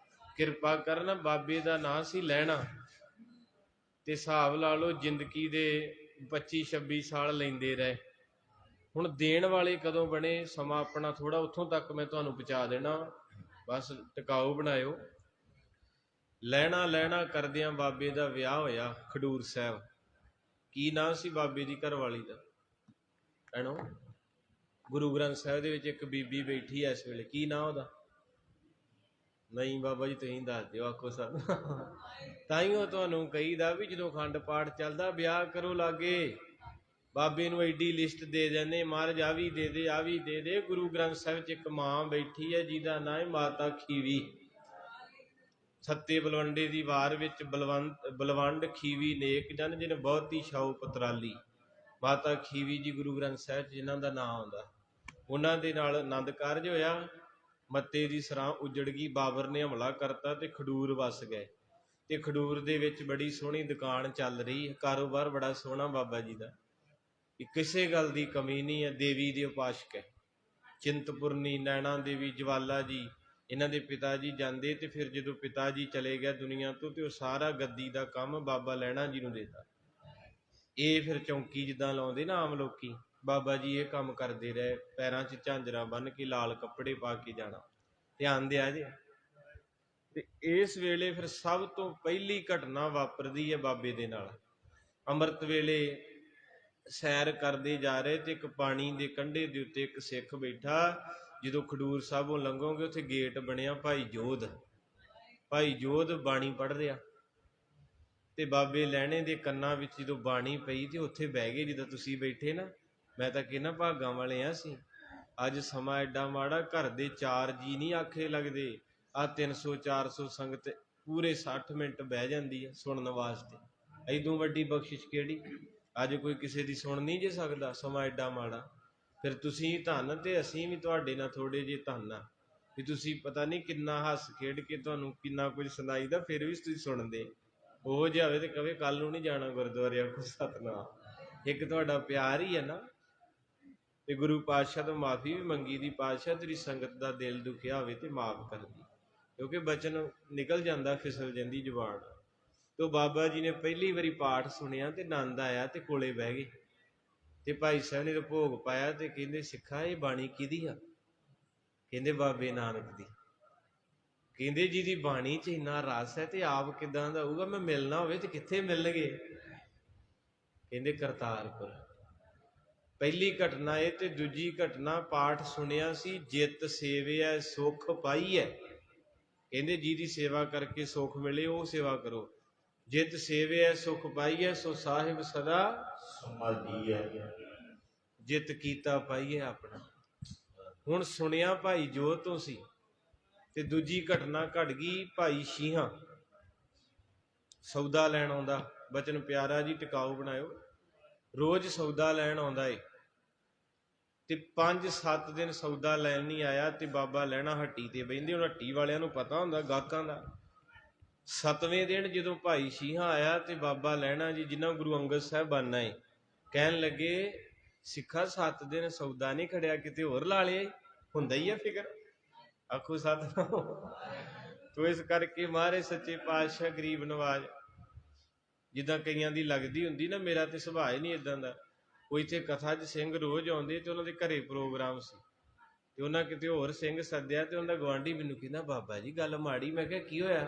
ਕਿਰਪਾ ਕਰਨ। ਬਾਬੇ ਦਾ ਨਾਂ ਸੀ ਲੈਣਾ, ਤੇ ਹਿਸਾਬ ਲਾ ਲਓ ਜ਼ਿੰਦਗੀ ਦੇ 25-26 ਸਾਲ ਲੈਂਦੇ ਰਹੇ। ਹੁਣ ਦੇਣ ਵਾਲੇ ਕਦੋਂ ਬਣੇ? ਸਮਾਂ ਆਪਣਾ ਥੋੜਾ ਉੱਥੋਂ ਤੱਕ ਮੈਂ ਤੁਹਾਨੂੰ ਪਹੁੰਚਾ ਦੇਣਾ, ਬਸ ਟਿਕਾਊ ਬਣਾਇਓ। ਲੈਣਾ ਲੈਣਾ ਕਰਦਿਆਂ ਬਾਬੇ ਦਾ ਵਿਆਹ ਹੋਇਆ ਖਡੂਰ ਸਾਹਿਬ। ਕੀ ਨਾਂ ਸੀ ਬਾਬੇ ਦੀ ਘਰਵਾਲੀ ਦਾ? ਭੈਣੋ, ਗੁਰੂ ਗ੍ਰੰਥ ਸਾਹਿਬ ਦੇ ਵਿੱਚ ਇੱਕ ਬੀਬੀ ਬੈਠੀ ਐ ਇਸ ਵੇਲੇ, ਕੀ ਨਾਂ ਉਹਦਾ? ਨਹੀਂ ਬਾਬਾ ਜੀ ਤੁਸੀਂ ਦੱਸ ਦਿਓ, ਆਖੋ ਸਾਨੂੰ। ਤਾਈਓ ਤੁਹਾਨੂੰ ਕਹੀਦਾ ਵੀ ਜਦੋਂ ਅਖੰਡ ਪਾਠ ਚੱਲਦਾ ਵਿਆਹ ਕਰੋ ਲਾਗੇ। ਬਾਬੇ ਨੂੰ ਐਡੀ ਲਿਸਟ ਦੇ ਦਿੰਦੇ, ਮਹਾਰਾਜ ਆ ਵੀ ਦੇ ਦੇ, ਆ ਵੀ ਦੇ ਦੇ। ਗੁਰੂ ਗ੍ਰੰਥ ਸਾਹਿਬ 'ਚ ਇੱਕ ਮਾਂ ਬੈਠੀ ਹੈ ਜਿਹਦਾ ਨਾਂ ਹੈ ਮਾਤਾ ਖੀਵੀ। ਸੱਤੇ ਬਲਵੰਡੇ ਦੀ ਵਾਰ ਵਿੱਚ ਬਲਵੰਡ ਖੀਵੀ ਨੇਕ ਜਨ ਜਿਹਨੇ ਬਹੁਤੀ ਛਾਉ ਪਤਰਾਲੀ। ਮਾਤਾ ਖੀਵੀ ਜੀ ਗੁਰੂ ਗ੍ਰੰਥ ਸਾਹਿਬ 'ਚ ਜਿਨ੍ਹਾਂ ਦਾ ਨਾਂ ਆਉਂਦਾ, ਉਹਨਾਂ ਦੇ ਨਾਲ ਆਨੰਦ ਕਾਰਜ ਹੋਇਆ। ਮੱਤੇ ਦੀ ਸਰਾਂ ਉਜੜ ਗਈ, ਬਾਬਰ ਨੇ ਹਮਲਾ ਕਰਤਾ ਤੇ ਖਡੂਰ ਵਸ ਗਏ। ਤੇ ਖਡੂਰ ਦੇ ਵਿੱਚ ਬੜੀ ਸੋਹਣੀ ਦੁਕਾਨ ਚੱਲ ਰਹੀ ਹੈ, ਕਾਰੋਬਾਰ ਬੜਾ ਸੋਹਣਾ ਬਾਬਾ ਜੀ ਦਾ, ਕਿਸੇ ਗੱਲ ਦੀ ਕਮੀ ਨਹੀਂ ਹੈ। ਦੇਵੀ ਦੇ ਉਪਾਸ਼ਕ ਹੈ, ਚਿੰਤਪੁਰਨੀ, ਨੈਣਾ ਦੇਵੀ, ਜਵਾਲਾ ਜੀ, ਇਹਨਾਂ ਦੇ ਪਿਤਾ ਜੀ ਜਾਂਦੇ। ਤੇ ਫਿਰ ਜਦੋਂ ਪਿਤਾ ਜੀ ਚਲੇ ਗਏ ਦੁਨੀਆ ਤੋਂ, ਤੇ ਉਹ ਸਾਰਾ ਗੱਦੀ ਦਾ ਕੰਮ ਬਾਬਾ ਲਹਿਣਾ ਜੀ ਨੂੰ ਦੇਤਾ। ਇਹ ਫਿਰ ਚੌਂਕੀ ਜਿੱਦਾਂ ਲਾਉਂਦੇ ਨਾ ਆਮ ਲੋਕੀ, ਬਾਬਾ ਜੀ ਇਹ ਕੰਮ ਕਰਦੇ ਰਹੇ। ਪੈਰਾਂ 'ਚ ਝਾਂਜਰਾਂ ਬੰਨ੍ਹ ਕੇ, ਲਾਲ ਕੱਪੜੇ ਪਾ ਕੇ ਜਾਣਾ। ਧਿਆਨ ਦਿਆ ਜੇ। ਤੇ ਇਸ ਵੇਲੇ ਫਿਰ ਸਭ ਤੋਂ ਪਹਿਲੀ ਘਟਨਾ ਵਾਪਰਦੀ ਹੈ ਬਾਬੇ ਦੇ ਨਾਲ। ਅੰਮ੍ਰਿਤ ਵੇਲੇ ਸੈਰ ਕਰਦੇ ਜਾ ਰਹੇ ਤੇ ਇੱਕ ਪਾਣੀ ਦੇ ਕੰਢੇ ਦੇ ਉੱਤੇ ਇੱਕ ਸਿੱਖ ਬੈਠਾ। ਜਦੋਂ ਖਡੂਰ ਸਾਹਿਬੋਂ ਲੰਘੋਗੇ ਉੱਥੇ ਗੇਟ ਬਣਿਆ, ਭਾਈ ਜੋਧ ਬਾਣੀ ਪੜ੍ਹ ਰਿਹਾ। ਤੇ ਬਾਬੇ ਲਹਿਣੇ ਦੇ ਕੰਨਾਂ ਵਿੱਚ ਜਦੋਂ ਬਾਣੀ ਪਈ ਤੇ ਉੱਥੇ ਬਹਿ ਗਏ ਜਿੱਦਾਂ ਤੁਸੀਂ ਬੈਠੇ ਨਾ। ਮੈਂ ਤਾਂ ਕਹਿੰਦਾ ਭਾਗਾਂ ਵਾਲੇ ਆ ਅਸੀਂ। ਅੱਜ ਸਮਾਂ ਐਡਾ ਮਾੜਾ, ਘਰ ਦੇ 4 ਜੀ ਨਹੀਂ ਆਖੇ ਲੱਗਦੇ। ਆਹ 300-400 ਸੰਗਤ ਪੂਰੇ 60 ਮਿੰਟ ਬਹਿ ਜਾਂਦੀ ਹੈ ਸੁਣਨ ਵਾਸਤੇ। ਐਦੋਂ ਵੱਡੀ ਬਖਸ਼ਿਸ਼ ਕਿਹੜੀ? ਅੱਜ ਕੋਈ ਕਿਸੇ ਦੀ ਸੁਣ ਨਹੀਂ ਜੇ ਸਕਦਾ, ਸਮਾਂ ਐਡਾ ਮਾੜਾ। ਫਿਰ ਤੁਸੀਂ ਧੰਨ ਤੇ ਅਸੀਂ ਵੀ ਤੁਹਾਡੇ ਨਾਲ ਥੋੜੇ ਜਿਹੇ ਧੰਨ ਆ ਵੀ ਤੁਸੀਂ ਪਤਾ ਨਹੀਂ ਕਿੰਨਾ ਹੱਸ ਖੇਡ ਕੇ ਤੁਹਾਨੂੰ ਕਿੰਨਾ ਕੁਝ ਸੁਣਾਈਦਾ, ਫਿਰ ਵੀ ਤੁਸੀਂ ਸੁਣਦੇ। ਉਹ ਜਿਹਾ ਹੋਵੇ ਤੇ ਕਵੇ ਕੱਲ ਨੂੰ ਨਹੀਂ ਜਾਣਾ ਗੁਰਦੁਆਰੇ, ਆਖੋ ਸਤਿਨਾਮ। ਇੱਕ ਤੁਹਾਡਾ ਪਿਆਰ ਹੀ ਹੈ ਨਾ। ਤੇ ਗੁਰੂ ਪਾਤਸ਼ਾਹ ਤੋਂ ਮਾਫੀ ਵੀ ਮੰਗੀ ਦੀ, ਪਾਤਸ਼ਾਹ ਤੇਰੀ ਸੰਗਤ ਦਾ ਦਿਲ ਦੁਖਿਆ ਹੋਵੇ ਤੇ ਮਾਫ ਕਰਦੀ, ਕਿਉਂਕਿ ਬਚਨ ਨਿਕਲ ਜਾਂਦਾ, ਫਿਸਲ ਜਾਂਦੀ ਜ਼ੁਬਾਨ। ਤੋ ਬਾਬਾ ਜੀ ਨੇ ਪਹਿਲੀ ਵਾਰੀ ਪਾਠ ਸੁਣਿਆ ਤੇ ਆਨੰਦ ਆਇਆ ਤੇ ਕੋਲੇ ਬਹਿ ਗਏ। ਤੇ ਭਾਈ ਸਾਹਿਬ ਨੇ ਭੋਗ ਪਾਇਆ ਤੇ ਕਹਿੰਦੇ ਸਿੱਖਾ ਇਹ ਬਾਣੀ ਕਿਹਦੀ ਆ? ਕਹਿੰਦੇ ਬਾਬੇ ਨਾਨਕ ਦੀ। ਕਹਿੰਦੇ ਜਿਹਦੀ ਬਾਣੀ 'ਚ ਇੰਨਾ ਰਸ ਹੈ ਤੇ ਆਪ ਕਿੱਦਾਂ ਦਾ ਹੋਊਗਾ? ਮੈਂ ਮਿਲਣਾ ਹੋਵੇ ਤੇ ਕਿੱਥੇ ਮਿਲਣਗੇ? ਕਹਿੰਦੇ ਕਰਤਾਰਪੁਰ। ਪਹਿਲੀ ਘਟਨਾ ਇਹ। ਤੇ ਦੂਜੀ ਘਟਨਾ, ਪਾਠ ਸੁਣਿਆ ਸੀ, ਜਿੱਤ ਸੇਵਿਆ ਸੁੱਖ ਪਾਈਐ। ਕਹਿੰਦੇ ਜਿਹਦੀ ਸੇਵਾ ਕਰਕੇ ਸੁੱਖ ਮਿਲੇ ਉਹ ਸੇਵਾ ਕਰੋ। ਜਿੱਤ ਸੇਵਿਆ ਸੁੱਖ ਪਾਈਐ, ਸੋ ਸਾਹਿਬ ਸਦਾ ਸਮਾਧੀਐ। ਜਿੱਤ ਕੀਤਾ ਪਾਈਐ ਆਪਣਾ। ਹੁਣ ਸੁਣਿਆ ਭਾਈ ਜੋਧ ਤੋਂ ਸੀ। ਤੇ ਦੂਜੀ ਘਟਨਾ ਘਟ ਗਈ, ਭਾਈ ਸ਼ੀਹਾਂ ਸੌਦਾ ਲੈਣ ਆਉਂਦਾ। ਬਚਨ ਪਿਆਰਾ ਜੀ ਟਿਕਾਊ ਬਣਾਇਓ। ਰੋਜ਼ ਸੌਦਾ ਲੈਣ ਆਉਂਦਾ ਏ ਤੇ 5-7 ਦਿਨ ਸੌਦਾ ਲੈਣ ਨਹੀਂ ਆਇਆ ਤੇ ਬਾਬਾ ਲਹਿਣਾ ਹੱਟੀ ਤੇ ਬਹਿੰਦੇ। ਹੁਣ ਹੱਟੀ ਵਾਲਿਆਂ ਨੂੰ ਪਤਾ ਹੁੰਦਾ ਗਾਹਕਾਂ ਦਾ। 7ਵੇਂ ਦਿਨ ਜਦੋਂ ਭਾਈ ਸ਼ੀਹਾਂ ਆਇਆ ਤੇ ਬਾਬਾ ਲਹਿਣਾ ਜੀ, ਜਿਨ੍ਹਾਂ ਗੁਰੂ ਅੰਗਦ ਸਾਹਿਬ ਬਣਨਾ ਏ, ਕਹਿਣ ਲੱਗੇ ਸਿੱਖਾ 7 ਦਿਨ ਸੌਦਾ ਨਹੀਂ ਖੜਿਆ, ਕਿਤੇ ਹੋਰ ਲਾ ਲਿਆ? ਹੁੰਦਾ ਹੀ ਹੈ ਫਿਕਰ। ਆਖੋ ਸਤਿਨਾਮ। ਤੋ ਇਸ ਕਰਕੇ ਮਹਾਰਾਜ ਸੱਚੇ ਪਾਤਸ਼ਾਹ ਗਰੀਬ ਨਵਾਜ, ਜਿੱਦਾਂ ਕਈਆਂ ਦੀ ਲੱਗਦੀ ਹੁੰਦੀ ਨਾ, ਮੇਰਾ ਤੇ ਸੁਭਾਅ ਹੀ ਨਹੀਂ ਇਦਾਂ ਦਾ। ਉਹ ਇੱਥੇ ਕਥਾ 'ਚ ਸਿੰਘ ਰੋਜ਼ ਆਉਂਦੇ ਤੇ ਉਹਨਾਂ ਦੇ ਘਰੇ ਪ੍ਰੋਗਰਾਮ ਸੀ, ਤੇ ਉਹਨਾਂ ਕਿਤੇ ਹੋਰ ਸਿੰਘ ਸੱਦਿਆ ਤੇ ਉਹਨਾਂ ਦਾ ਗੁਆਂਢੀ ਮੈਨੂੰ ਕਹਿੰਦਾ, ਬਾਬਾ ਜੀ ਗੱਲ ਮਾੜੀ। ਮੈਂ ਕਿਹਾ ਕੀ ਹੋਇਆ?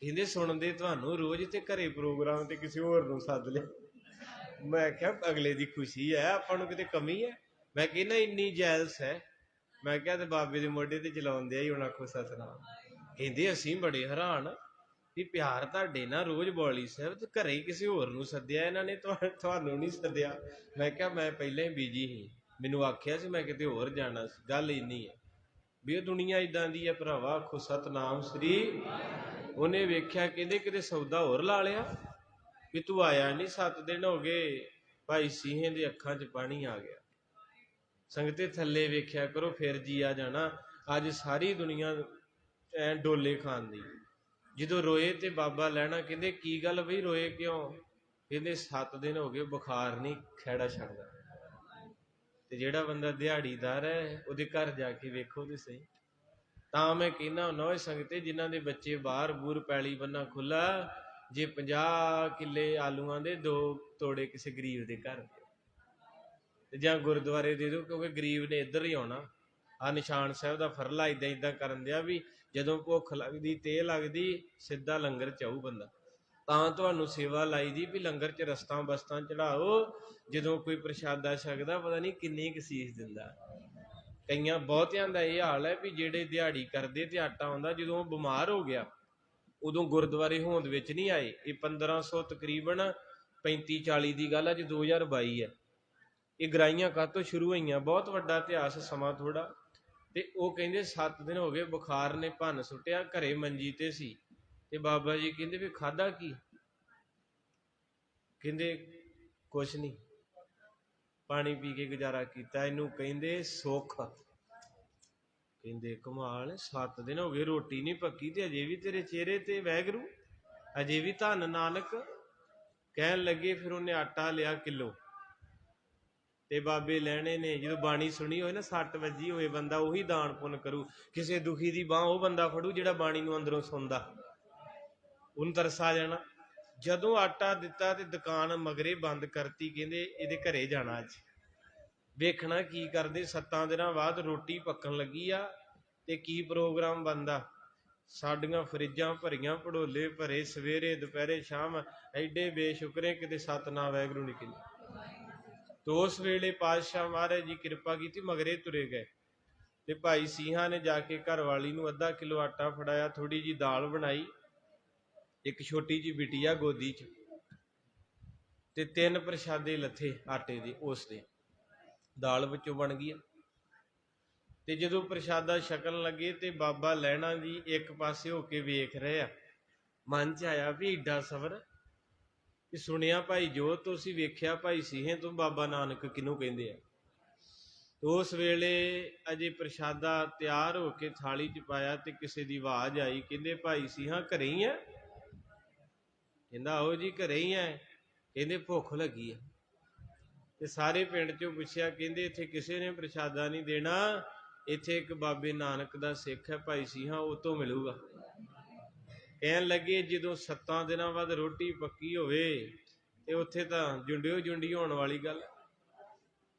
ਕਹਿੰਦੇ ਸੁਣਦੇ ਤੁਹਾਨੂੰ ਰੋਜ਼ ਤੇ ਘਰੇ ਪ੍ਰੋਗਰਾਮ ਤੇ ਕਿਸੇ ਹੋਰ ਨੂੰ ਸੱਦ ਲਿਆ। ਮੈਂ ਕਿਹਾ ਅਗਲੇ ਦੀ ਖੁਸ਼ੀ ਹੈ, ਆਪਾਂ ਨੂੰ ਕਿਤੇ ਕਮੀ ਹੈ? ਮੈਂ ਕਹਿੰਦਾ ਇੰਨੀ ਜਾਇਜ਼ ਹੈ। ਮੈਂ ਕਿਹਾ ਤੇ ਬਾਬੇ ਦੇ ਮੋਢੇ ਤੇ ਚਲਾਉਂਦੇ ਆ ਹੀ ਹੁਣ। ਆਖੋ ਸਤਿਨਾਮ। ਕਹਿੰਦੇ ਅਸੀਂ ਬੜੇ ਹੈਰਾਨ ਵੀ ਪਿਆਰ ਤੁਹਾਡੇ ਨਾਲ ਰੋਜ਼ ਬੌਲੀ ਸਾਹਿਬ ਤੇ ਘਰੇ ਹੀ ਕਿਸੇ ਹੋਰ ਨੂੰ ਸੱਦਿਆ ਇਹਨਾਂ ਨੇ, ਤੁਹਾਨੂੰ ਨਹੀਂ ਸੱਦਿਆ। ਮੈਂ ਕਿਹਾ ਮੈਂ ਪਹਿਲਾਂ ਹੀ ਬਿਜੀ ਸੀ, ਮੈਨੂੰ ਆਖਿਆ ਸੀ ਮੈਂ ਕਿਤੇ ਹੋਰ ਜਾਣਾ ਸੀ। ਗੱਲ ਇੰਨੀ ਹੈ ਵੀ ਇਹ ਦੁਨੀਆ ਇਦਾਂ ਦੀ ਹੈ ਭਰਾਵਾ। ਆਖੋ ਸਤਿਨਾਮ ਸ੍ਰੀ। ਉਹਨੇ ਵੇਖਿਆ, ਕਹਿੰਦੇ ਕਿਤੇ ਸੌਦਾ ਹੋਰ ਲਾ ਲਿਆ ਵੀ ਤੂੰ ਆਇਆ ਨਹੀਂ, 7 ਦਿਨ ਹੋ ਗਏ। ਭਾਈ ਸਿੰਘੇ ਦੇ ਅੱਖਾਂ 'ਚ ਪਾਣੀ ਆ ਗਿਆ। ਸੰਗਤੇ ਥੱਲੇ ਵੇਖਿਆ ਕਰੋ, ਫਿਰ ਜੀ ਆ ਜਾਣਾ। ਅੱਜ ਸਾਰੀ ਦੁਨੀਆ ਐ ਡੋਲੇ ਖਾਣ ਦੀ। ਜਦੋਂ ਰੋਏ ਤੇ ਬਾਬਾ ਲੈਣਾ, ਕਹਿੰਦੇ ਕੀ ਗੱਲ ਬਈ ਰੋਏ ਕਿਉਂ? ਕਹਿੰਦੇ 7 ਦਿਨ ਹੋ ਗਏ ਬੁਖਾਰ ਨਹੀਂ ਖਹਿੜਾ ਛੱਡਦਾ। ਤੇ ਜਿਹੜਾ ਬੰਦਾ ਦਿਹਾੜੀਦਾਰ ਹੈ ਉਹਦੇ ਘਰ ਜਾ ਕੇ ਵੇਖੋ ਤੇ ਸਹੀ। ਤਾਂ ਮੈਂ ਕਹਿੰਦਾ ਹੁੰਦਾ ਓਏ ਸੰਗਤੇ, ਜਿਨ੍ਹਾਂ ਦੇ ਬੱਚੇ ਬਾਹਰ ਬੂਰ ਪੈਲੀ ਬੰਨਾ ਖੁੱਲਾ, ਜੇ 50 ਕਿੱਲੇ ਆਲੂਆਂ ਦੇ 2 ਤੋੜੇ ਕਿਸੇ ਗਰੀਬ ਦੇ ਘਰ ਤੇ ਜਾਂ ਗੁਰਦੁਆਰੇ ਦੇ ਦਿਓ, ਕਿਉਂਕਿ ਗਰੀਬ ਨੇ ਇੱਧਰ ਹੀ ਆਉਣਾ। ਆ ਨਿਸ਼ਾਨ ਸਾਹਿਬ ਦਾ ਫਰਲਾ ਇਦਾਂ ਕਰਨ ਦਿਆ ਵੀ ਜਦੋਂ ਭੁੱਖ ਲੱਗਦੀ ਤੇਹ ਲੱਗਦੀ ਸਿੱਧਾ ਲੰਗਰ ਚਾਹੂ ਬੰਦਾ। ਤਾਂ ਤੁਹਾਨੂੰ ਸੇਵਾ ਲਾਈ ਦੀ ਵੀ ਲੰਗਰ 'ਚ ਰਸਤਾਂ ਬਸਤਾਂ ਚੜਾਓ। ਜਦੋਂ ਕੋਈ ਪ੍ਰਸ਼ਾਦਾ ਛਕਦਾ ਪਤਾ ਨਹੀਂ ਕਿੰਨੀ ਕੁ ਸੀਸ ਦਿੰਦਾ। ਕਈਆਂ ਬਹੁਤਿਆਂ ਦਾ ਇਹ ਹਾਲ ਹੈ ਵੀ ਜਿਹੜੇ ਦਿਹਾੜੀ ਕਰਦੇ ਤੇ ਆਟਾ ਆਉਂਦਾ, ਜਦੋਂ ਉਹ ਬਿਮਾਰ ਹੋ ਗਿਆ ਉਦੋਂ ਗੁਰਦੁਆਰੇ ਹੋਂਦ ਵਿੱਚ ਨਹੀਂ ਆਏ। ਇਹ 1500 ਤਕਰੀਬਨ 35-40 ਦੀ ਗੱਲ ਅੱਜ 2022 ਹੈ। ਇਹ ਗਰਾਈਆਂ ਕਾਹਤੋਂ ਸ਼ੁਰੂ ਹੋਈਆਂ? ਬਹੁਤ ਵੱਡਾ ਇਤਿਹਾਸ, ਸਮਾਂ ਥੋੜਾ। ਤੇ ਉਹ ਕਹਿੰਦੇ 7 ਦਿਨ ਹੋ ਗਏ ਬੁਖਾਰ ਨੇ ਭੰਨ ਸੁੱਟਿਆ, ਘਰੇ ਮੰਜੀ ਤੇ ਸੀ। ਤੇ ਬਾਬਾ ਜੀ ਕਹਿੰਦੇ ਵੀ ਖਾਧਾ ਕੀ? ਕਹਿੰਦੇ ਕੁਛ ਨਹੀਂ, ਪਾਣੀ ਪੀ ਕੇ ਗੁਜ਼ਾਰਾ ਕੀਤਾ। ਇਹਨੂੰ ਕਹਿੰਦੇ ਸੁੱਖ। ਕਹਿੰਦੇ ਕਮਾਲ, 7 ਦਿਨ ਹੋ ਗਏ ਰੋਟੀ ਨਹੀਂ ਪੱਕੀ ਤੇ ਅਜੇ ਵੀ ਤੇਰੇ ਚਿਹਰੇ ਤੇ ਵੈਗਰੂ, ਅਜੇ ਵੀ ਧੰਨ ਨਾਨਕ। ਕਹਿਣ ਲੱਗੇ ਫਿਰ ਉਹਨੇ ਆਟਾ ਲਿਆ ਕਿਲੋ, ਤੇ ਬਾਬੇ ਲੈਣੇ ਨੇ ਜਦੋਂ ਬਾਣੀ ਸੁਣੀ ਹੋਏ ਨਾ, 6 ਵੱਜੀ ਹੋਏ, ਬੰਦਾ ਉਹੀ ਦਾਨ ਪੁੰਨ ਕਰੂ। ਕਿਸੇ ਦੁਖੀ ਦੀ ਬਾਂਹ ਉਹ ਬੰਦਾ ਫੜੂ ਜਿਹੜਾ ਬਾਣੀ ਨੂੰ ਅੰਦਰੋਂ ਸੁਣਦਾ, ਉਹਨੂੰ ਤਰਸ ਆ ਜਾਣਾ। ਜਦੋਂ ਆਟਾ ਦਿੱਤਾ ਤੇ ਦੁਕਾਨ ਮਗਰੇ ਬੰਦ ਕਰਤੀ। ਕਹਿੰਦੇ ਇਹਦੇ ਘਰੇ ਜਾਣਾ ਅੱਜ, ਵੇਖਣਾ ਕੀ ਕਰਦੇ। 7 ਦਿਨਾਂ ਬਾਅਦ ਰੋਟੀ ਪੱਕਣ ਲੱਗੀ ਆ ਤੇ ਕੀ ਪ੍ਰੋਗਰਾਮ ਬਣਦਾ। ਸਾਡੀਆਂ ਫਰਿੱਜਾਂ ਭਰੀਆਂ, ਭੜੋਲੇ ਭਰੇ, ਸਵੇਰੇ ਦੁਪਹਿਰੇ ਸ਼ਾਮ। ਐਡੇ ਬੇਸ਼ੁਕਰੇ ਕਿਤੇ ਸਤਨਾਮ ਵਾਹਿਗੁਰੂ ਨਹੀਂ ਕਹਿੰਦੇ। ਤੋ ਉਸ ਵੇਲੇ ਪਾਤਸ਼ਾਹ ਮਹਾਰਾਜ ਜੀ ਕਿਰਪਾ ਕੀਤੀ, ਮਗਰੇ ਤੁਰੇ ਗਏ। ਤੇ ਭਾਈ ਸਿੰਘਾਂ ਨੇ ਜਾ ਕੇ ਘਰ ਵਾਲੀ ਨੂੰ ਅੱਧਾ ਕਿਲੋ ਆਟਾ ਫੜਾਇਆ, ਥੋੜੀ ਜੀ ਦਾਲ ਬਣਾਈ, ਇੱਕ ਛੋਟੀ ਜੀ ਬਿਟੀਆ ਗੋਦੀ 'ਚ, ਤੇ 3 ਪ੍ਰਸ਼ਾਦੇ ਲੱਥੇ ਆਟੇ ਦੇ। ਉਸ ਦੇ ਦਾਲ ਵਿੱਚੋਂ ਬਣ ਗਈ। ਤੇ ਜਦੋਂ ਪ੍ਰਸ਼ਾਦਾ ਛਕਣ ਲੱਗੇ ਤੇ ਬਾਬਾ ਲਹਿਣਾ ਜੀ ਇੱਕ ਪਾਸੇ ਹੋ ਕੇ ਵੇਖ ਰਹੇ ਆ। ਮਨ 'ਚ ਆਇਆ ਵੀ ਏਡਾ ਸਬਰ ਕਿ ਸੁਣਿਆ ਭਾਈ ਜੋਤ ਤੁਸੀਂ ਵੇਖਿਆ ਭਾਈ ਸਿੰਘੇ ਤੋਂ ਬਾਬਾ ਨਾਨਕ ਕਿਹਨੂੰ ਕਹਿੰਦੇ ਆ। ਉਸ ਵੇਲੇ ਅਜੇ ਪ੍ਰਸ਼ਾਦਾ ਤਿਆਰ ਹੋ ਕੇ ਥਾਲੀ 'ਚ ਪਾਇਆ ਤੇ ਕਿਸੇ ਦੀ ਆਵਾਜ਼ ਆਈ, ਕਹਿੰਦੇ ਭਾਈ ਸਿੰਘਾਂ ਘਰੇ ਹੀ ਆ? ਕਹਿੰਦਾ ਆਓ ਜੀ ਘਰੇ ਹੀ ਆ। ਕਹਿੰਦੇ ਭੁੱਖ ਲੱਗੀ ਆ। ਤੇ ਸਾਰੇ ਪਿੰਡ 'ਚੋਂ ਪੁੱਛਿਆ, ਕਹਿੰਦੇ ਇੱਥੇ ਕਿਸੇ ਨੇ ਪ੍ਰਸ਼ਾਦਾ ਨਹੀਂ ਦੇਣਾ, ਇੱਥੇ ਇੱਕ ਬਾਬੇ ਨਾਨਕ ਦਾ ਸਿੱਖ ਹੈ ਭਾਈ ਸਿੰਘਾਂ, ਉਹ ਤੋਂ ਮਿਲੂਗਾ। ਕਹਿਣ ਲੱਗੇ ਜਦੋਂ 7 ਦਿਨਾਂ ਬਾਅਦ ਰੋਟੀ ਪੱਕੀ ਹੋਵੇ ਤੇ ਉੱਥੇ ਤਾਂ ਜੁੰਡਿਓ ਜੁੰਡੀ ਹੋਣ ਵਾਲੀ ਗੱਲ।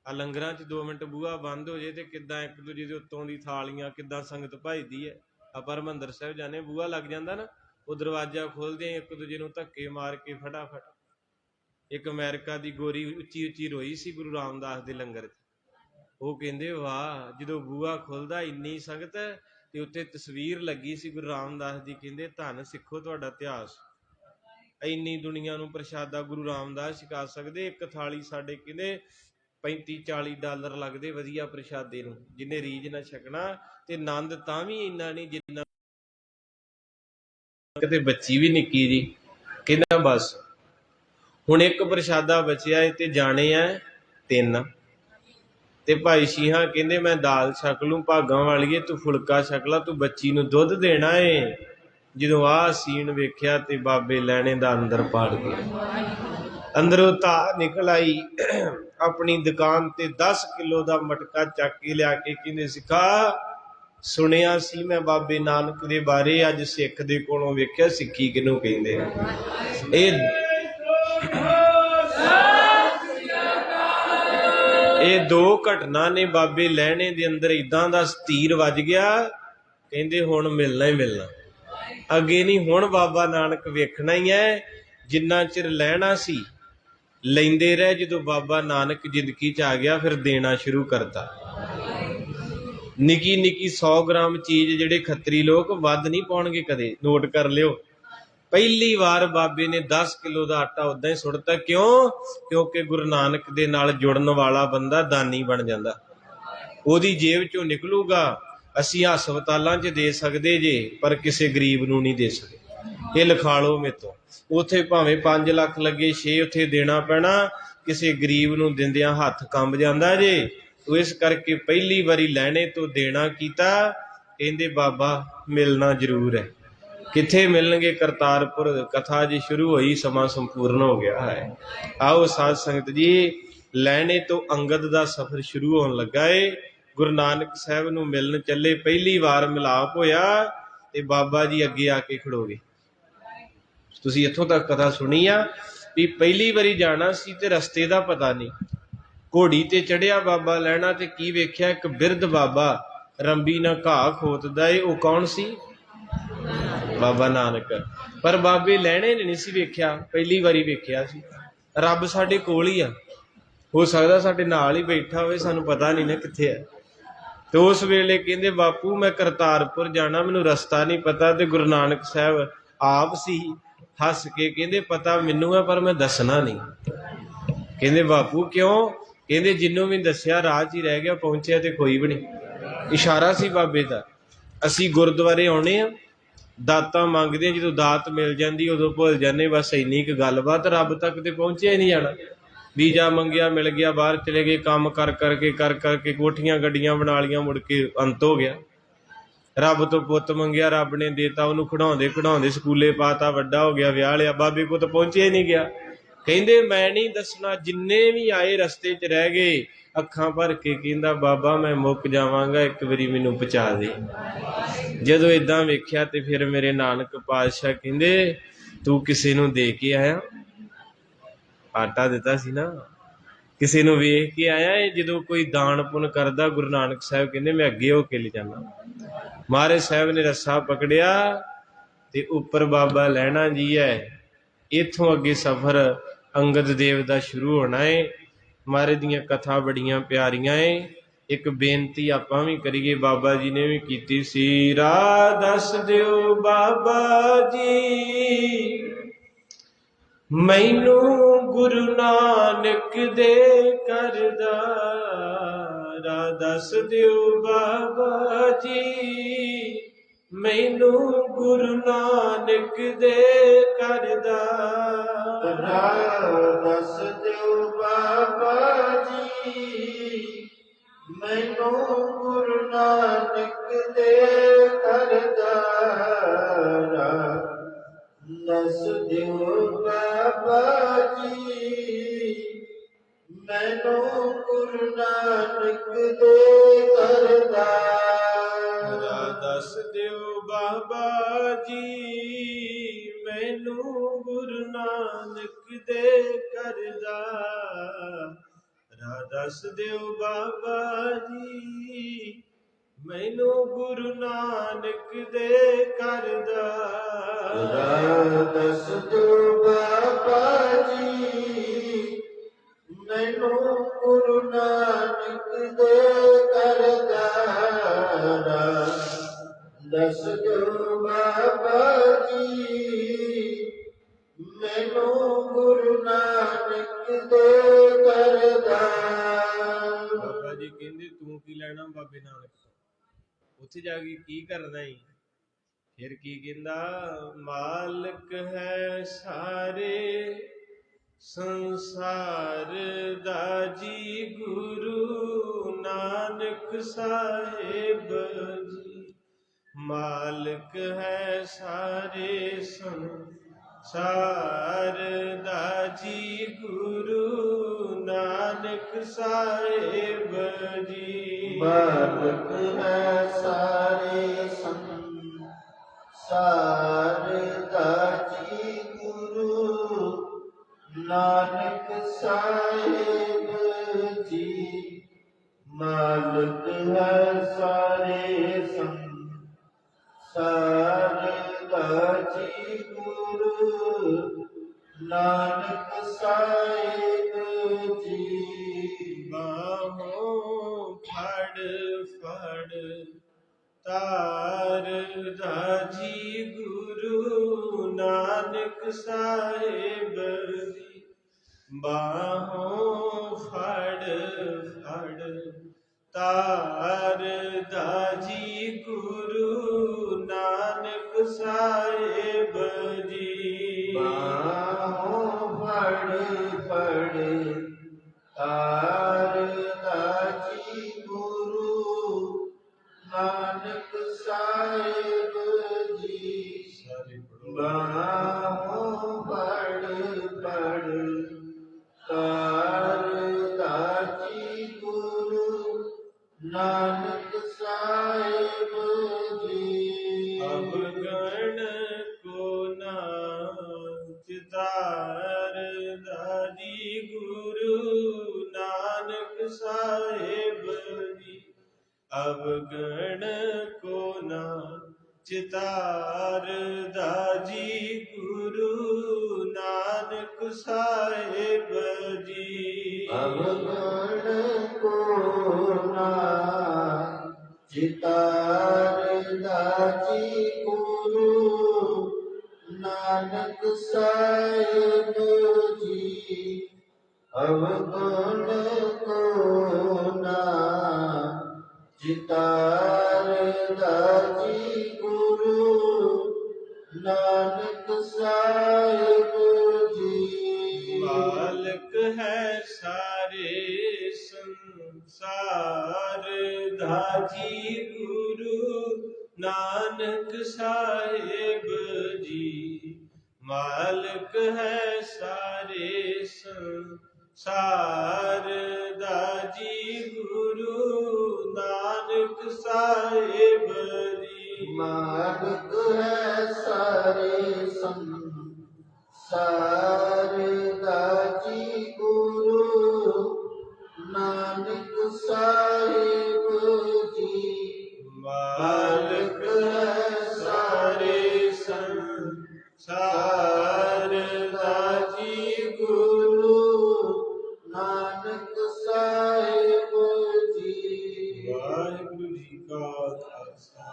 ਆ ਲੰਗਰਾਂ 'ਚ 2 ਮਿੰਟ ਬੂਹਾ ਬੰਦ ਹੋ ਜੇ ਤੇ ਕਿੱਦਾਂ ਇੱਕ ਦੂਜੇ ਦੇ ਉੱਤੋਂ ਦੀ ਥਾਲੀਆਂ, ਕਿੱਦਾਂ ਸੰਗਤ ਭਜਦੀ ਹੈ। ਆਪਾਂ ਹਰਿਮੰਦਰ ਸਾਹਿਬ ਜਾਣੇ, ਬੂਹਾ ਲੱਗ ਜਾਂਦਾ ਨਾ, ਉਹ ਦਰਵਾਜ਼ਾ ਖੋਲਦੇ ਇੱਕ ਦੂਜੇ ਨੂੰ ਧੱਕੇ ਮਾਰ ਕੇ ਫਟਾਫਟ। ਇੱਕ ਅਮਰੀਕਾ ਦੀ ਗੋਰੀ ਉੱਚੀ ਉੱਚੀ ਰੋਈ ਸੀ ਗੁਰੂ ਰਾਮਦਾਸ ਦੇ ਲੰਗਰ 'ਚ। ਉਹ ਕਹਿੰਦੇ ਵਾਹ, ਜਦੋਂ ਬੂਹਾ ਖੁੱਲਦਾ ਇੰਨੀ ਸੰਗਤ ਤੇ ਉੱਤੇ ਤਸਵੀਰ ਲੱਗੀ ਸੀ ਗੁਰੂ ਰਾਮਦਾਸ ਦੀ। ਕਹਿੰਦੇ ਧੰਨ ਸਿੱਖੋ ਤੁਹਾਡਾ ਇਤਿਹਾਸ, ਇੰਨੀ ਦੁਨੀਆ ਨੂੰ ਪ੍ਰਸ਼ਾਦਾ ਗੁਰੂ ਰਾਮਦਾਸ ਛਕਾ ਸਕਦੇ। ਇੱਕ ਥਾਲੀ ਸਾਡੇ ਕਹਿੰਦੇ $35-40 ਲੱਗਦੇ ਵਧੀਆ ਪ੍ਰਸ਼ਾਦੇ ਨੂੰ, ਜਿਹਨੇ ਰੀਝ ਨਾਲ ਛਕਣਾ। ਤੇ ਆਨੰਦ ਤਾਂ ਵੀ ਇੰਨਾ ਨਹੀਂ ਜਿੰਨਾ ਕਿਤੇ ਬੱਚੀ ਵੀ ਨਿੱਕੀ ਜੀ। ਕਹਿੰਦਾ ਬਸ ਹੁਣ ਇੱਕ ਪ੍ਰਸ਼ਾਦਾ ਬਚਿਆ ਏ ਤੇ ਜਾਣੇ ਆ 3। ਤੇ ਭਾਈ ਸਿੰਘਾਂ ਕਹਿੰਦੇ ਮੈਂ ਦਾਲ ਛਕ ਲੂੰ, ਭਾਗਾਂ ਵਾਲੀਏ ਤੂੰ ਫੁਲਕਾ ਛਕ ਲਾ, ਤੂੰ ਬੱਚੀ ਨੂੰ ਦੁੱਧ ਦੇਣਾ ਏ। ਜਦੋਂ ਆਹ ਸੀਨ ਵੇਖਿਆ ਤੇ ਬਾਬੇ ਲੈਣੇ ਦਾ ਅੰਦਰ ਪਾੜ ਗਿਆ। अंदरों धा निकल आई। अपनी दुकान ते 10 किलो का मटका चक के लिया के कहंदे सिखा सुनिया सी मैं बाबे नानक दे बारे, अज सिख दे कोलों वेख्या सिक्खी किनू कहंदे ए ਇਹ दो घटना ने बाबे लहने दे अंदर इदां दा तीर वज गया, कहंदे हुण मिलना ही मिलना, अगे नहीं हुण बाबा नानक वेखना ही है। जिन्ना चिर लहना सी लैंदे रहे, जदों बाबा नानक जिंदगी च आ गया फिर देना शुरू करता। निकी निकी 100 ग्राम चीज जिहड़े खत्तरी लोग वध नहीं पाउणगे कदे, नोट कर लियो। पहली वार बाबे ने 10 किलो का आटा उदा ही सुटता। क्यों? क्योंकि गुरु नानक दे नाल जुड़न वाला बंदा दानी बन जाता, ओदी जेब चों निकलूगा। असीं हस्पतालां च दे सकदे जे, पर किसी गरीब नूं नहीं दे सकदे। ये लिखा लो मेरे तो, उत्थे भावें 5 लाख लगे 6 उत्थे देना पैना, किसी गरीब नूं दिंदियां हत्थ कंब जांदा जे। तो इस करके पहली वारी लैणे तो देना कीता। कहंदे बाबा मिलना जरूर है। किथे मिलणगे? करतारपुर। कथा जी शुरू हुई, समा संपूर्ण हो गया है। आओ साध संगत जी, लैणे तो अंगद का सफर शुरू होने लगा है। गुरु नानक साहब नूं मिलन चले, पहली वार मिलाप होया ते बाबा जी अगे आके खड़ो गए। तुसीं इत्थों तक कथा सुनी आ भी पहली वारी जाना सी ते रस्ते दा पता नहीं। घोड़ी ते चढ़िया बाबा लैना ते की वेख्या, एक बिरध बाबा रंबी ना घाह खोतदा है। वो कौन सी? बाबा नानक। पर बाबे लहणे ने नहीं सी वेख्या, पहली वारी वेख्या सी। रब साडे कोल ही आ, हो सकदा साडे नाल ही बैठा होवे, सानू पता नहीं ना कित्थे है। तो उस वेले कहंदे बापू मैं करतारपुर जाना, मैनू रस्ता नहीं पता। ते गुरु नानक साहब आप सी हस के कहंदे पता मैनू है, पर मैं दसना नहीं। कहंदे बापू क्यों? कहंदे जिन्नू भी दस्या राह च ही रह गया, पहुंचिया ते कोई भी नहीं। इशारा सी बाबे दा। असीं गुरुद्वारे आउणे आ, दातां मंगदे, जो दात मिल जाती उदों भुल जाने, बस इन्नी क गलबात। रब तक तो पहुंचिया ही नहीं जाना। वीजा मंगिया मिल गया, बाहर चले गए, काम कर करके कोठियां गड्डियां बना लियां, मुड़ के अंत हो गया। रब तो पुत मंगिया, रब ने देता, उन्होंने खड़ाउंदे खड़ाउंदे स्कूले पाता, वड्डा हो गया, विआह लिया, बाबे को तो पहुंचिया ही नहीं गया। कहंदे मैं नहीं दसना, जिन्ने भी आए रस्ते च रह गए। अखां भर के कहंदा बाबा मैं मुक जावांगा, एक बारी मैनू पहुंचा दे। जदों इदां वेख्या ते फिर मेरे नानक पातशाह कहंदे तू किसी नूं दे के आया? आटा दिता सी ना, किसी नूं वेख के आया? जदों कोई दान पुन करदा, गुरु नानक साहब कहंदे मैं अगे हो के ले जाना। महाराज साहब ने रस्सा पकड़िया ते उपर बाबा लहना जी है। इथों अगे सफर अंगद देव दा शुरू होना है। महाराज दियां कथा बड़ियां प्यारियां है। एक बेनती आपां भी करिए, बाबा जी ने भी कीती सी। राह दस दिओ बाबा जी मैनू गुरु नानक दे करदा। राह दस दिओ बाबा जी मैनू गुरु नानक दे करदा। राह दस दिओ बाबा जी मैनू गुरु नानक दे करदा। राह दस दिओ बाबा जी मैनू गुरु नानक दे करदा। राह दस दिओ बाबा जी मैनू गुरु नानक दे करदा। राह दस दिओ बाबा जी मैनू गुरु नानक दे करदा। राह दस दिओ बाबा जी मैनू गुरु नानक दे करदा। राह दस दिओ बाबा जी मैनू गुरु नानक दे करदा। बाबा जी कहंदे तू की लैना बाबे नानक तो, उत्थे जाके की करना ही? फिर की कहंदा मालिक है सारे संसार दा जी गुरु नानक साहिब जी। मालिक है सारे संसार शारदा जी गुरु नानक साहेब जी। बालक है सारे संसार दाजी गुरु नानक साहेब जी। मालिक है सारे संसार दाजी गुरु नानक साहेब जी। बाहों फड़ फड़ तार दाजी गुरु नानक साहेब जी। बाहों फड़ फड़ तार दाजी गुरु नानक साहेब जी। बाहों फड़ फड़ तार दाजी गुरु नानक साहेब जी। बाहों फड़ फड़ तार दाजी गुरु नानक साहेब जी। अब गण को नाच तार दाजी गुरु नानक साहेब जी। अब गण को नाच तार दाजी गुरु नानक साहेब जी। अब गण को नाचितार दाजी गुरु नानक साहेब जी। अब गण को नाचितार दाजी गुरु नानक साहेब जी। मालिक है सारे संसार दाजी गुरु नानक साहेब जी। मालिक है सारे संसार दाजी गुरु नानक साहेब जी। मालिक है सारे संसार दाजी गुरु नानक साहेब जी। मालिक है सारे संसार दाजी गुरु नानक साहेब जी। वाहिगुरु जी का खालसा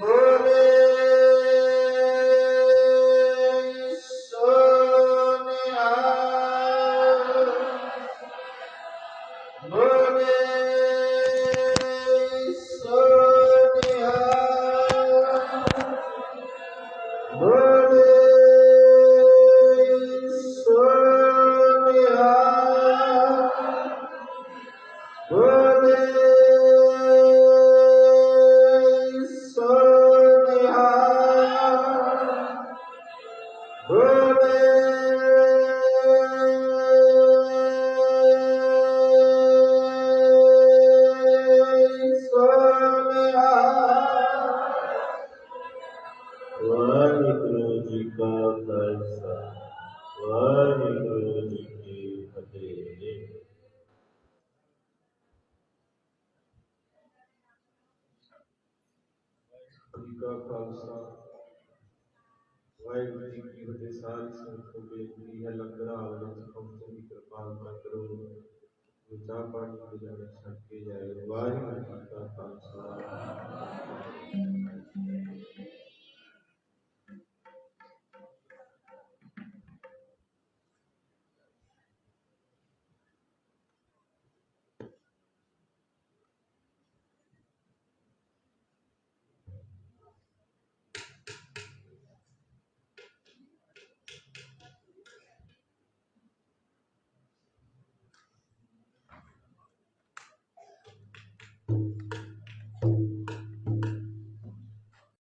बोले सोनिहार। बोले सोनिहार। बोले सोनिहार। बोले सोनिहार। बोले सोनिहार। वाहिगुरु जी का खालसा वाहिगुरु जी की फतेह। जी का खालसा वाहिगुरु जी की फतेह। सारी संगत को बेनती है लंगर हाल में पहुंचने की कृपालता करो। पूजा पाठ की जाने छक के जाए। वाहिगुरु जी का खालसा।